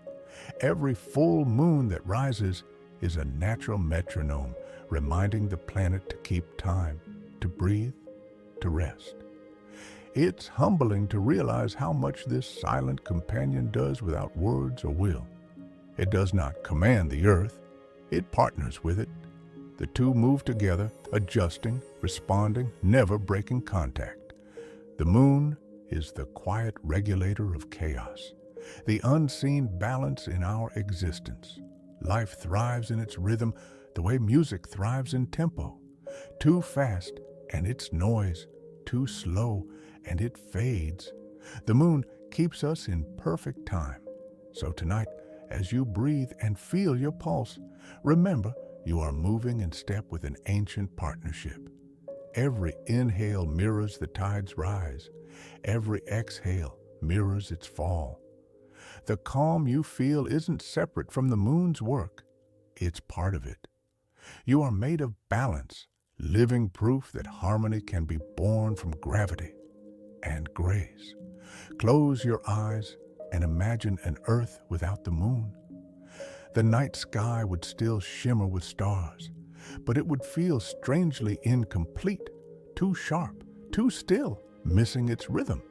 Every full moon that rises is a natural metronome, reminding the planet to keep time, to breathe, to rest. It's humbling to realize how much this silent companion does without words or will. It does not command the earth, it partners with it. The two move together, adjusting, responding, never breaking contact. The moon is the quiet regulator of chaos, the unseen balance in our existence. Life thrives in its rhythm the way music thrives in tempo. Too fast and it's noise, too slow and it fades. The moon keeps us in perfect time. So tonight, as you breathe and feel your pulse, remember you are moving in step with an ancient partnership. Every inhale mirrors the tide's rise. Every exhale mirrors its fall. The calm you feel isn't separate from the moon's work. It's part of it. You are made of balance, living proof that harmony can be born from gravity and grace. Close your eyes and imagine an earth without the moon. The night sky would still shimmer with stars, but it would feel strangely incomplete, too sharp, too still, missing its rhythm.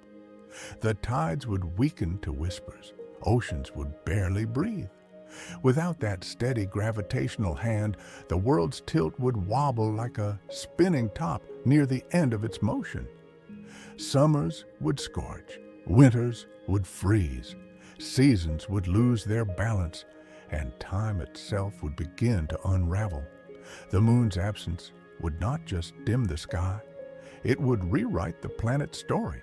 The tides would weaken to whispers. Oceans would barely breathe. Without that steady gravitational hand, the world's tilt would wobble like a spinning top near the end of its motion. Summers would scorch, winters would freeze, seasons would lose their balance, and time itself would begin to unravel. The moon's absence would not just dim the sky, it would rewrite the planet's story.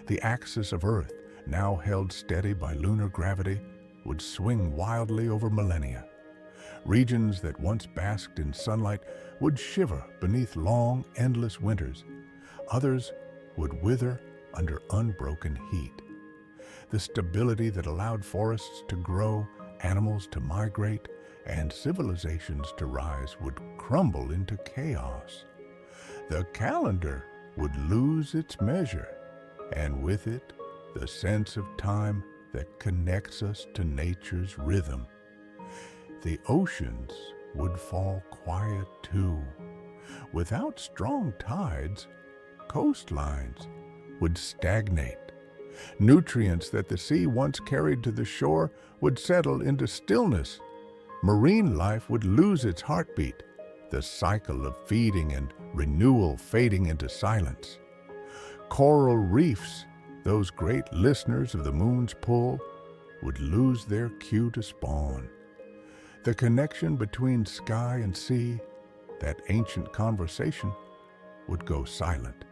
The axis of Earth, now held steady by lunar gravity, would swing wildly over millennia. Regions that once basked in sunlight would shiver beneath long, endless winters. Others would wither under unbroken heat. The stability that allowed forests to grow, animals to migrate, and civilizations to rise would crumble into chaos. The calendar would lose its measure, and with it, the sense of time that connects us to nature's rhythm. The oceans would fall quiet too. Without strong tides, coastlines would stagnate. Nutrients that the sea once carried to the shore would settle into stillness. Marine life would lose its heartbeat, the cycle of feeding and renewal fading into silence. Coral reefs, those great listeners of the moon's pull, would lose their cue to spawn. The connection between sky and sea, that ancient conversation, would go silent.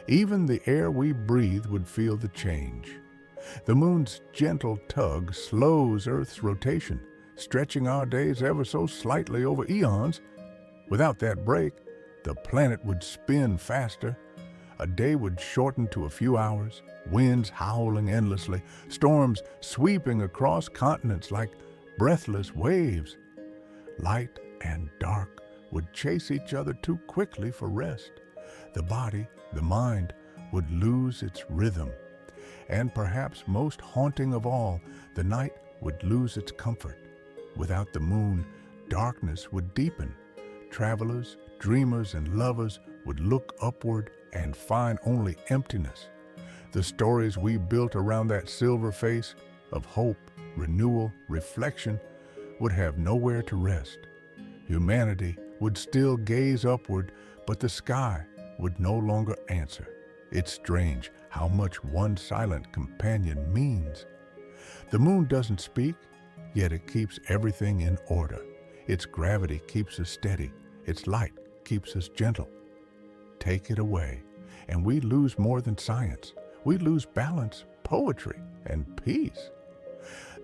Even the air we breathe would feel the change. The moon's gentle tug slows Earth's rotation, stretching our days ever so slightly over eons. Without that break, the planet would spin faster. A day would shorten to a few hours, winds howling endlessly, storms sweeping across continents like breathless waves. Light and dark would chase each other too quickly for rest. The body, the mind, would lose its rhythm. And perhaps most haunting of all, the night would lose its comfort. Without the moon, darkness would deepen. Travelers, dreamers, and lovers would look upward and find only emptiness. The stories we built around that silver face of hope, renewal, reflection would have nowhere to rest. Humanity would still gaze upward, but the sky would no longer answer. It's strange how much one silent companion means. The moon doesn't speak, yet it keeps everything in order. Its gravity keeps us steady. Its light keeps us gentle. Take it away, and we lose more than science. We lose balance, poetry, and peace.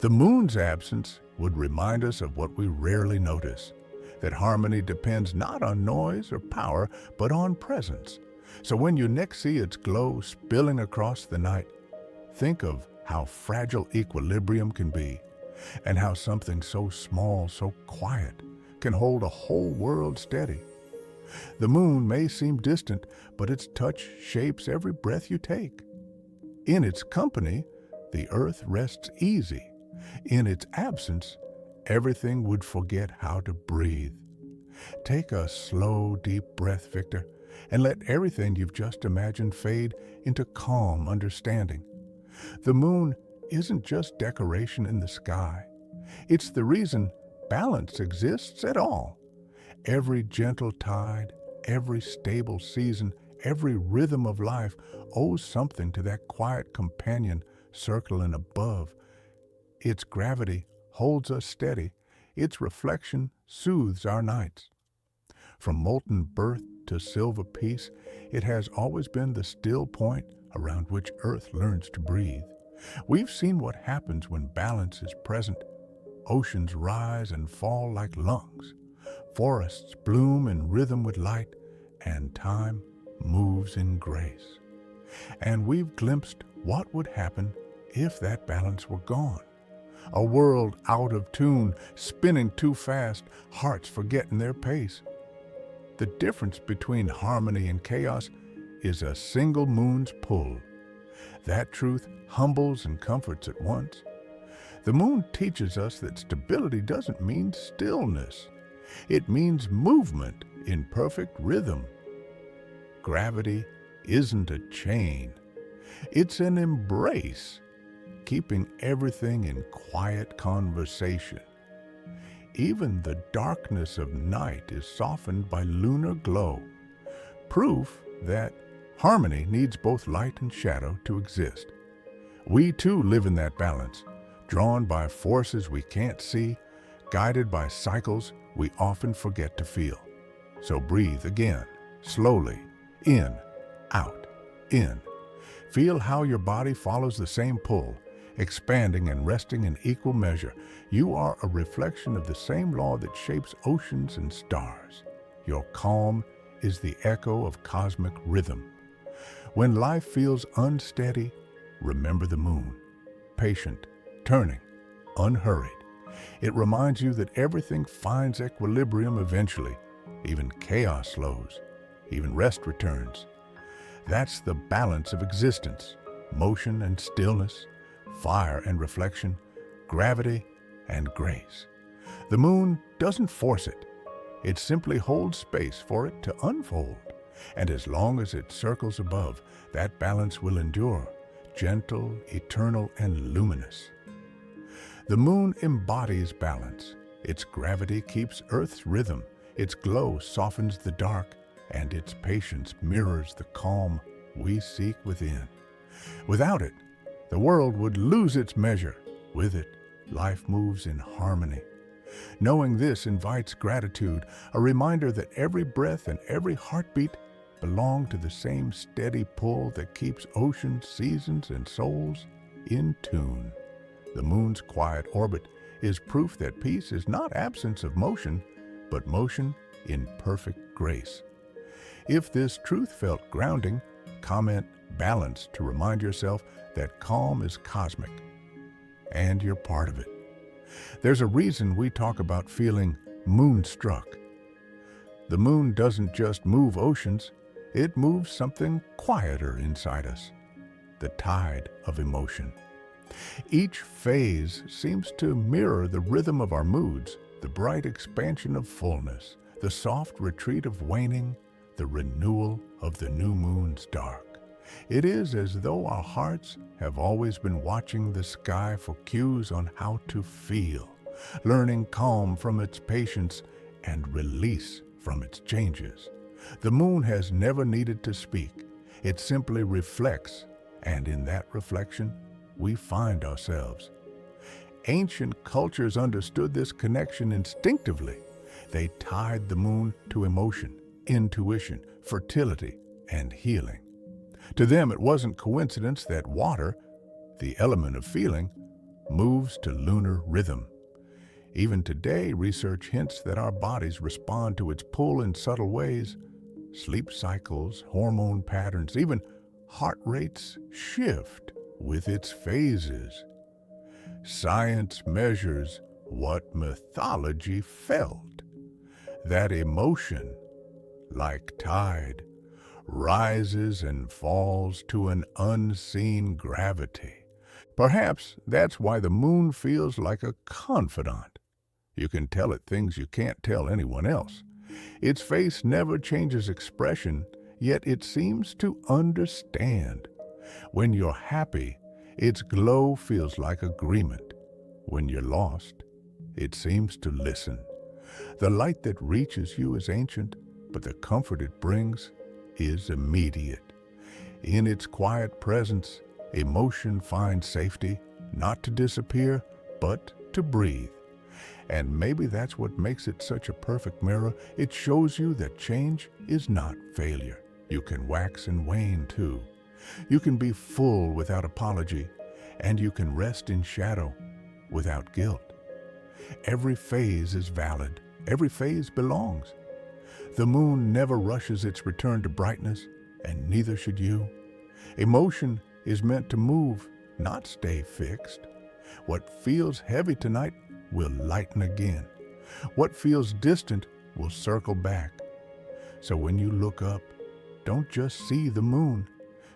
The moon's absence would remind us of what we rarely notice, that harmony depends not on noise or power, but on presence. So when you next see its glow spilling across the night, think of how fragile equilibrium can be, and how something so small, so quiet, can hold a whole world steady. The moon may seem distant, but its touch shapes every breath you take. In its company, the earth rests easy. In its absence, everything would forget how to breathe. Take a slow, deep breath, Victor, and let everything you've just imagined fade into calm understanding. The moon isn't just decoration in the sky. It's the reason balance exists at all. Every gentle tide, every stable season, every rhythm of life owes something to that quiet companion circling above. Its gravity holds us steady. Its reflection soothes our nights. From molten birth to silver peace, it has always been the still point around which Earth learns to breathe. We've seen what happens when balance is present. Oceans rise and fall like lungs. Forests bloom in rhythm with light, and time moves in grace. And we've glimpsed what would happen if that balance were gone. A world out of tune, spinning too fast, hearts forgetting their pace. The difference between harmony and chaos is a single moon's pull. That truth humbles and comforts at once. The moon teaches us that stability doesn't mean stillness. It means movement in perfect rhythm. Gravity isn't a chain. It's an embrace, keeping everything in quiet conversation. Even the darkness of night is softened by lunar glow, proof that harmony needs both light and shadow to exist. We too live in that balance, drawn by forces we can't see, guided by cycles we often forget to feel. So breathe again, slowly, in, out, in. Feel how your body follows the same pull, expanding and resting in equal measure. You are a reflection of the same law that shapes oceans and stars. Your calm is the echo of cosmic rhythm. When life feels unsteady, remember the moon, patient, turning, unhurried. It reminds you that everything finds equilibrium eventually. Even chaos slows, even rest returns. That's the balance of existence, motion and stillness, fire and reflection, gravity and grace. The moon doesn't force it. It simply holds space for it to unfold. And as long as it circles above, that balance will endure, gentle, eternal, and luminous. The moon embodies balance. Its gravity keeps Earth's rhythm. Its glow softens the dark, and its patience mirrors the calm we seek within. Without it, the world would lose its measure. With it, life moves in harmony. Knowing this invites gratitude, a reminder that every breath and every heartbeat belong to the same steady pull that keeps oceans, seasons, and souls in tune. The moon's quiet orbit is proof that peace is not absence of motion, but motion in perfect grace. If this truth felt grounding, comment balance to remind yourself that calm is cosmic, and you're part of it. There's a reason we talk about feeling moonstruck. The moon doesn't just move oceans, it moves something quieter inside us, the tide of emotion. Each phase seems to mirror the rhythm of our moods, the bright expansion of fullness, the soft retreat of waning, the renewal of the new moon's dark. It is as though our hearts have always been watching the sky for cues on how to feel, learning calm from its patience and release from its changes. The moon has never needed to speak. It simply reflects, and in that reflection, we find ourselves. Ancient cultures understood this connection instinctively. They tied the moon to emotion, intuition, fertility, and healing. To them, it wasn't coincidence that water, the element of feeling, moves to lunar rhythm. Even today, research hints that our bodies respond to its pull in subtle ways. Sleep cycles, hormone patterns, even heart rates shift with its phases. Science measures what mythology felt. That emotion, like tide, rises and falls to an unseen gravity. Perhaps that's why the moon feels like a confidant. You can tell it things you can't tell anyone else. Its face never changes expression, yet it seems to understand. When you're happy, its glow feels like agreement. When you're lost, it seems to listen. The light that reaches you is ancient, but the comfort it brings is immediate. In its quiet presence, emotion finds safety, not to disappear, but to breathe. And maybe that's what makes it such a perfect mirror. It shows you that change is not failure. You can wax and wane too. You can be full without apology, and you can rest in shadow without guilt. Every phase is valid. Every phase belongs. The moon never rushes its return to brightness, and neither should you. Emotion is meant to move, not stay fixed. What feels heavy tonight will lighten again. What feels distant will circle back. So when you look up, don't just see the moon.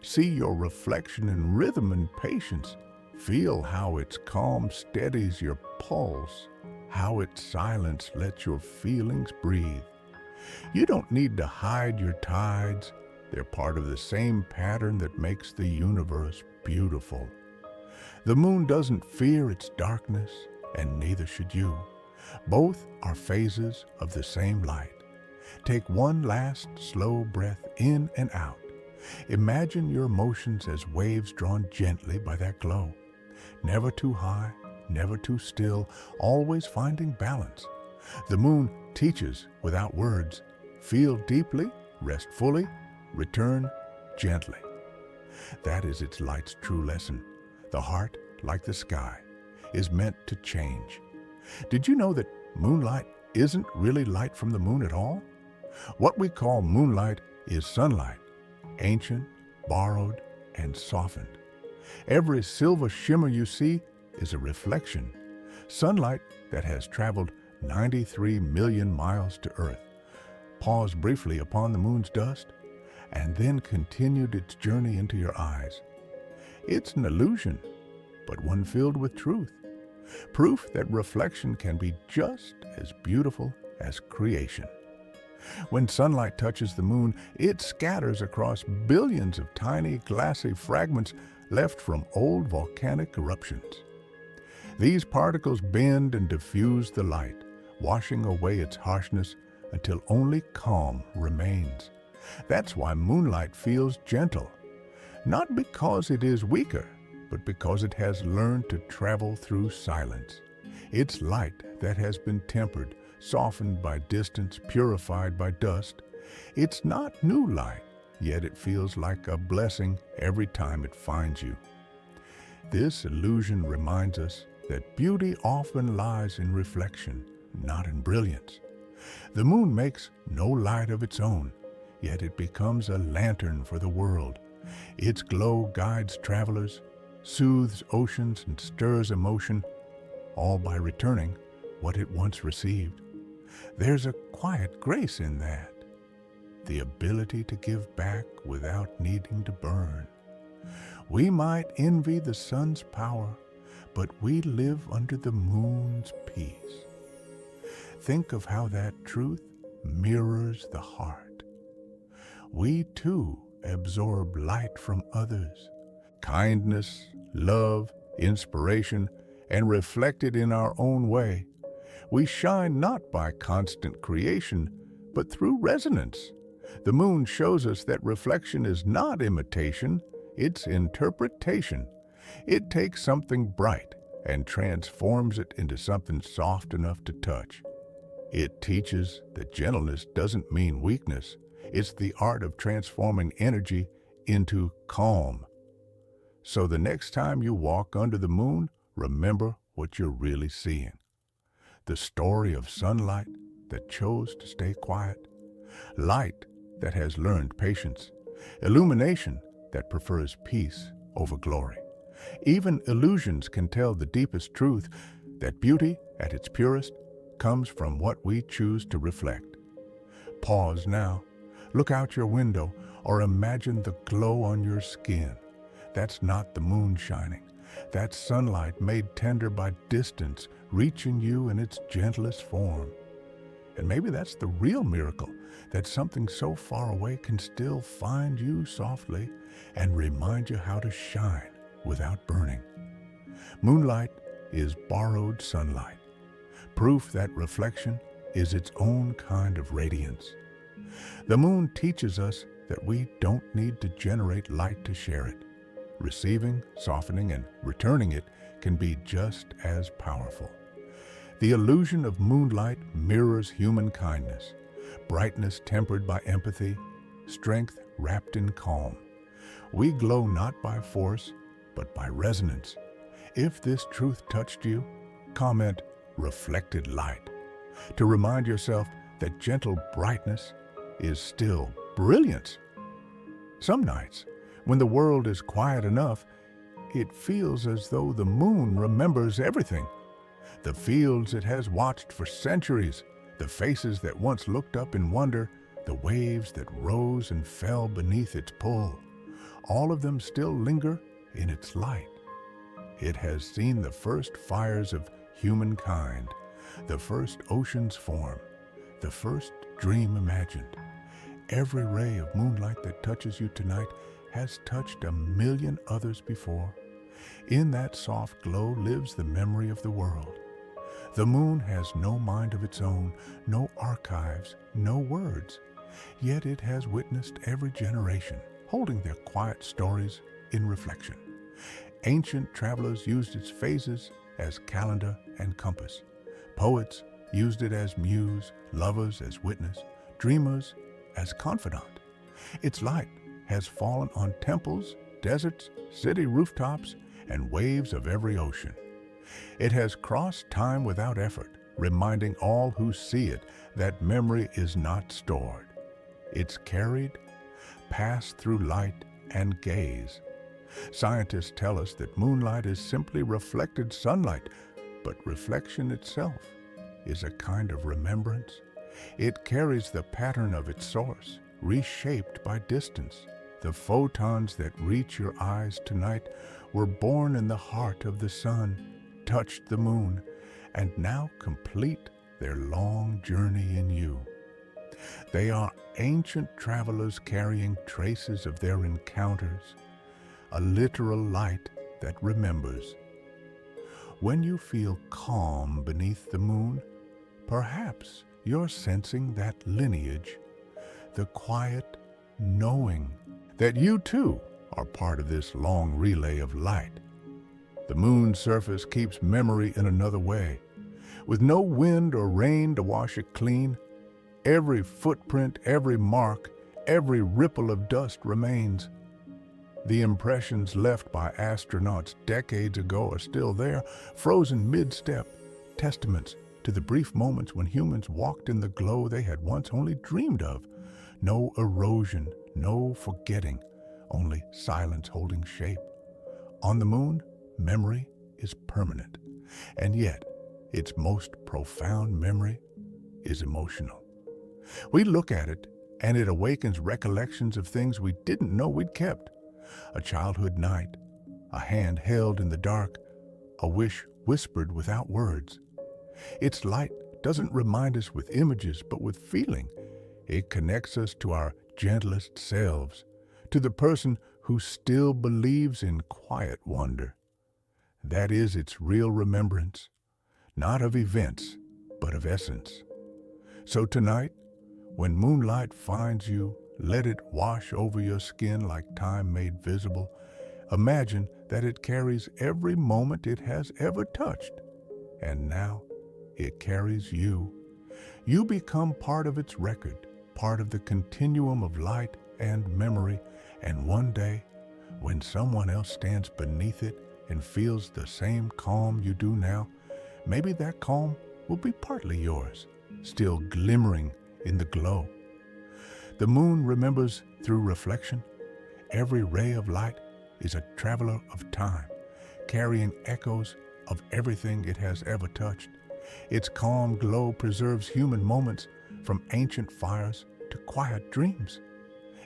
See your reflection in rhythm and patience. Feel how its calm steadies your pulse, how its silence lets your feelings breathe. You don't need to hide your tides. They're part of the same pattern that makes the universe beautiful. The moon doesn't fear its darkness, and neither should you. Both are phases of the same light. Take one last slow breath in and out. Imagine your emotions as waves drawn gently by that glow. Never too high, never too still, always finding balance. The moon teaches without words. Feel deeply, rest fully, return gently. That is its light's true lesson. The heart, like the sky, is meant to change. Did you know that moonlight isn't really light from the moon at all? What we call moonlight is sunlight, ancient, borrowed, and softened. Every silver shimmer you see is a reflection. Sunlight that has traveled 93 million miles to Earth, paused briefly upon the moon's dust, and then continued its journey into your eyes. It's an illusion, but one filled with truth. Proof that reflection can be just as beautiful as creation. When sunlight touches the moon, it scatters across billions of tiny, glassy fragments left from old volcanic eruptions. These particles bend and diffuse the light, washing away its harshness until only calm remains. That's why moonlight feels gentle, not because it is weaker, but because it has learned to travel through silence. It's light that has been tempered, softened by distance, purified by dust. It's not new light, yet it feels like a blessing every time it finds you. This illusion reminds us that beauty often lies in reflection, not in brilliance. The moon makes no light of its own, yet it becomes a lantern for the world. Its glow guides travelers, soothes oceans, and stirs emotion, all by returning what it once received. There's a quiet grace in that, the ability to give back without needing to burn. We might envy the sun's power, but we live under the moon's peace. Think of how that truth mirrors the heart. We too absorb light from others, kindness, love, inspiration, and reflect it in our own way. We shine not by constant creation, but through resonance. The moon shows us that reflection is not imitation, it's interpretation. It takes something bright and transforms it into something soft enough to touch. It teaches that gentleness doesn't mean weakness. It's the art of transforming energy into calm. So the next time you walk under the moon, remember what you're really seeing. The story of sunlight that chose to stay quiet, light that has learned patience, illumination that prefers peace over glory. Even illusions can tell the deepest truth, that beauty at its purest comes from what we choose to reflect. Pause now, look out your window, or imagine the glow on your skin. That's not the moon shining. That's sunlight made tender by distance, reaching you in its gentlest form. And maybe that's the real miracle, that something so far away can still find you softly and remind you how to shine without burning. Moonlight is borrowed sunlight, proof that reflection is its own kind of radiance. The moon teaches us that we don't need to generate light to share it. Receiving, softening, and returning it can be just as powerful. The illusion of moonlight mirrors human kindness, brightness tempered by empathy, strength wrapped in calm. We glow not by force, but by resonance. If this truth touched you, comment "reflected light" to remind yourself that gentle brightness is still brilliance. Some nights, when the world is quiet enough, it feels as though the moon remembers everything. The fields it has watched for centuries, the faces that once looked up in wonder, the waves that rose and fell beneath its pull. All of them still linger in its light. It has seen the first fires of humankind, the first oceans form, the first dream imagined. Every ray of moonlight that touches you tonight has touched a million others before. In that soft glow lives the memory of the world. The moon has no mind of its own, no archives, no words. Yet it has witnessed every generation, holding their quiet stories in reflection. Ancient travelers used its phases as calendar and compass. Poets used it as muse, lovers as witness, dreamers as confidant. Its light has fallen on temples, deserts, city rooftops, and waves of every ocean. It has crossed time without effort, reminding all who see it that memory is not stored. It's carried, passed through light and gaze. Scientists tell us that moonlight is simply reflected sunlight, but reflection itself is a kind of remembrance. It carries the pattern of its source, reshaped by distance. The photons that reach your eyes tonight were born in the heart of the sun, touched the moon, and now complete their long journey in you. They are ancient travelers carrying traces of their encounters, a literal light that remembers. When you feel calm beneath the moon, perhaps you're sensing that lineage, the quiet knowing that you too are part of this long relay of light. The moon's surface keeps memory in another way. With no wind or rain to wash it clean, every footprint, every mark, every ripple of dust remains. The impressions left by astronauts decades ago are still there, frozen mid-step, testaments to the brief moments when humans walked in the glow they had once only dreamed of. No erosion, no forgetting, only silence holding shape. On the moon, memory is permanent. And yet, its most profound memory is emotional. We look at it, and it awakens recollections of things we didn't know we'd kept. A childhood night, a hand held in the dark, a wish whispered without words. Its light doesn't remind us with images, but with feeling. It connects us to our gentlest selves, to the person who still believes in quiet wonder. That is its real remembrance, not of events, but of essence. So tonight, when moonlight finds you, let it wash over your skin like time made visible. Imagine that it carries every moment it has ever touched. And now it carries you. You become part of its record, part of the continuum of light and memory. And one day, when someone else stands beneath it and feels the same calm you do now, maybe that calm will be partly yours, still glimmering in the glow. The moon remembers through reflection. Every ray of light is a traveler of time, carrying echoes of everything it has ever touched. Its calm glow preserves human moments from ancient fires to quiet dreams.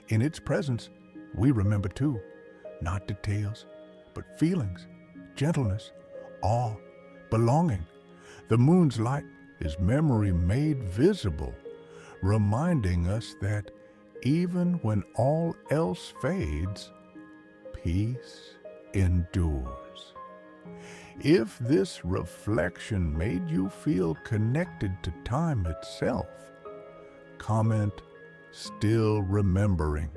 In its presence, we remember too, not details, but feelings, gentleness, awe, belonging. The moon's light is memory made visible, reminding us that even when all else fades, peace endures. If this reflection made you feel connected to time itself, comment "still remembering"